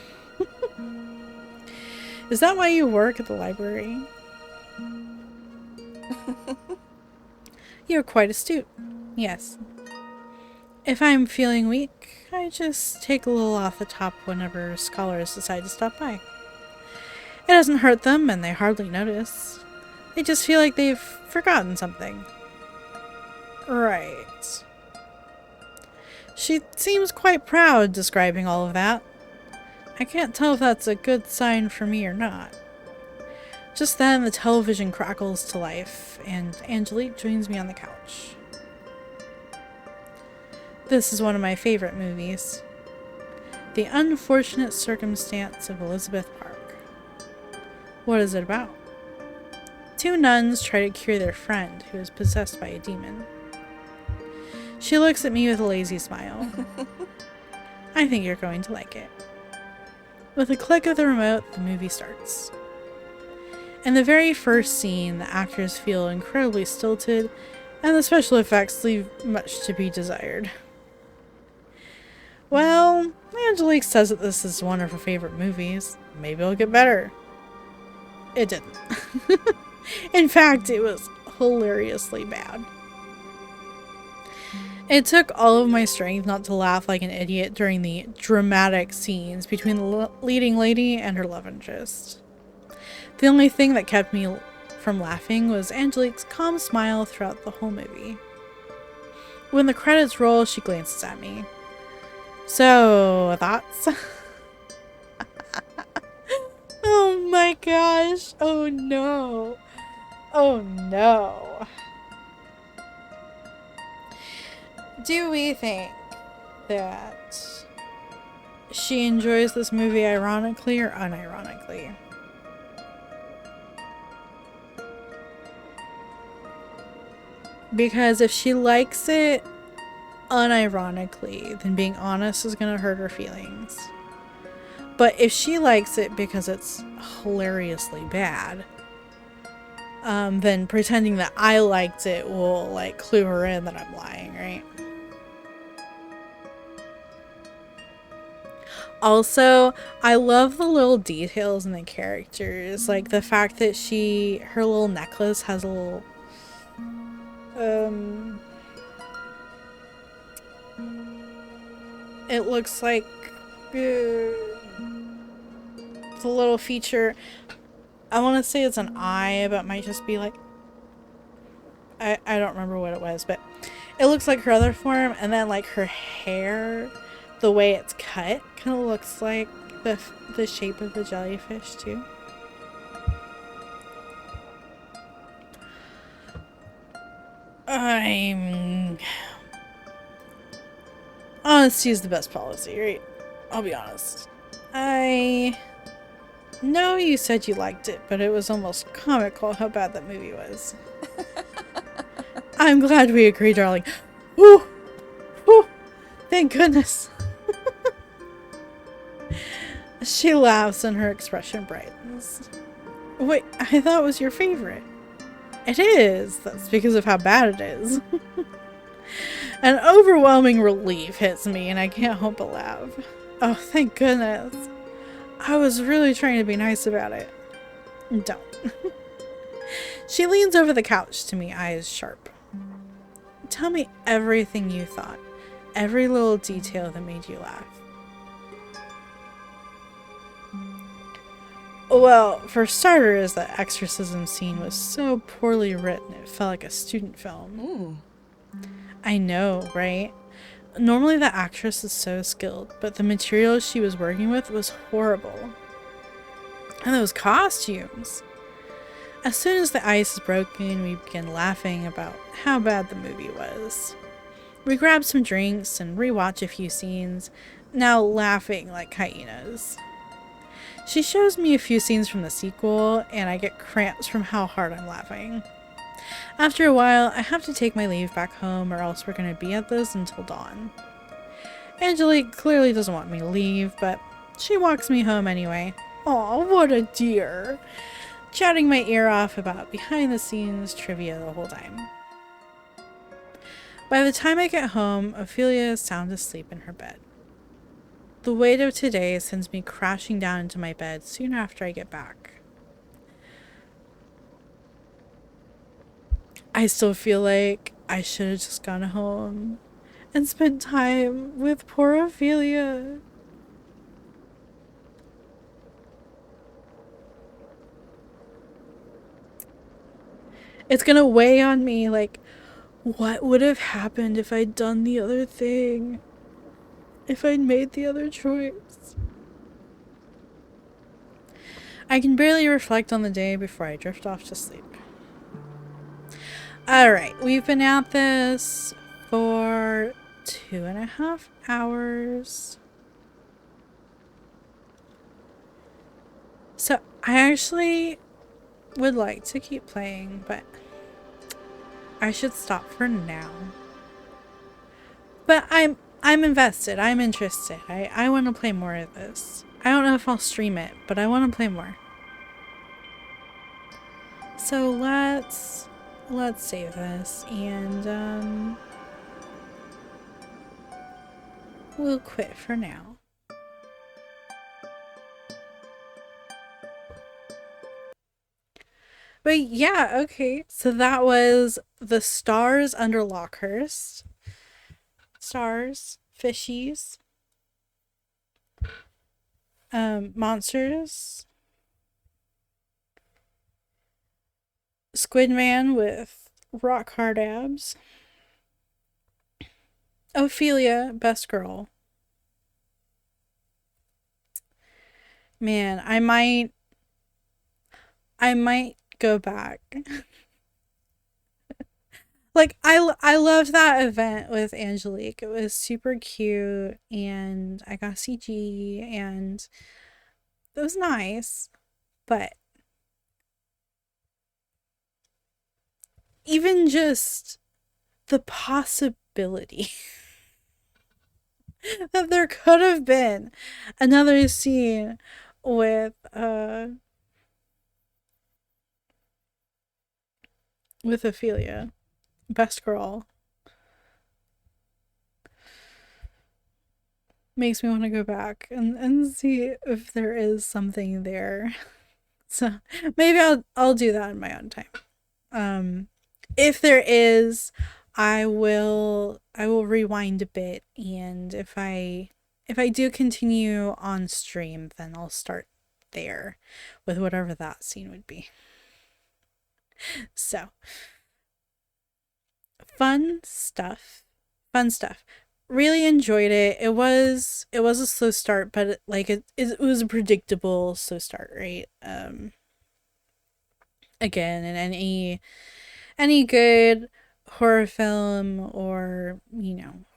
Is that why you work at the library? You're quite astute. Yes. If I'm feeling weak, I just take a little off the top whenever scholars decide to stop by. It doesn't hurt them, and they hardly notice. They just feel like they've forgotten something. Right. She seems quite proud describing all of that. I can't tell if that's a good sign for me or not. Just then, the television crackles to life, and Angelique joins me on the couch. This is one of my favorite movies. The Unfortunate Circumstance of Elizabeth Park. What is it about? Two nuns try to cure their friend who is possessed by a demon. She looks at me with a lazy smile. I think you're going to like it. With a click of the remote, the movie starts. In the very first scene, the actors feel incredibly stilted, and the special effects leave much to be desired. Well, Angelique says that this is one of her favorite movies. Maybe it'll get better. It didn't. In fact, it was hilariously bad. It took all of my strength not to laugh like an idiot during the dramatic scenes between the leading lady and her love interest. The only thing that kept me from laughing was Angelique's calm smile throughout the whole movie. When the credits roll, she glances at me. So, thoughts? Oh my gosh. Oh no. Oh no. Do we think that she enjoys this movie ironically or unironically? Because if she likes it unironically, then being honest is gonna hurt her feelings. But if she likes it because it's hilariously bad, then pretending that I liked it will, like, clue her in that I'm lying, right? Also, I love the little details in the characters. Like, the fact that her little necklace has a little, it looks like, the little feature, I want to say it's an eye, but it might just be like, I don't remember what it was, but it looks like her other form, and then like her hair, the way it's cut, kind of looks like the shape of the jellyfish too. Honesty is the best policy, right? I'll be honest. I know you said you liked it, but it was almost comical how bad that movie was. I'm glad we agree, darling. Whew! Whew! Thank goodness. She laughs and her expression brightens. Wait, I thought it was your favorite. It is. That's because of how bad it is. An overwhelming relief hits me and I can't help but laugh. Oh, thank goodness. I was really trying to be nice about it. Don't. She leans over the couch to me, eyes sharp. Tell me everything you thought. Every little detail that made you laugh. Well, for starters, the exorcism scene was so poorly written it felt like a student film. Ooh. I know, right? Normally the actress is so skilled, but the material she was working with was horrible. And those costumes! As soon as the ice is broken, we begin laughing about how bad the movie was. We grab some drinks and rewatch a few scenes, now laughing like hyenas. She shows me a few scenes from the sequel, and I get cramps from how hard I'm laughing. After a while, I have to take my leave back home, or else we're going to be at this until dawn. Angelique clearly doesn't want me to leave, but she walks me home anyway. Aw, what a dear! Chatting my ear off about behind-the-scenes trivia the whole time. By the time I get home, Ophelia is sound asleep in her bed. The weight of today sends me crashing down into my bed soon after I get back. I still feel like I should have just gone home and spent time with poor Ophelia. It's gonna weigh on me, like, what would have happened if I'd done the other thing? If I'd made the other choice? I can barely reflect on the day before I drift off to sleep. Alright, we've been at this for 2.5 hours. So, I actually would like to keep playing, but I should stop for now. But I'm invested. I'm interested. I want to play more of this. I don't know if I'll stream it, but I want to play more. So let's save this and we'll quit for now. But yeah, okay. So that was The Stars Under Lockehurst. Stars, fishies, monsters, squid man with rock hard abs, Ophelia, best girl. Man, I might go back. Like I loved that event with Angelique. It was super cute and I got CG and it was nice. But even just the possibility that there could have been another scene with Ophelia, best girl, makes me want to go back and see if there is something there. So maybe I'll do that in my own time. If there is, I will rewind a bit, and if I do continue on stream, then I'll start there with whatever that scene would be. So fun stuff. Fun stuff. Really enjoyed it. It was a slow start, but it was a predictable slow start, right? Again, in any good horror film or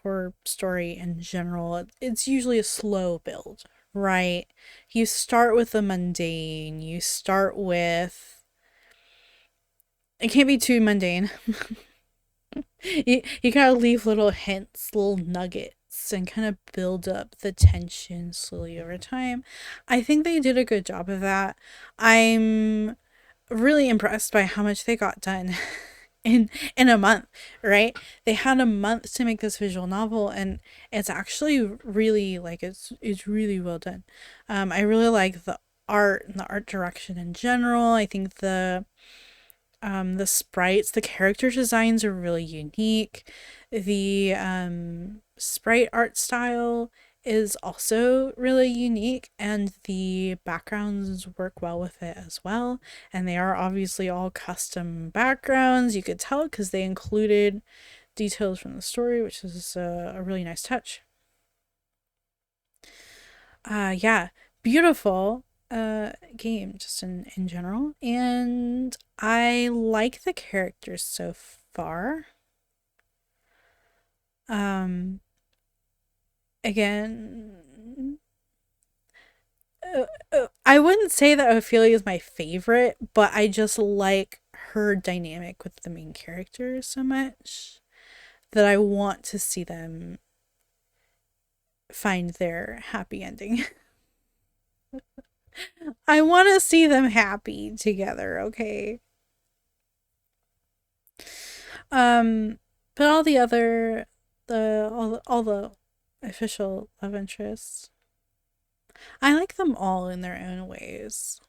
horror story in general, it's usually a slow build, right? You start with the mundane. You start with it can't be too mundane. You gotta leave little hints, little nuggets, and kind of build up the tension slowly over time. I think they did a good job of that. I'm really impressed by how much they got done in a month, right? They had a month to make this visual novel, and it's actually really it's really well done. I really like the art and the art direction in general. I think the sprites, the character designs are really unique. The sprite art style is also really unique, and the backgrounds work well with it as well. And they are obviously all custom backgrounds. You could tell because they included details from the story, which is a really nice touch. Yeah, beautiful game just in general, and I like the characters so far. um Again, I wouldn't say that Ophelia is my favorite, but I just like her dynamic with the main characters so much that I want to see them find their happy ending. I want to see them happy together, okay? Um, but all the other, all the official love interests, I like them all in their own ways.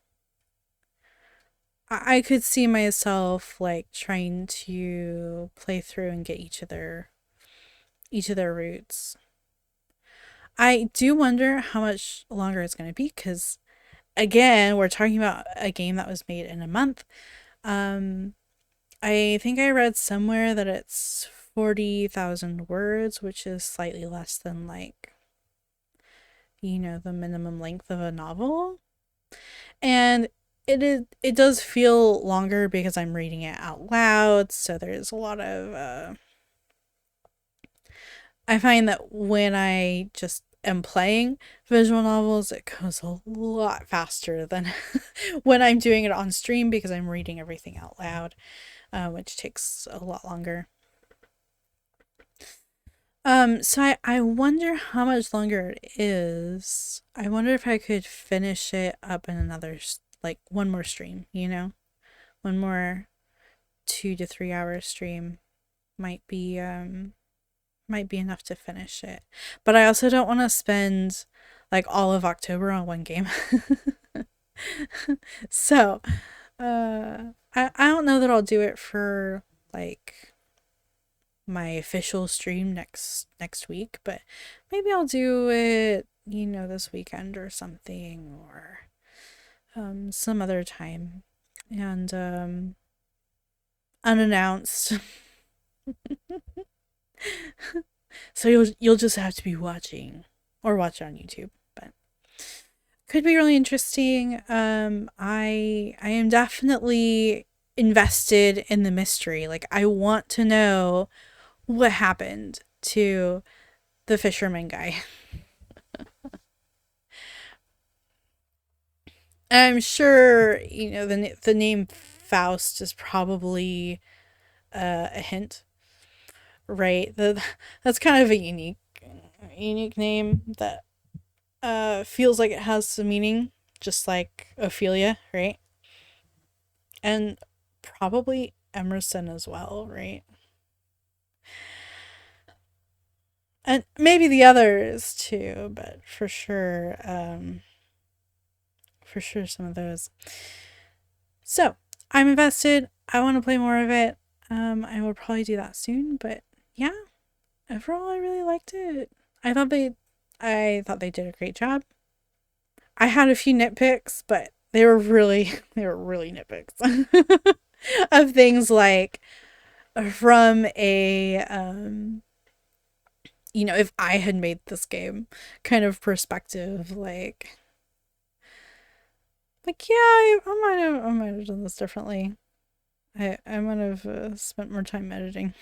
I could see myself like trying to play through and get each of their roots. I do wonder how much longer it's going to be because again, we're talking about a game that was made in a month. Um, I think I read somewhere that it's 40,000 words, which is slightly less than the minimum length of a novel. And it does feel longer because I'm reading it out loud, so there's a lot of I find that when I just am playing visual novels, it goes a lot faster than when I'm doing it on stream because I'm reading everything out loud, which takes a lot longer. So I wonder how much longer it is. I wonder if I could finish it up in like one more stream, one more 2 to 3 hour stream might be enough to finish it. But I also don't want to spend like all of October on one game. So, I don't know that I'll do it for like my official stream next week, but maybe I'll do it, this weekend or something, or some other time, and unannounced. So you'll just have to be watching or watch it on YouTube. But could be really interesting. I am definitely invested in the mystery. Like, I want to know what happened to the fisherman guy. I'm sure, the name Faust is probably a hint, right? That's kind of a unique name that feels like it has some meaning, just like Ophelia, right? And probably Emerson as well, right? And maybe the others too, but for sure some of those. So I'm invested. I want to play more of it. I will probably do that soon, but yeah, overall I really liked it. I thought they did a great job. I had a few nitpicks, but they were really nitpicks of things like from a if I had made this game kind of perspective, like yeah, I might have done this differently. I might have spent more time editing.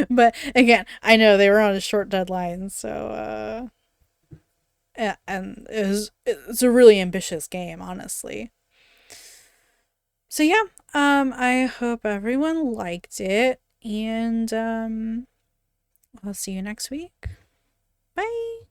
But again, I know they were on a short deadline, so yeah, and it's a really ambitious game, honestly. So yeah, I hope everyone liked it, and I'll see you next week. Bye.